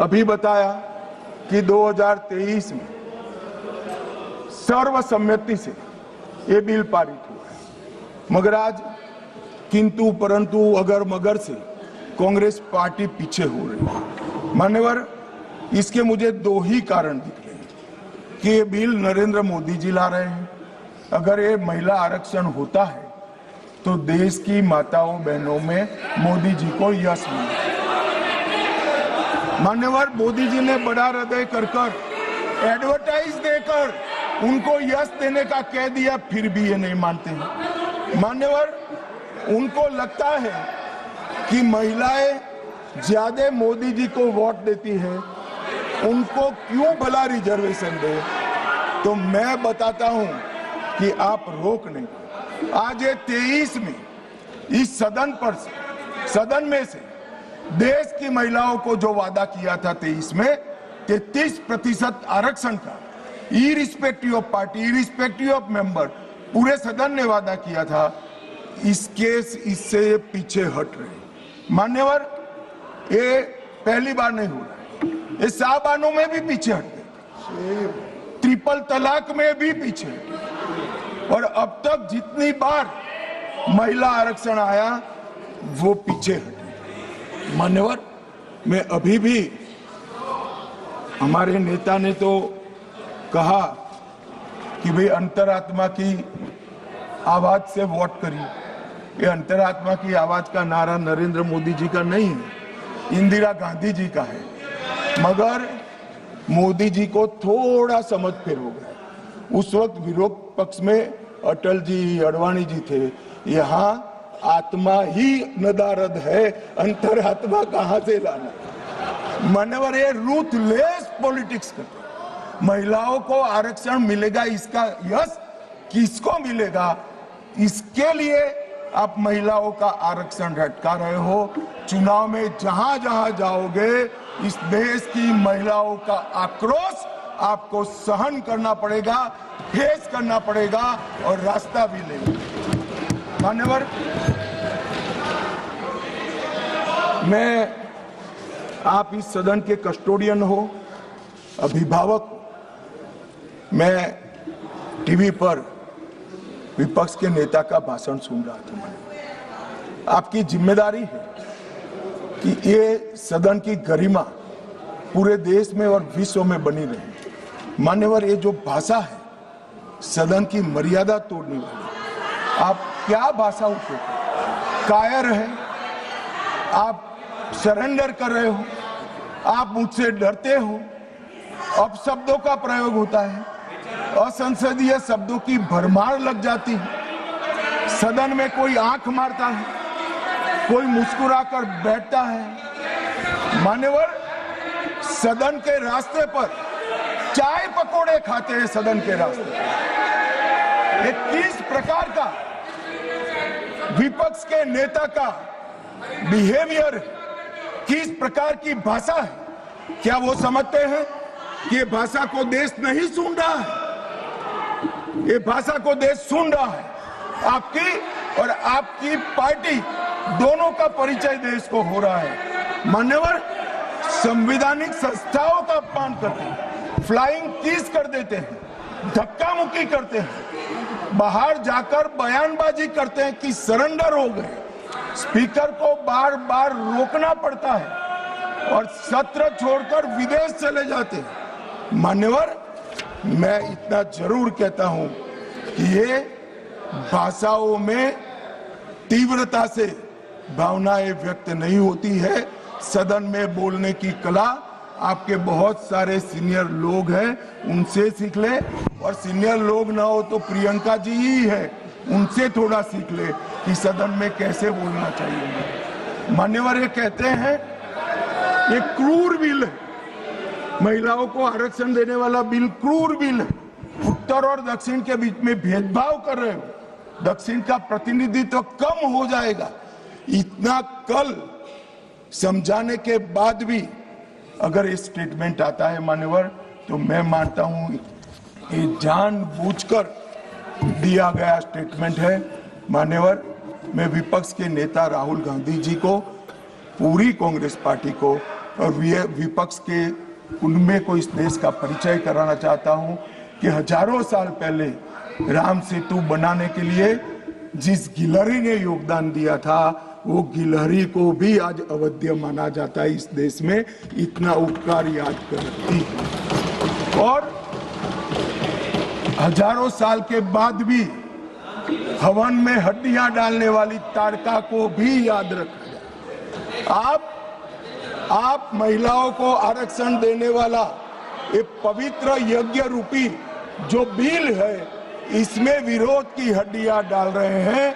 अभी बताया कि 2023 में सर्वसम्मति से ये बिल पारित हुआ है, मगर आज किंतु परंतु अगर मगर से कांग्रेस पार्टी पीछे हो रही है। मान्यवर, इसके मुझे दो ही कारण दिख रहे हैं कि ये बिल नरेंद्र मोदी जी ला रहे हैं। अगर ये महिला आरक्षण होता है तो देश की माताओं बहनों में मोदी जी को यश मिलेगा। मान्यवर, मोदी जी ने बड़ा हृदय कर एडवर्टाइज देकर उनको यश देने का कह दिया, फिर भी ये नहीं मानते हैं। मान्यवर, उनको लगता है कि महिलाएं ज्यादा मोदी जी को वोट देती है, उनको क्यों भला रिजर्वेशन दे। तो मैं बताता हूं कि आप रोक नहीं। आज ये 23 में इस सदन में से देश की महिलाओं को जो वादा किया था 23 में 33% आरक्षण का, irrespective of party, irrespective of member, पूरे सदन ने वादा किया था, इससे पीछे हट रहे। मान्यवर, ये पहली बार नहीं हो रहा, ये साबानों में भी पीछे हट गए, ट्रिपल तलाक में भी पीछे हटे, और अब तक जितनी बार महिला आरक्षण आया वो पीछे हटे। मान्यवर, मैं अभी भी, हमारे नेता ने तो कहा कि भाई अंतरात्मा की आवाज से वोट करिए। ये अंतरात्मा की आवाज का नारा नरेंद्र मोदी जी का नहीं है, इंदिरा गांधी जी का है, मगर मोदी जी को थोड़ा समझ फेर हो गया। उस वक्त विरोध पक्ष में अटल जी, अडवाणी जी थे। यहाँ आत्मा ही नदारद है, अंतरात्मा कहां से लाना। मान्यवर, ये रूथलेस पॉलिटिक्स करते। महिलाओं को आरक्षण मिलेगा, इसका यश किसको मिलेगा, इसके लिए आप महिलाओं का आरक्षण लटका रहे हो। चुनाव में जहां जहां जाओगे, इस देश की महिलाओं का आक्रोश आपको सहन करना पड़ेगा। फेस करना पड़ेगा और रास्ता भी लेंगे। मान्यवर, मैं, आप इस सदन के कस्टोडियन हो, अभिभावक, मैं टीवी पर विपक्ष के नेता का भाषण सुन रहा था। आपकी जिम्मेदारी है कि ये सदन की गरिमा पूरे देश में और विश्व में बनी रहे। मान्यवर, ये जो भाषा है सदन की मर्यादा तोड़ने वाली, आप क्या भाषा उपयोग, कायर है, आप सरेंडर कर रहे हो, आप मुझसे डरते हो, अपशब्दों का प्रयोग होता है, असंसदीय शब्दों की भरमार लग जाती है, सदन में कोई आंख मारता है, कोई मुस्कुराकर बैठता है। मान्यवर, सदन के रास्ते पर चाय पकोड़े खाते हैं, सदन के रास्ते पर। किस प्रकार का विपक्ष के नेता का बिहेवियर है, किस प्रकार की भाषा है, क्या वो समझते हैं कि ये भाषा को देश नहीं सुन रहा है? ये भाषा को देश सुन रहा है। आपकी और आपकी पार्टी दोनों का परिचय देश को हो रहा है। मान्यवर, संवैधानिक संस्थाओं का अपमान करते हैं, फ्लाइंग किस कर देते हैं, धक्का मुक्की करते हैं, बाहर जाकर बयानबाजी करते हैं कि सरेंडर हो गए। स्पीकर को बार बार रोकना पड़ता है और सत्र छोड़कर विदेश चले जाते हैं। मान्यवर, मैं इतना जरूर कहता हूं कि ये भाषाओं में तीव्रता से भावनाएं व्यक्त नहीं होती है। सदन में बोलने की कला आपके बहुत सारे सीनियर लोग हैं, उनसे सीख ले, और सीनियर लोग ना हो तो प्रियंका जी ही है, उनसे थोड़ा सीख ले कि सदन में कैसे बोलना चाहिए। मान्यवर, ये कहते हैं ये क्रूर बिल है, महिलाओं को आरक्षण देने वाला बिल क्रूर बिल है, उत्तर और दक्षिण के बीच में भेदभाव कर रहे हो, दक्षिण का प्रतिनिधित्व कम हो जाएगा। इतना कल समझाने के बाद भी अगर ये स्टेटमेंट आता है मान्यवर, तो मैं मानता हूं ये जानबूझकर दिया गया स्टेटमेंट है। मान्यवर, मैं विपक्ष के नेता राहुल गांधी जी को, पूरी कांग्रेस पार्टी को और विपक्ष के उनमें को इस देश का परिचय कराना चाहता हूं कि हजारों साल पहले राम सेतु बनाने के लिए जिस गिलहरी ने योगदान दिया था, वो गिलहरी को भी आज अवध्य माना जाता है इस देश में। इतना उपकार याद करती है। और हजारों साल के बाद भी हवन में हड्डियां डालने वाली तारका को भी याद रखा जाए। आप महिलाओं को आरक्षण देने वाला एक पवित्र यज्ञ रूपी जो बिल है, इसमें विरोध की हड्डियां डाल रहे हैं।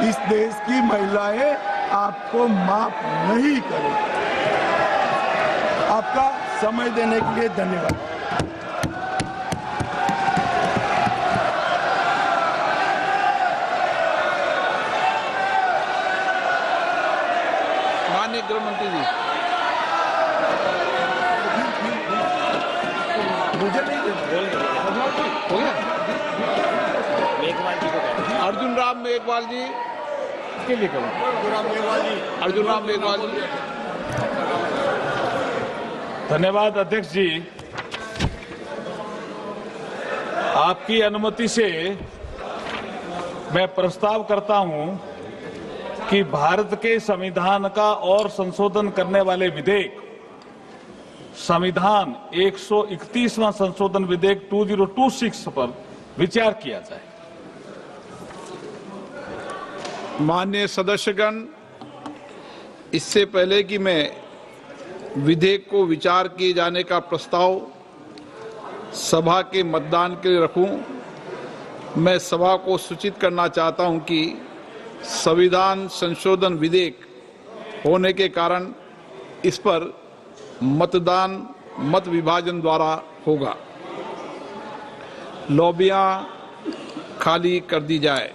इस देश की महिलाएं आपको माफ नहीं करेंगी। आपका समय देने के लिए धन्यवाद। माननीय गृह मंत्री जी, मुझे नहीं हो गया। अर्जुन राम मेघवाल जी के लिए करूँ। अर्जुन राम मेघवाल जी। धन्यवाद अध्यक्ष जी। आपकी अनुमति से मैं प्रस्ताव करता हूं कि भारत के संविधान का और संशोधन करने वाले विधेयक, संविधान 131वां संशोधन विधेयक 2026 पर विचार किया जाए। माननीय सदस्यगण, इससे पहले कि मैं विधेयक को विचार किए जाने का प्रस्ताव सभा के मतदान के लिए रखूं, मैं सभा को सूचित करना चाहता हूं कि संविधान संशोधन विधेयक होने के कारण इस पर मतदान मत विभाजन द्वारा होगा। लॉबियां खाली कर दी जाए।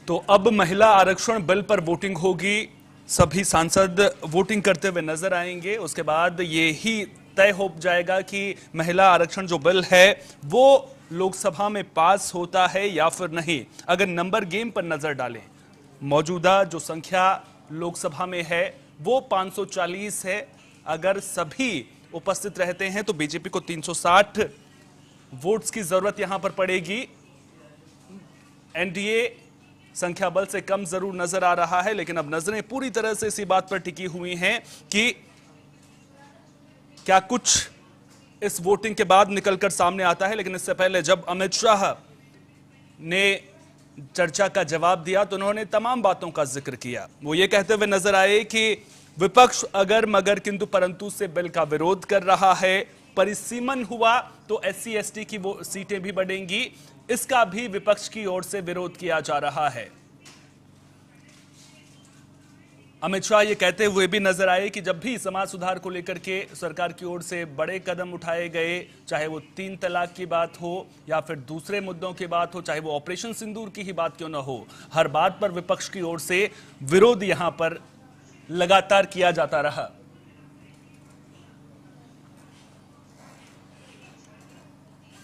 तो अब महिला आरक्षण बिल पर वोटिंग होगी। सभी सांसद वोटिंग करते हुए नजर आएंगे। उसके बाद ये ही तय हो जाएगा कि महिला आरक्षण जो बिल है वो लोकसभा में पास होता है या फिर नहीं। अगर नंबर गेम पर नजर डालें, मौजूदा जो संख्या लोकसभा में है वो 540 है। अगर सभी उपस्थित रहते हैं तो बीजेपी को 360 वोट्स की जरूरत यहां पर पड़ेगी। एनडीए संख्या बल से कम जरूर नजर आ रहा है, लेकिन अब नजरें पूरी तरह से इसी बात पर टिकी हुई हैं कि क्या कुछ इस वोटिंग के बाद निकलकर सामने आता है। लेकिन इससे पहले जब अमित शाह ने चर्चा का जवाब दिया तो उन्होंने तमाम बातों का जिक्र किया। वो ये कहते हुए नजर आए कि विपक्ष अगर मगर किंतु परंतु से बिल का विरोध कर रहा है। परिसीमन हुआ तो SC ST की वो सीटें भी बढ़ेंगी, इसका भी विपक्ष की ओर से विरोध किया जा रहा है। अमित शाह ये कहते हुए भी नजर आए कि जब भी समाज सुधार को लेकर के सरकार की ओर से बड़े कदम उठाए गए, चाहे वो 3 तलाक की बात हो या फिर दूसरे मुद्दों की बात हो, चाहे वो ऑपरेशन सिंदूर की ही बात क्यों ना हो, हर बात पर विपक्ष की ओर से विरोध यहां पर लगातार किया जाता रहा।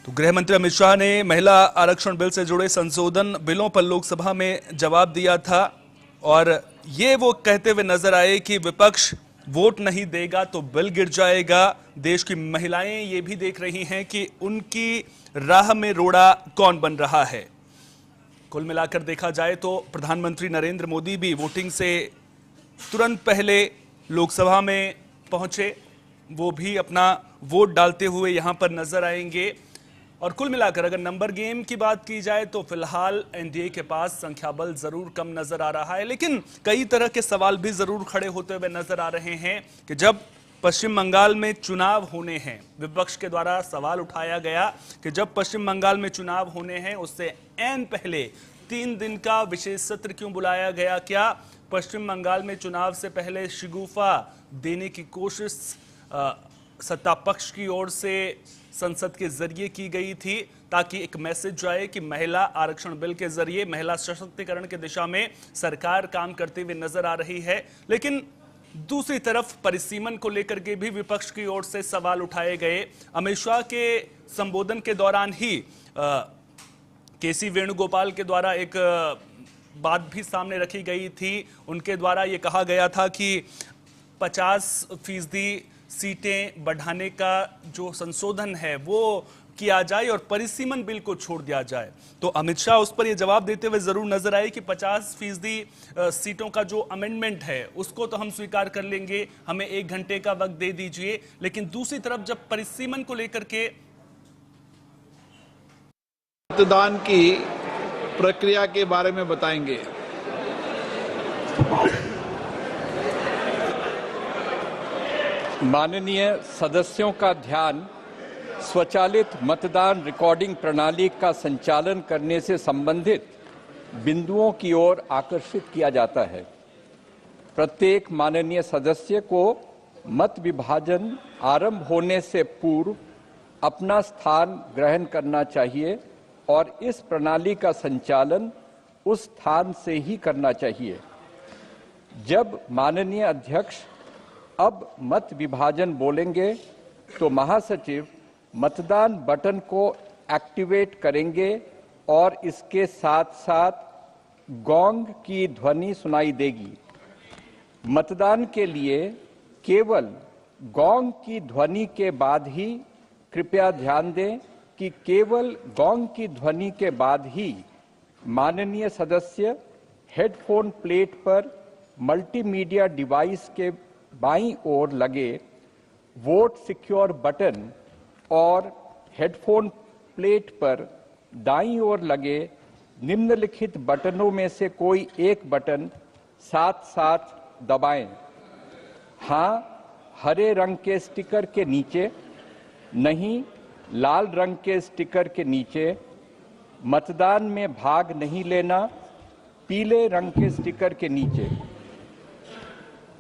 तो गृह मंत्री अमित शाह ने महिला आरक्षण बिल से जुड़े संशोधन बिलों पर लोकसभा में जवाब दिया था और ये वो कहते हुए नजर आए कि विपक्ष वोट नहीं देगा तो बिल गिर जाएगा। देश की महिलाएं ये भी देख रही हैं कि उनकी राह में रोड़ा कौन बन रहा है। कुल मिलाकर देखा जाए तो प्रधानमंत्री नरेंद्र मोदी भी वोटिंग से तुरंत पहले लोकसभा में पहुंचे। वो भी अपना वोट डालते हुए यहां पर नजर आएंगे। और कुल मिलाकर अगर नंबर गेम की बात की जाए तो फिलहाल एनडीए के पास संख्या बल जरूर कम नजर आ रहा है, लेकिन कई तरह के सवाल भी जरूर खड़े होते हुए नजर आ रहे हैं कि जब पश्चिम बंगाल में चुनाव होने हैं, विपक्ष के द्वारा सवाल उठाया गया कि जब पश्चिम बंगाल में चुनाव होने हैं उससे ऐन पहले 3 दिन का विशेष सत्र क्यों बुलाया गया? क्या पश्चिम बंगाल में चुनाव से पहले शिगुफा देने की कोशिश सत्ता पक्ष की ओर से संसद के जरिए की गई थी ताकि एक मैसेज जाए कि महिला आरक्षण बिल के जरिए महिला सशक्तिकरण की दिशा में सरकार काम करते हुए नजर आ रही है। लेकिन दूसरी तरफ परिसीमन को लेकर के भी विपक्ष की ओर से सवाल उठाए गए। अमित शाह के संबोधन के दौरान ही केसी वेणुगोपाल के द्वारा एक बात भी सामने रखी गई थी। उनके द्वारा ये कहा गया था कि 50% सीटें बढ़ाने का जो संशोधन है वो किया जाए और परिसीमन बिल को छोड़ दिया जाए। तो अमित शाह उस पर यह जवाब देते हुए जरूर नजर आए कि 50% सीटों का जो अमेंडमेंट है उसको तो हम स्वीकार कर लेंगे, हमें 1 घंटे का वक्त दे दीजिए। लेकिन दूसरी तरफ जब परिसीमन को लेकर के मतदान की प्रक्रिया के बारे में बताएंगे। माननीय सदस्यों का ध्यान स्वचालित मतदान रिकॉर्डिंग प्रणाली का संचालन करने से संबंधित बिंदुओं की ओर आकर्षित किया जाता है। प्रत्येक माननीय सदस्य को मत विभाजन आरंभ होने से पूर्व अपना स्थान ग्रहण करना चाहिए और इस प्रणाली का संचालन उस स्थान से ही करना चाहिए। जब माननीय अध्यक्ष अब मत विभाजन बोलेंगे तो महासचिव मतदान बटन को एक्टिवेट करेंगे और इसके साथ साथ गोंग की ध्वनि सुनाई देगी। मतदान के लिए केवल गोंग की ध्वनि के बाद ही, कृपया ध्यान दें कि केवल गोंग की ध्वनि के बाद ही माननीय सदस्य हेडफोन प्लेट पर मल्टीमीडिया डिवाइस के बाईं ओर लगे वोट सिक्योर बटन और हेडफोन प्लेट पर दाईं ओर लगे निम्नलिखित बटनों में से कोई एक बटन साथ साथ दबाएं। हाँ, हरे रंग के स्टिकर के नीचे, नहीं लाल रंग के स्टिकर के नीचे। मतदान में भाग नहीं लेना, पीले रंग के स्टिकर के नीचे।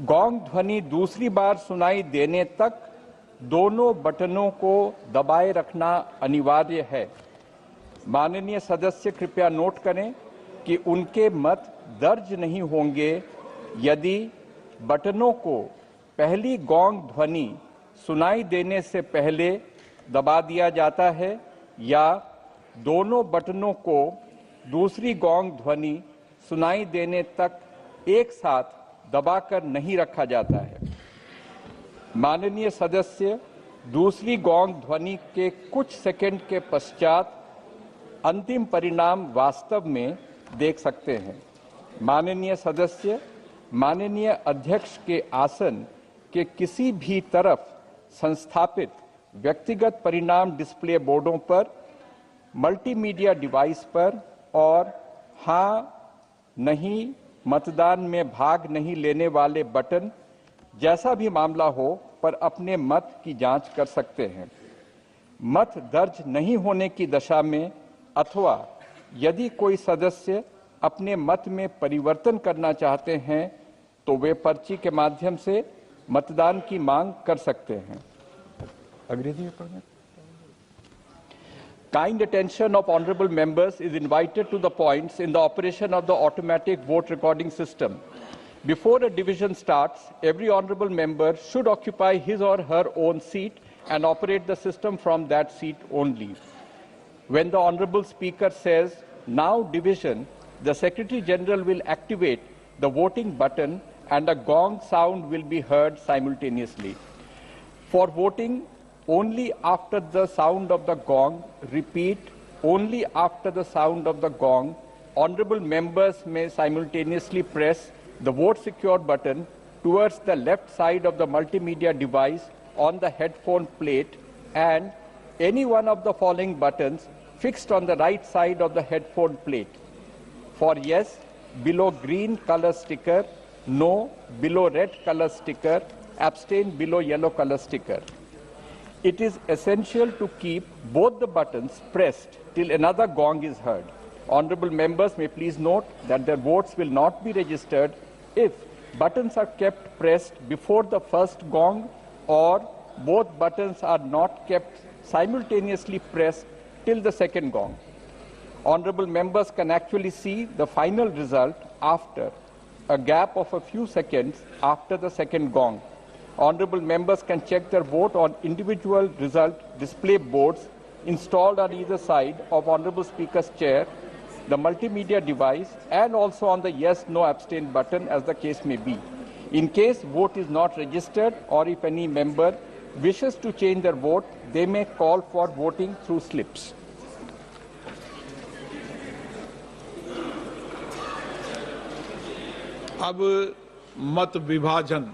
गोंग ध्वनि दूसरी बार सुनाई देने तक दोनों बटनों को दबाए रखना अनिवार्य है। माननीय सदस्य कृपया नोट करें कि उनके मत दर्ज नहीं होंगे यदि बटनों को पहली गोंग ध्वनि सुनाई देने से पहले दबा दिया जाता है या दोनों बटनों को दूसरी गोंग ध्वनि सुनाई देने तक एक साथ दबाकर नहीं रखा जाता है। माननीय सदस्य दूसरी गोंग ध्वनि के कुछ सेकंड के पश्चात अंतिम परिणाम वास्तव में देख सकते हैं। माननीय सदस्य माननीय अध्यक्ष के आसन के किसी भी तरफ संस्थापित व्यक्तिगत परिणाम डिस्प्ले बोर्डों पर, मल्टीमीडिया डिवाइस पर और हाँ नहीं मतदान में भाग नहीं लेने वाले बटन जैसा भी मामला हो पर अपने मत की जांच कर सकते हैं। मत दर्ज नहीं होने की दशा में अथवा यदि कोई सदस्य अपने मत में परिवर्तन करना चाहते हैं तो वे पर्ची के माध्यम से मतदान की मांग कर सकते हैं। अंग्रेजी में पढ़ना। Kind attention of honorable members is invited to the points in the operation of the automatic vote recording system. Before a division starts, every honorable member should occupy his or her own seat and operate the system from that seat only. When the honorable speaker says, "Now division," the Secretary General will activate the voting button and a gong sound will be heard simultaneously. For voting, only after the sound of the gong, repeat, only after the sound of the gong, honorable members may simultaneously press the vote secure button towards the left side of the multimedia device on the headphone plate and any one of the following buttons fixed on the right side of the headphone plate. For yes, below green color sticker, no, below red color sticker, abstain below yellow color sticker. It is essential to keep both the buttons pressed till another gong is heard. Honorable members may please note that their votes will not be registered if buttons are kept pressed before the first gong or both buttons are not kept simultaneously pressed till the second gong. Honorable members can actually see the final result after a gap of a few seconds after the second gong. Honorable members can check their vote on individual result display boards installed on either side of Honorable Speaker's chair, the multimedia device, and also on the yes, no, abstain button as the case may be. In case vote is not registered or if any member wishes to change their vote, they may call for voting through slips. अब मत विभाजन।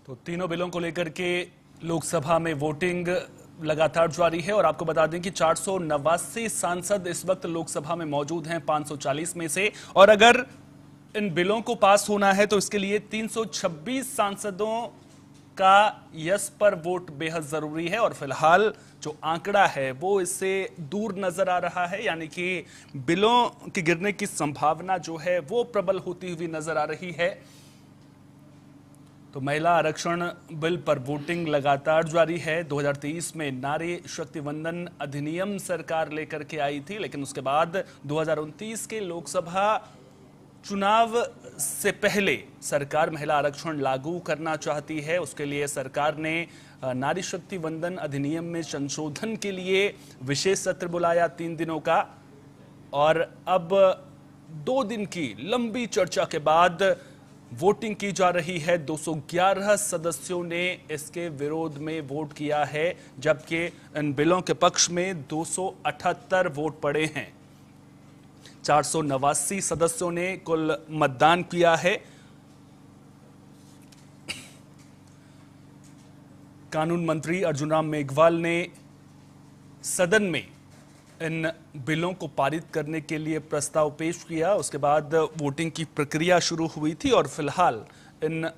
तो तीनों बिलों को लेकर के लोकसभा में वोटिंग लगातार जारी है और आपको बता दें कि 489 सांसद इस वक्त लोकसभा में मौजूद हैं 540 में से, और अगर इन बिलों को पास होना है तो इसके लिए 326 सांसदों का यस पर वोट बेहद जरूरी है। और फिलहाल जो आंकड़ा है वो इससे दूर नजर आ रहा है, यानी कि बिलों के गिरने की संभावना जो है वो प्रबल होती हुई नजर आ रही है। तो महिला आरक्षण बिल पर वोटिंग लगातार जारी है। 2023 में नारी शक्ति वंदन अधिनियम सरकार लेकर के आई थी, लेकिन उसके बाद 2029 के लोकसभा चुनाव से पहले सरकार महिला आरक्षण लागू करना चाहती है। उसके लिए सरकार ने नारी शक्ति वंदन अधिनियम में संशोधन के लिए विशेष सत्र बुलाया 3 दिनों का, और अब 2 दिन की लंबी चर्चा के बाद वोटिंग की जा रही है। 211 सदस्यों ने इसके विरोध में वोट किया है, जबकि इन बिलों के पक्ष में 278 वोट पड़े हैं। 489 सदस्यों ने कुल मतदान किया है। कानून मंत्री अर्जुन राम मेघवाल ने सदन में इन बिलों को पारित करने के लिए प्रस्ताव पेश किया। उसके बाद वोटिंग की प्रक्रिया शुरू हुई थी और फिलहाल इन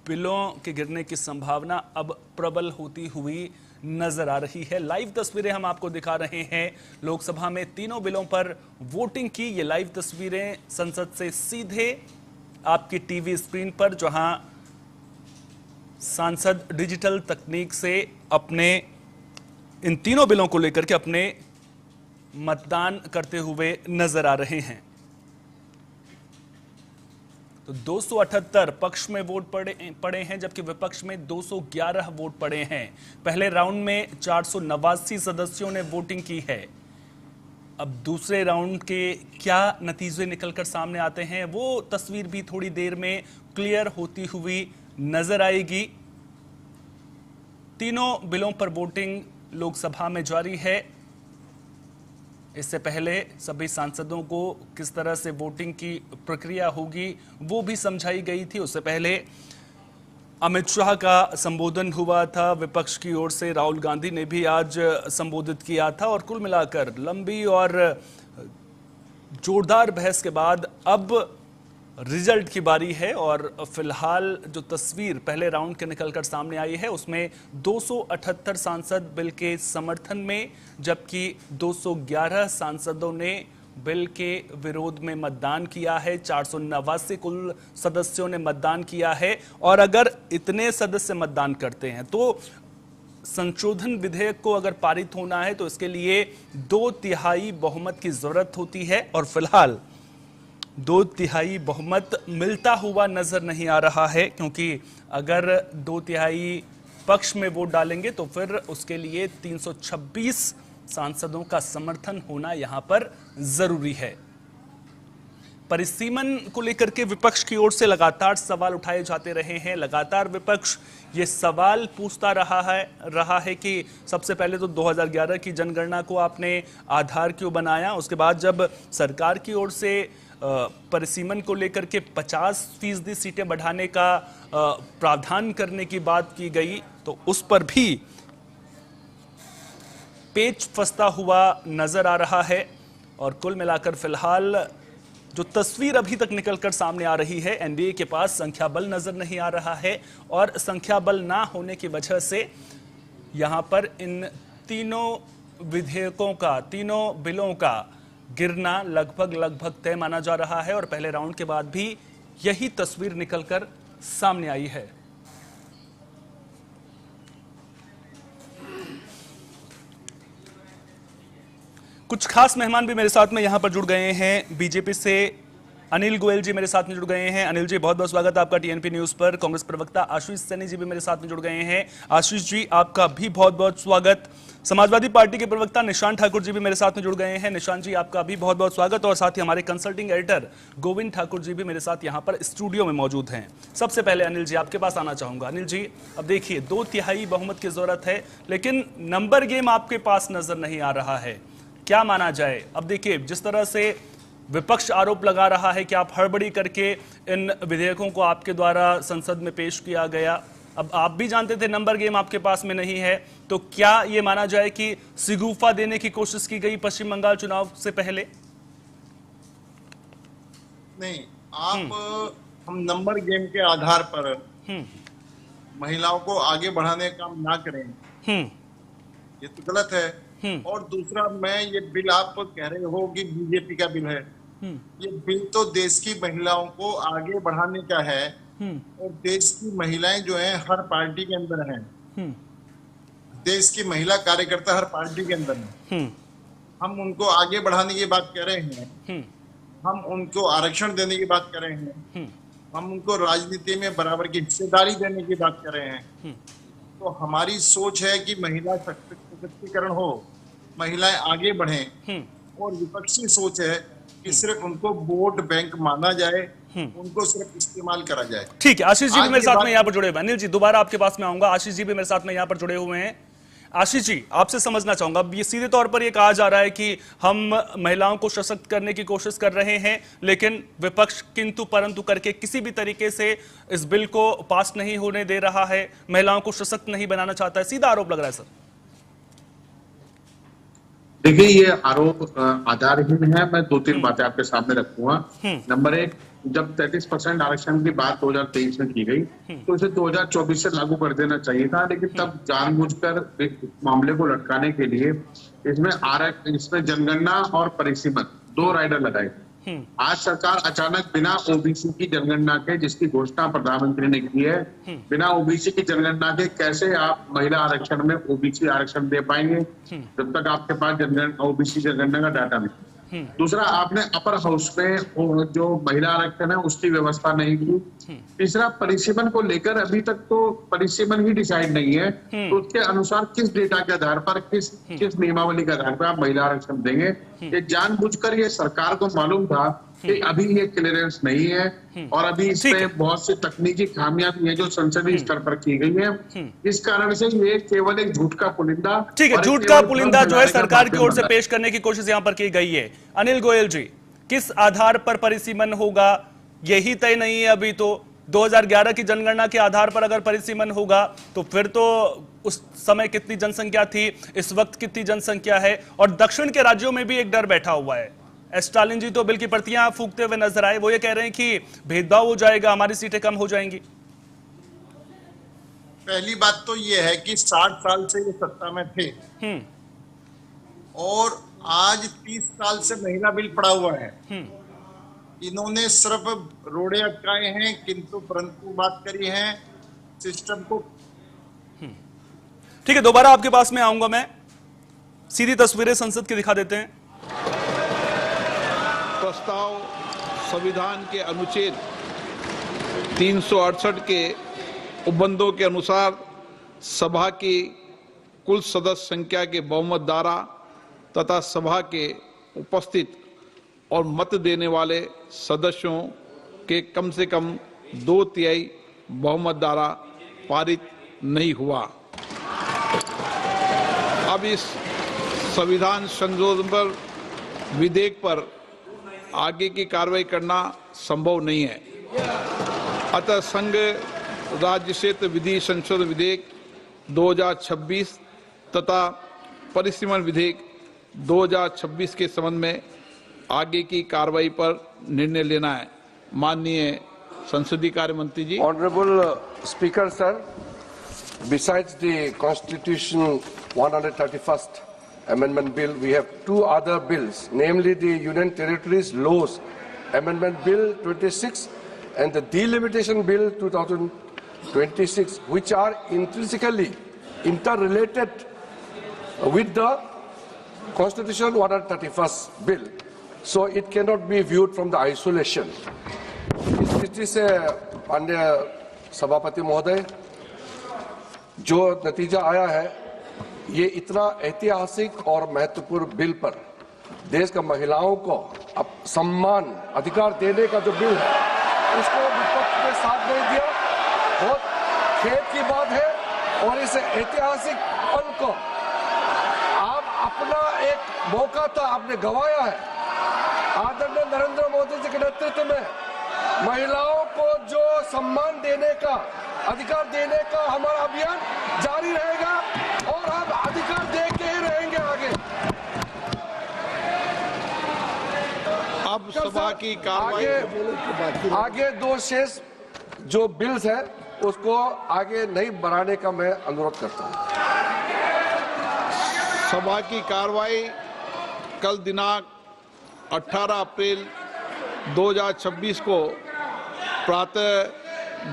बिलों के गिरने की संभावना अब प्रबल होती हुई नजर आ रही है। लाइव तस्वीरें हम आपको दिखा रहे हैं लोकसभा में तीनों बिलों पर वोटिंग की। ये लाइव तस्वीरें संसद से सीधे आपकी टीवी स्क्रीन पर, जहां सांसद डिजिटल तकनीक से अपने इन तीनों बिलों को लेकर के अपने मतदान करते हुए नजर आ रहे हैं। तो 278 पक्ष में वोट पड़े हैं, जबकि विपक्ष में 211 वोट पड़े हैं। पहले राउंड में 489 सदस्यों ने वोटिंग की है। अब दूसरे राउंड के क्या नतीजे निकलकर सामने आते हैं वो तस्वीर भी थोड़ी देर में क्लियर होती हुई नजर आएगी। तीनों बिलों पर वोटिंग लोकसभा में जारी है। इससे पहले सभी सांसदों को किस तरह से वोटिंग की प्रक्रिया होगी वो भी समझाई गई थी। उससे पहले अमित शाह का संबोधन हुआ था विपक्ष की ओर से। राहुल गांधी ने भी आज संबोधित किया था और कुल मिलाकर लंबी और जोरदार बहस के बाद अब रिजल्ट की बारी है। और फिलहाल जो तस्वीर पहले राउंड के निकलकर सामने आई है उसमें 278 सांसद बिल के समर्थन में, जबकि 211 सांसदों ने बिल के विरोध में मतदान किया है। 489 कुल सदस्यों ने मतदान किया है। और अगर इतने सदस्य मतदान करते हैं तो संशोधन विधेयक को अगर पारित होना है तो इसके लिए 2/3 बहुमत की जरूरत होती है, और फिलहाल 2/3 बहुमत मिलता हुआ नजर नहीं आ रहा है, क्योंकि अगर 2/3 पक्ष में वोट डालेंगे तो फिर उसके लिए 326 सांसदों का समर्थन होना यहां पर जरूरी है। परिसीमन को लेकर के विपक्ष की ओर से लगातार सवाल उठाए जाते रहे हैं। लगातार विपक्ष ये सवाल पूछता रहा है कि सबसे पहले तो 2011 की जनगणना को आपने आधार क्यों बनाया। उसके बाद जब सरकार की ओर से परिसीमन को लेकर के 50% सीटें बढ़ाने का प्रावधान करने की बात की गई तो उस पर भी पेच फंसता हुआ नजर आ रहा है। और कुल मिलाकर फिलहाल जो तस्वीर अभी तक निकलकर सामने आ रही है, एनडीए के पास संख्या बल नजर नहीं आ रहा है, और संख्या बल ना होने की वजह से यहां पर इन तीनों विधेयकों का, तीनों बिलों का गिरना लगभग तय माना जा रहा है। और पहले राउंड के बाद भी यही तस्वीर निकलकर सामने आई है। कुछ खास मेहमान भी मेरे साथ में यहां पर जुड़ गए हैं। बीजेपी से अनिल गोयल जी मेरे साथ में जुड़ गए हैं। अनिल जी, बहुत बहुत स्वागत है आपका टीएनपी न्यूज पर। कांग्रेस प्रवक्ता आशीष सैनी जी भी मेरे साथ में जुड़ गए हैं। आशीष जी, आपका भी बहुत बहुत स्वागत। समाजवादी पार्टी के प्रवक्ता निशांत ठाकुर जी भी मेरे साथ में जुड़ गए हैं। निशांत जी, आपका भी बहुत बहुत स्वागत। और साथ ही हमारे कंसल्टिंग एडिटर गोविंद ठाकुर जी भी मेरे साथ यहाँ पर स्टूडियो में मौजूद हैं। सबसे पहले अनिल जी, आपके पास आना चाहूंगा। अनिल जी, अब देखिए 2/3 बहुमत की जरूरत है, लेकिन नंबर गेम आपके पास नजर नहीं आ रहा है। क्या माना जाए? अब देखिए, जिस तरह से विपक्ष आरोप लगा रहा है कि आप हड़बड़ी करके इन विधेयकों को आपके द्वारा संसद में पेश किया गया, अब आप भी जानते थे नंबर गेम आपके पास में नहीं है, तो क्या ये माना जाए कि सिगुफा देने की कोशिश की गई पश्चिम बंगाल चुनाव से पहले? नहीं, आप हम नंबर गेम के आधार पर महिलाओं को आगे बढ़ाने का काम ना करें, ये तो गलत है। और दूसरा, मैं ये बिल आप कह रहे हो कि बीजेपी का बिल है, ये बिल तो देश की महिलाओं को आगे बढ़ाने का है और देश की महिलाएं जो हैं हर पार्टी के अंदर हैं। देश की महिला कार्यकर्ता हर पार्टी के अंदर हैं। हम उनको आगे बढ़ाने की बात कर रहे हैं, हम उनको आरक्षण देने की बात कर रहे हैं, हम उनको राजनीति में बराबर की हिस्सेदारी देने की बात कर रहे हैं। तो हमारी सोच है कि महिला सशक्तिकरण हो, महिलाएं आगे बढ़ें, और विपक्षी सोच है कि सिर्फ उनको वोट बैंक माना जाए, उनको सिर्फ इस्तेमाल करा जाए। ठीक है, आशीष जी भी मेरे साथ में यहाँ पर जुड़े हुए हैं। अनिल जी, दोबारा आपके पास में आऊंगा। आशीष जी भी मेरे साथ में यहाँ पर जुड़े हुए हैं। आशीष जी, आपसे समझना चाहूंगा, ये सीधे तौर पर ये कहा जा रहा है कि हम महिलाओं को सशक्त करने की कोशिश कर रहे हैं, लेकिन विपक्ष किंतु परंतु करके किसी भी तरीके से इस बिल को पास नहीं होने दे रहा है, महिलाओं को सशक्त नहीं बनाना चाहता है। सीधा आरोप लग रहा है सर। देखिए, ये आरोप आधारहीन है। मैं 2-3 बातें आपके सामने रखूंगा। नंबर 1, जब 33% आरक्षण की बात 2023 में की गई तो इसे 2024 से लागू कर देना चाहिए था, लेकिन तब जानबूझकर मामले को लटकाने के लिए इसमें जनगणना और परिसीमन 2 राइडर लगाए। आज सरकार अचानक बिना ओबीसी की जनगणना के, जिसकी घोषणा प्रधानमंत्री ने की है, बिना ओबीसी की जनगणना के कैसे आप महिला आरक्षण में ओबीसी आरक्षण दे पाएंगे जब तक आपके पास ओबीसी जनगणना का डाटा नहीं। दूसरा, आपने अपर हाउस में जो महिला आरक्षण है उसकी व्यवस्था नहीं की। तीसरा, परिसीमन को लेकर अभी तक तो परिसीमन ही डिसाइड नहीं है, तो उसके अनुसार किस डेटा के आधार पर, किस नियमावली के आधार पर आप महिला आरक्षण देंगे। ये जानबूझकर ये सरकार को मालूम था कि अभी ये क्लियरेंस नहीं है और अभी इसमें बहुत सी तकनीकी खामियां भी है जो संसदीय स्तर पर की गई है। इस कारण से ये केवल एक झूठ का पुलिंदा, ठीक है, झूठ का पुलिंदा जो है सरकार की ओर से पेश करने की कोशिश यहां पर की गई है। अनिल गोयल जी, किस आधार पर परिसीमन होगा यही तय नहीं है अभी। तो 2011 की जनगणना के आधार पर अगर परिसीमन होगा तो फिर तो उस समय कितनी जनसंख्या थी, इस वक्त कितनी जनसंख्या है, और दक्षिण के राज्यों में भी एक डर बैठा हुआ है। स्टालिन जी तो बिल की प्रतियां फूंकते हुए नजर आए, वो ये कह रहे हैं कि भेदभाव हो जाएगा, हमारी सीटें कम हो जाएंगी। पहली बात तो ये है कि 60 साल से ये सत्ता में थे और आज 30 साल से महिला बिल पड़ा हुआ है। इन्होंने सिर्फ रोड़े अटकाए हैं, किंतु परंतु बात करी है सिस्टम को। ठीक है, दोबारा आपके पास में आऊंगा मैं। सीधी तस्वीरें संसद की दिखा देते हैं। प्रस्ताव संविधान के अनुच्छेद 368 के उपबंधों के अनुसार सभा की कुल सदस्य संख्या के बहुमत द्वारा तथा सभा के उपस्थित और मत देने वाले सदस्यों के कम से कम 2/3 बहुमत द्वारा पारित नहीं हुआ। अब इस संविधान संशोधन पर विधेयक पर आगे की कार्रवाई करना संभव नहीं है। अतः संघ राज्य क्षेत्र विधि संशोधन विधेयक 2026 तथा परिसीमन विधेयक 2026 के संबंध में आगे की कार्रवाई पर निर्णय लेना है। माननीय संसदीय कार्य मंत्री ji. Honourable speaker sir, besides the Constitution 131st Amendment Bill, we have 2 other bills, namely the Union Territories Laws Amendment Bill 26 and the Delimitation Bill 2026, which are intrinsically interrelated with the Constitution 131st Bill. So it cannot be viewed from the isolation. इस स्थिति से माननीय सभापति महोदय, जो नतीजा आया है, ये इतना ऐतिहासिक और महत्वपूर्ण बिल पर देश का महिलाओं को अब सम्मान अधिकार देने का जो बिल है, उसको विपक्ष ने साथ नहीं दिया। बहुत खेद की बात है और इस ऐतिहासिक पल को आप अपना एक मौका था, आपने गंवाया है। आदरणीय नरेंद्र मोदी जी के नेतृत्व में महिलाओं को जो सम्मान देने का अधिकार देने का हमारा अभियान जारी रहेगा और हम अधिकार दे के ही रहेंगे आगे। अब सभा की कार्रवाई आगे दो शेष जो बिल्स है उसको आगे नहीं बढ़ाने का मैं अनुरोध करता हूं। सभा की कार्रवाई कल दिनांक 18 अप्रैल 2026 को प्रातः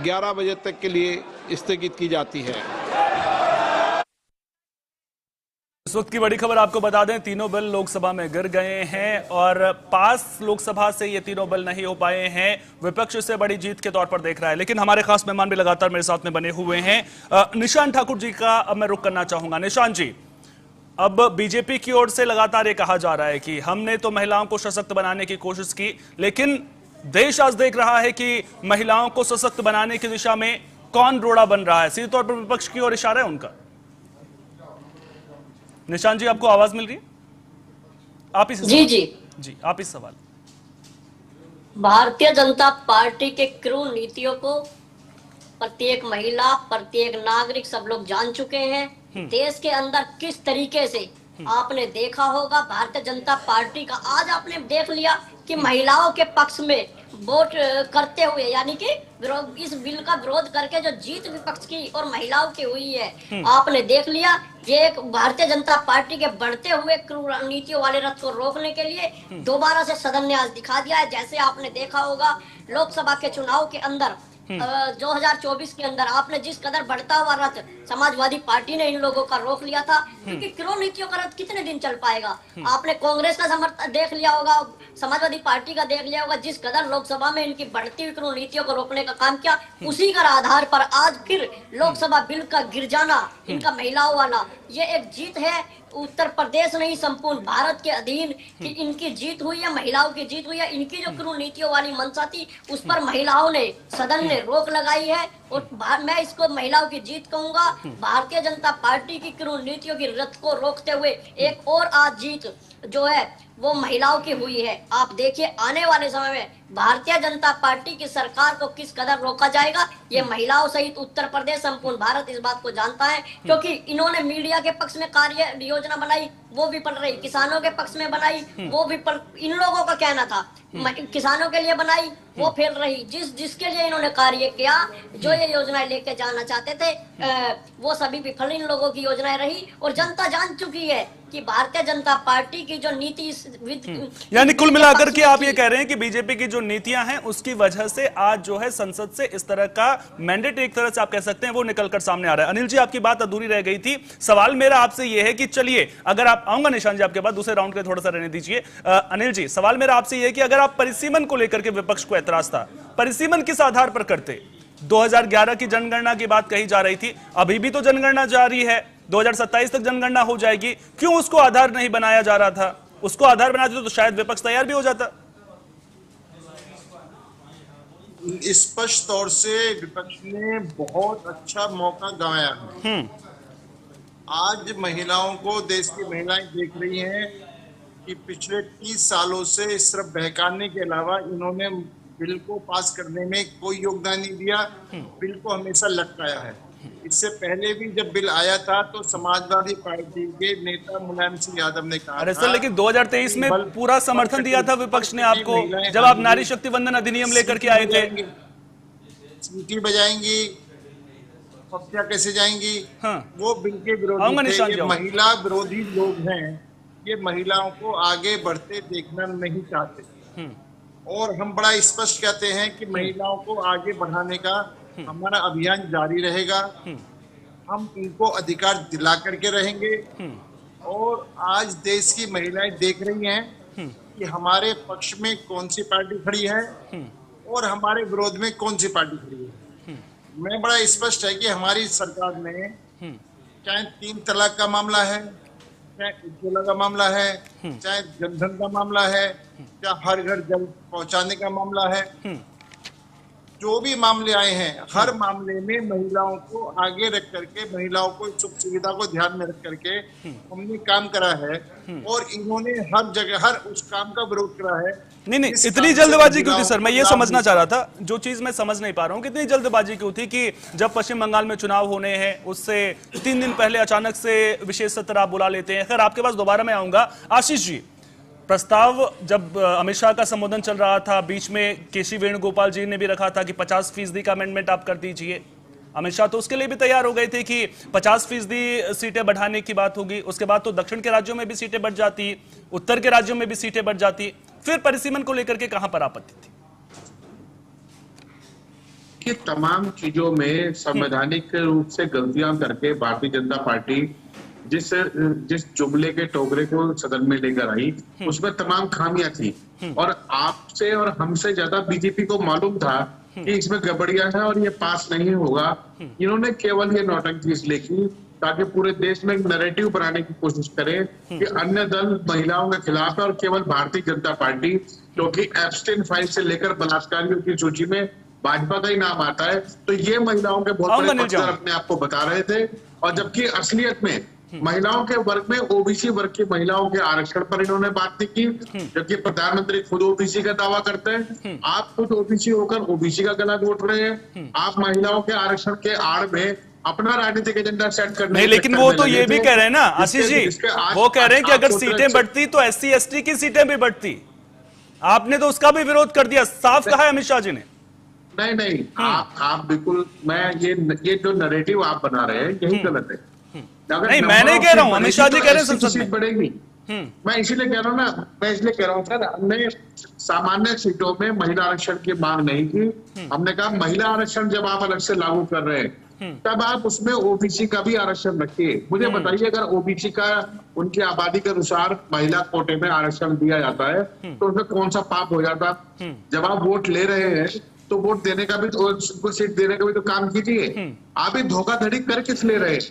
11 बजे तक के लिए स्थगित की जाती है। इस वक्त की बड़ी खबर आपको बता दें, तीनों बिल लोकसभा में गिर गए हैं और पास लोकसभा से ये तीनों बिल नहीं हो पाए हैं। विपक्ष इसे बड़ी जीत के तौर पर देख रहा है, लेकिन हमारे खास मेहमान भी लगातार मेरे साथ में बने हुए हैं। निशान ठाकुर जी का अब मैं रुख करना चाहूंगा। निशान जी, अब बीजेपी की ओर से लगातार ये कहा जा रहा है कि हमने तो महिलाओं को सशक्त बनाने की कोशिश की, लेकिन देश आज देख रहा है कि महिलाओं को सशक्त बनाने की दिशा में कौन रोड़ा बन रहा है। सीधे तौर पर विपक्ष की ओर इशारा है उनका। निशान जी, आपको आवाज मिल रही है? आप इस जी आप इस सवाल। भारतीय जनता पार्टी के क्रूर नीतियों को प्रत्येक महिला, प्रत्येक नागरिक, सब लोग जान चुके हैं। देश के अंदर किस तरीके से आपने देखा होगा भारतीय जनता पार्टी का, आज आपने देख लिया कि महिलाओं के पक्ष में वोट करते हुए, यानी कि इस बिल का विरोध करके जो जीत विपक्ष की और महिलाओं की हुई है, आपने देख लिया। ये एक भारतीय जनता पार्टी के बढ़ते हुए क्रूर नीतियों वाले रथ को रोकने के लिए दोबारा से सदन ने आज दिखा दिया है। जैसे आपने देखा होगा लोकसभा के चुनाव के अंदर 2024 के अंदर आपने जिस कदर बढ़ता हुआ रथ समाजवादी पार्टी ने इन लोगों का रोक लिया था, क्योंकि क्रूर नीतियों का रथ कितने दिन चल पाएगा। आपने कांग्रेस का समर्थन देख लिया होगा, समाजवादी पार्टी का देख लिया होगा, जिस कदर लोकसभा में इनकी बढ़ती हुई क्रूर नीतियों को रोकने का काम किया, उसी का आधार पर आज फिर लोकसभा बिल का गिर जाना, इनका महिलाओं वाला, ये एक जीत है। उत्तर प्रदेश नहीं, संपूर्ण भारत के अधीन कि इनकी जीत हुई है, महिलाओं की जीत हुई है। इनकी जो क्रूर नीतियों वाली मंशा थी उस पर महिलाओं ने, सदन ने रोक लगाई है और मैं इसको महिलाओं की जीत कहूंगा। भारतीय जनता पार्टी की क्रूर नीतियों की रथ को रोकते हुए एक और आज जीत जो है वो महिलाओं की हुई है। आप देखिए आने वाले समय में भारतीय जनता पार्टी की सरकार को किस कदर रोका जाएगा, ये महिलाओं सहित उत्तर प्रदेश, संपूर्ण भारत इस बात को जानता है, क्योंकि इन्होंने मीडिया के पक्ष में कार्य योजना बनाई, वो भी पढ़ रही, किसानों के पक्ष में बनाई, वो भी इन लोगों का कहना था किसानों के लिए बनाई, वो फेल रही। जिसके लिए इन्होंने कार्य किया, जो ये योजनाएं लेके जाना चाहते थे, वो सभी विफल इन लोगों की योजनाएं रही। और जनता जान चुकी है कि भारतीय जनता पार्टी की जो नीति, यानी कुल मिलाकर के आप ये कह रहे हैं कि बीजेपी की जो नीतियां हैं उसकी वजह से आज जो है संसद से इस तरह का मैंडेट, एक तरह से आप कह सकते हैं, वो निकलकर सामने आ रहा है। अनिल जी, आपकी बात अधूरी रह गई थी। सवाल मेरा आपसे ये है कि चलिए, अगर आप, आऊंगा निशान जी आपके बाद, दूसरे राउंड के थोड़ा सा रहने दीजिए। अनिल जी, सवाल मेरा आपसे ये है कि अगर आप परिसीमन को लेकर के विपक्ष को एतराज था, परिसीमन किस आधार पर करते? 2011 की जनगणना की बात कही जा रही थी, अभी भी तो जनगणना जारी है, 2027 तक जनगणना हो जाएगी, क्यों उसको आधार नहीं बनाया जा रहा था? उसको आधार बनाते तो शायद विपक्ष तैयार भी हो जाता। स्पष्ट तौर से विपक्ष ने बहुत अच्छा मौका गंवाया है। आज महिलाओं को, देश की महिलाएं देख रही हैं कि पिछले 30 सालों से सिर्फ बहकाने के अलावा इन्होंने बिल को पास करने में कोई योगदान नहीं दिया, बिल को हमेशा लटकाया है। इससे पहले भी जब बिल आया था तो समाजवादी पार्टी के नेता मुलायम सिंह यादव ने कहा, अरे सर, लेकिन 2023 में पूरा समर्थन दिया था विपक्ष ने आपको, जब आप नारी शक्ति वंदन अधिनियम लेकर के आए थे। सीटी बजाएंगी, पक्षियां कैसे जाएंगी? वो बिल के विरोधी थे, ये महिला विरोधी लोग हैं, ये महिलाओं को आगे बढ़ते देखना नहीं चाहते। और हम बड़ा स्पष्ट कहते हैं कि महिलाओं को आगे बढ़ाने का हमारा अभियान जारी रहेगा। हम इनको अधिकार दिला करके रहेंगे। और आज देश की महिलाएं देख रही हैं कि हमारे पक्ष में कौन सी पार्टी खड़ी है और हमारे विरोध में कौन सी पार्टी खड़ी है। मैं बड़ा स्पष्ट है कि हमारी सरकार में चाहे 3 तलाक का मामला है, चाहे उज्ज्वला का मामला है, चाहे जनधन का मामला है, चाहे हर घर जल पहुंचाने का मामला है, जो भी मामले आए हैं, हर मामले में महिलाओं को आगे रख करके, महिलाओं को सुख सुविधा को ध्यान में रख करके हमने काम करा है और इन्होंने हर जगह हर उस काम का विरोध करा है। नहीं, इतनी जल्दबाजी क्यों थी सर? मैं ये समझना चाह रहा था, जो चीज मैं समझ नहीं पा रहा हूँ, कितनी जल्दबाजी क्यों थी कि जब पश्चिम बंगाल में चुनाव होने हैं उससे 3 दिन पहले अचानक से विशेष सत्र आप बुला लेते हैं। खैर, आपके पास दोबारा मैं आऊंगा। आशीष जी, प्रस्ताव जब अमित शाह का संबोधन चल रहा था, बीच में केसी वेणुगोपाल जी ने भी रखा था कि 50% का अमेंडमेंट आप कर दीजिए। अमित शाह तो उसके लिए भी तैयार हो गए थे कि 50% सीटें बढ़ाने की बात होगी। उसके बाद तो दक्षिण के राज्यों में भी सीटें बढ़ जाती, उत्तर के राज्यों में भी सीटें बढ़ जाती। फिर परिसीमन को लेकर के कहां पर आपत्ति थी? कि तमाम चीजों में संवैधानिक रूप से गलतियां करके भारतीय जनता पार्टी जिस जुमले के टोकरे को सदन में लेकर आई, उसमें तमाम खामियां थी और आपसे और हमसे ज्यादा बीजेपी को मालूम था कि इसमें गड़बड़ियां है और ये पास नहीं होगा। इन्होंने केवल ये नौटंकी इसलिए की ताकि पूरे देश में एक नैरेटिव बनाने की कोशिश करें कि अन्य दल महिलाओं के खिलाफ है और केवल भारतीय जनता पार्टी, क्योंकि एब्स्टेन फाइल से लेकर बलात्कारियों की सूची में भाजपा का ही नाम आता है, तो ये महिलाओं के बहुत बड़े पक्षधर अपने आप को बता रहे थे। और जबकि असलियत में महिलाओं के वर्ग में ओबीसी वर्ग की महिलाओं के आरक्षण पर इन्होंने बात नहीं की, जबकि प्रधानमंत्री खुद ओबीसी का दावा करते हैं। आप खुद ओबीसी होकर ओबीसी का गला घोट रहे हैं। आप महिलाओं के आरक्षण के आड़ में अपना राजनीतिक एजेंडा सेट करने नहीं, लेकिन वो तो ये भी कह रहे हैं ना आशीष जी, वो कह रहे हैं कि अगर सीटें बढ़ती तो SC ST की सीटें भी बढ़ती। आपने तो उसका भी विरोध कर दिया, साफ कहा है अमित शाह जी ने। नहीं, आप बिल्कुल, मैं ये जो नैरेटिव आप बना रहे हैं यही गलत है। नहीं, मैं नहीं कह रहा हूँ, अमित शाह जी कह रहे हैं संसद में बढ़ेगी। मैं इसीलिए कह रहा हूँ ना, मैं इसलिए कह रहा हूँ सर, हमने सामान्य सीटों में महिला आरक्षण की मांग नहीं की। हमने कहा महिला आरक्षण जब आप अलग से लागू कर रहे हैं तब आप उसमें ओबीसी का भी आरक्षण रखिए। मुझे बताइए, अगर ओबीसी का उनकी आबादी के अनुसार महिला कोटे में आरक्षण दिया जाता है तो उसमें कौन सा पाप हो जाता? जब आप वोट ले रहे हैं तो वोट देने का भी, उनको सीट देने का भी तो काम कीजिए। आप ही धोखाधड़ी कर किस ले रहे हैं?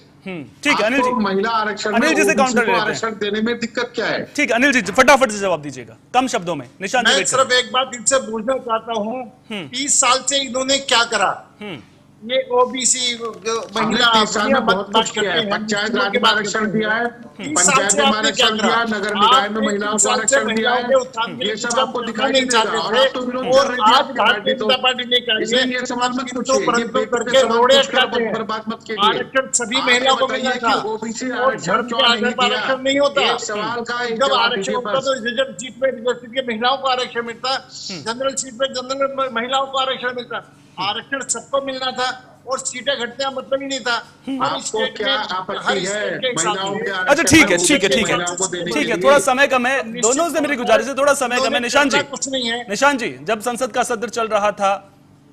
ठीक है अनिल जी, महिला आरक्षण अनिल जी से काउंटर आरक्षण देने में दिक्कत क्या है? ठीक है अनिल जी, फटाफट से जवाब दीजिएगा, कम शब्दों में। निशान मैं सिर्फ एक बात इनसे पूछना चाहता हूँ, 30 साल से इन्होंने क्या करा? ये ओबीसी महिला बहुत किया है, पंचायत राज में आरक्षण दिया है, पंचायत में आरक्षण दिया, नगर निकाय में महिलाओं को आरक्षण दिया है, ये सब आपको दिखाई नहीं देगा। और आप तो विरोध कर रहे आज भारतीय जनता पार्टी ने कहा ये सवाल मत पूछिए, बर्बाद मत कीजिए। आरक्षण सभी महिलाओं को मिलना था, ओबीसी आरक्षण नहीं होता। सवाल का जब आरक्षण होता तो रिजर्व सीट में रिजर्व के महिलाओं को आरक्षण मिलता, जनरल सीट में जनरल महिलाओं को आरक्षण मिलता। आरक्षण सबको मिलना था और सीटें घटने का मतलब ही नहीं था। आपको क्या आपत्ति है महिलाओं के? अच्छा ठीक है, थोड़ा समय कम है, दोनों से मेरी गुजारिश है, थोड़ा समय कम है। निशान जी, जब संसद का सत्र चल रहा था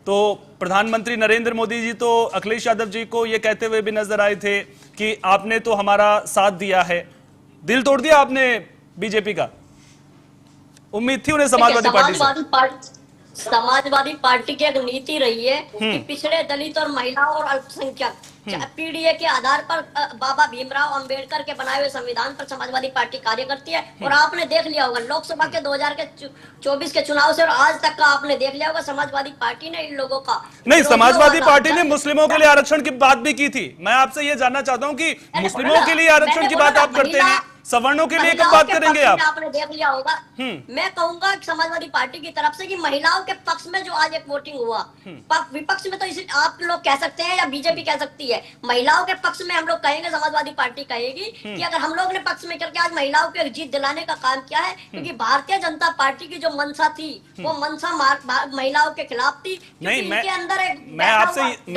तो प्रधानमंत्री नरेंद्र मोदी जी तो अखिलेश यादव जी को ये कहते हुए भी नजर आए थे कि आपने तो हमारा साथ दिया है। दिल तोड़ दिया आपने बीजेपी का? उम्मीद थी उन्हें समाजवादी पार्टी से। समाजवादी पार्टी की एक नीति रही है कि पिछड़े, दलित और महिलाओं और अल्पसंख्यक पीडीए के आधार पर बाबा भीमराव अंबेडकर के बनाए हुए संविधान पर समाजवादी पार्टी कार्य करती है। और आपने देख लिया होगा लोकसभा के 2024 के चुनाव से और आज तक का आपने देख लिया होगा, समाजवादी पार्टी ने इन लोगों का नहीं, समाजवादी पार्टी ने मुस्लिमों के लिए आरक्षण की बात भी की थी। मैं आपसे ये जानना चाहता हूँ कि मुस्लिमों के लिए आरक्षण की बात आप करते हैं, सवर्णों के लिए कब बात करेंगे आप? आपने देख लिया होगा। मैं कहूंगा समाजवादी पार्टी की तरफ से कि महिलाओं के पक्ष में जो आज एक वोटिंग हुआ, विपक्ष में तो इसे आप लोग कह सकते हैं या बीजेपी कह सकती है, महिलाओं के पक्ष में हम लोग कहेंगे, समाजवादी पार्टी कहेगी कि अगर हम लोग ने पक्ष में करके आज महिलाओं को एक जीत दिलाने का काम किया है, क्योंकि भारतीय जनता पार्टी की जो मंशा थी वो मंशा महिलाओं के खिलाफ थी। नहीं, मैं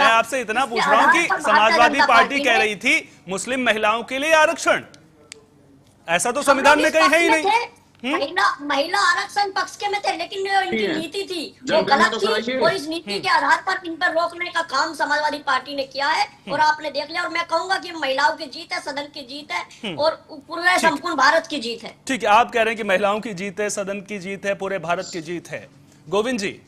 आपसे इतना पूछ रहा हूँ कि समाजवादी पार्टी कह रही थी मुस्लिम महिलाओं के लिए आरक्षण, ऐसा तो संविधान में कहीं है ही नहीं। महिला आरक्षण पक्ष के में थे, लेकिन जो इनकी नीति थी वो गलत थी और इस नीति के आधार पर इन पर रोकने का काम समाजवादी पार्टी ने किया है और आपने देख लिया। और मैं कहूंगा कि महिलाओं की जीत है, सदन की जीत है और पूरे संपूर्ण भारत की जीत है। ठीक है, आप कह रहे हैं कि महिलाओं की जीत है, सदन की जीत है, पूरे भारत की जीत है। गोविंद जी,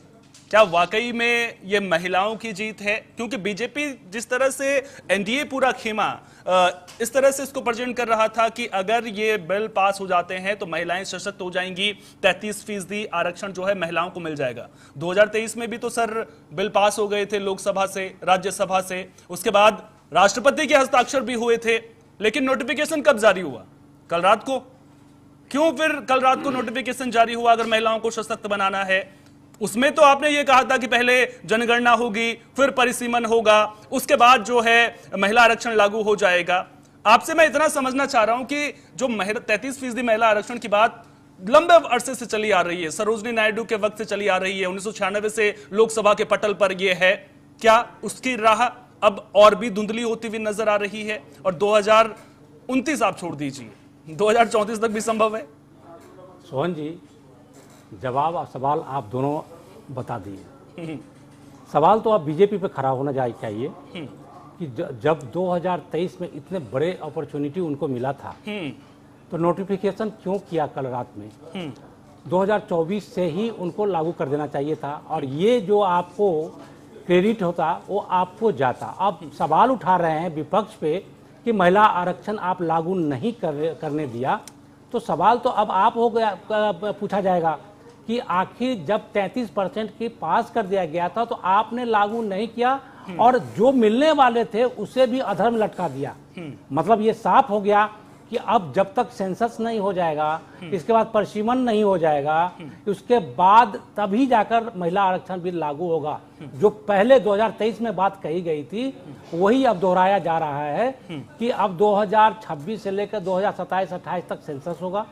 क्या वाकई में ये महिलाओं की जीत है? क्योंकि बीजेपी जिस तरह से एनडीए पूरा खेमा इस तरह से इसको प्रेजेंट कर रहा था कि अगर ये बिल पास हो जाते हैं तो महिलाएं सशक्त हो जाएंगी, 33% आरक्षण जो है महिलाओं को मिल जाएगा। 2023 में भी तो सर बिल पास हो गए थे लोकसभा से, राज्यसभा से, उसके बाद राष्ट्रपति के हस्ताक्षर भी हुए थे, लेकिन नोटिफिकेशन कब जारी हुआ? कल रात को। क्यों फिर कल रात को नोटिफिकेशन जारी हुआ अगर महिलाओं को सशक्त बनाना है? उसमें तो आपने ये कहा था कि पहले जनगणना होगी, फिर परिसीमन होगा, उसके बाद जो है महिला आरक्षण लागू हो जाएगा। आपसे मैं इतना समझना चाह रहा हूं कि जो 33% महिला आरक्षण की बात लंबे अरसे से चली आ रही है, सरोजनी नायडू के वक्त से चली आ रही है, 1996 से लोकसभा के पटल पर यह है, क्या उसकी राह अब और भी धुंधली होती हुई नजर आ रही है? और 2029 आप छोड़ दीजिए, 2034 तक भी संभव है? सोहन जी, जवाब और सवाल आप दोनों बता दिए। सवाल तो अब बीजेपी पे खड़ा होना चाहिए कि जब 2023 में इतने बड़े अपॉर्चुनिटी उनको मिला था तो नोटिफिकेशन क्यों किया कल रात में? 2024 से ही उनको लागू कर देना चाहिए था और ये जो आपको क्रेडिट होता वो आपको जाता। अब सवाल उठा रहे हैं विपक्ष पे कि महिला आरक्षण आप लागू नहीं करने दिया, तो सवाल तो अब आप हो गया पूछा जाएगा कि आखिर जब 33% की पास कर दिया गया था तो आपने लागू नहीं किया और जो मिलने वाले थे उसे भी अधर्म लटका दिया। मतलब ये साफ हो गया कि अब जब तक सेंसस नहीं हो जाएगा, इसके बाद परिसीमन नहीं हो जाएगा, उसके बाद तभी जाकर महिला आरक्षण भी लागू होगा। जो पहले 2023 में बात कही गई थी वही अब दोहराया जा रहा है कि अब 2026 से लेकर 2027-28 तक सेंसस होगा,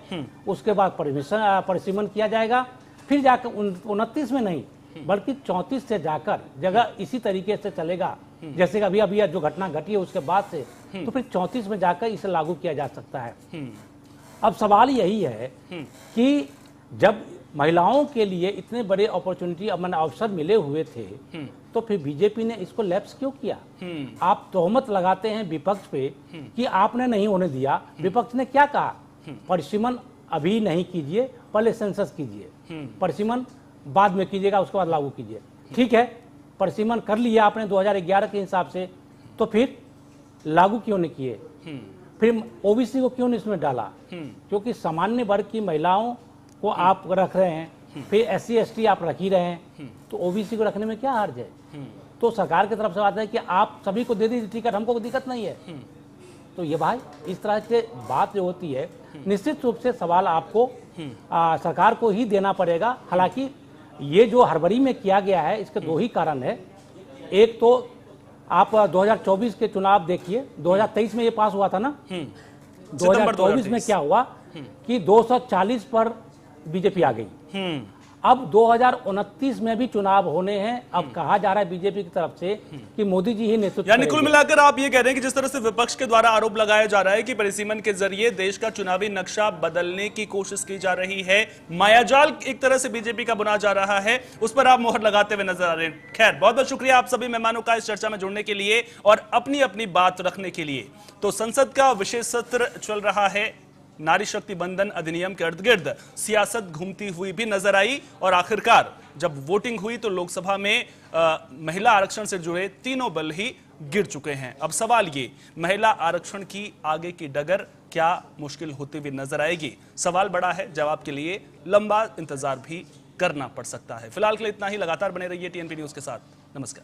उसके बाद परिसीमन किया जाएगा, फिर जाकर 29 में नहीं बल्कि 34 से जाकर जगह इसी तरीके से चलेगा जैसे कि अभी जो घटना घटी है उसके बाद से, तो फिर 34 में जाकर इसे लागू किया जा सकता है। अब सवाल यही है कि जब महिलाओं के लिए इतने बड़े अपॉर्चुनिटी अवसर मिले हुए थे तो फिर बीजेपी ने इसको लैप्स क्यों किया? आप तोहमत लगाते हैं विपक्ष पे कि आपने नहीं होने दिया। विपक्ष ने क्या कहा? परिसीमन अभी नहीं कीजिए, पहले सेंसस कीजिए, परिसीमन बाद में कीजिएगा, उसके बाद लागू कीजिए। ठीक है, परिसीमन कर लिया आपने 2011 के हिसाब से, तो फिर लागू क्यों नहीं किए? फिर ओबीसी को क्यों नहीं इसमें डाला? क्योंकि सामान्य वर्ग की महिलाओं को आप रख रहे हैं, फिर SC ST आप रख ही रहे हैं, तो ओबीसी को रखने में क्या हर्ज है? तो सरकार की तरफ से बात है कि आप सभी को दे दीजिए टिकट, हमको कोई दिक्कत नहीं है। तो ये भाई इस तरह से बात जो होती है, निश्चित रूप से सवाल आपको सरकार को ही देना पड़ेगा। हालांकि ये जो हड़बड़ी में किया गया है इसके दो ही कारण है। एक तो आप 2024 के चुनाव देखिए, 2023 में ये पास हुआ था ना, 2024 में क्या हुआ कि 240 पर बीजेपी आ गई। अब 2029 में भी चुनाव होने हैं। अब कहा जा रहा है बीजेपी की तरफ से कि मोदी जी ही नेतृत्व, यानी कुल मिलाकर आप ये कह रहे हैं कि जिस तरह से विपक्ष के द्वारा आरोप लगाया जा रहा है कि परिसीमन के जरिए देश का चुनावी नक्शा बदलने की कोशिश की जा रही है, मायाजाल एक तरह से बीजेपी का बुना जा रहा है, उस पर आप मोहर लगाते हुए नजर आ रहे हैं। खैर, बहुत बहुत शुक्रिया आप सभी मेहमानों का इस चर्चा में जुड़ने के लिए और अपनी अपनी बात रखने के लिए। तो संसद का विशेष सत्र चल रहा है, नारी शक्ति बंधन अधिनियम के इर्द गिर्द सियासत घूमती हुई भी नजर आई और आखिरकार जब वोटिंग हुई तो लोकसभा में महिला आरक्षण से जुड़े तीनों बिल ही गिर चुके हैं। अब सवाल ये, महिला आरक्षण की आगे की डगर क्या मुश्किल होती हुई नजर आएगी? सवाल बड़ा है, जवाब के लिए लंबा इंतजार भी करना पड़ सकता है। फिलहाल के लिए इतना ही। लगातार बने रहिए TNP न्यूज के साथ। नमस्कार।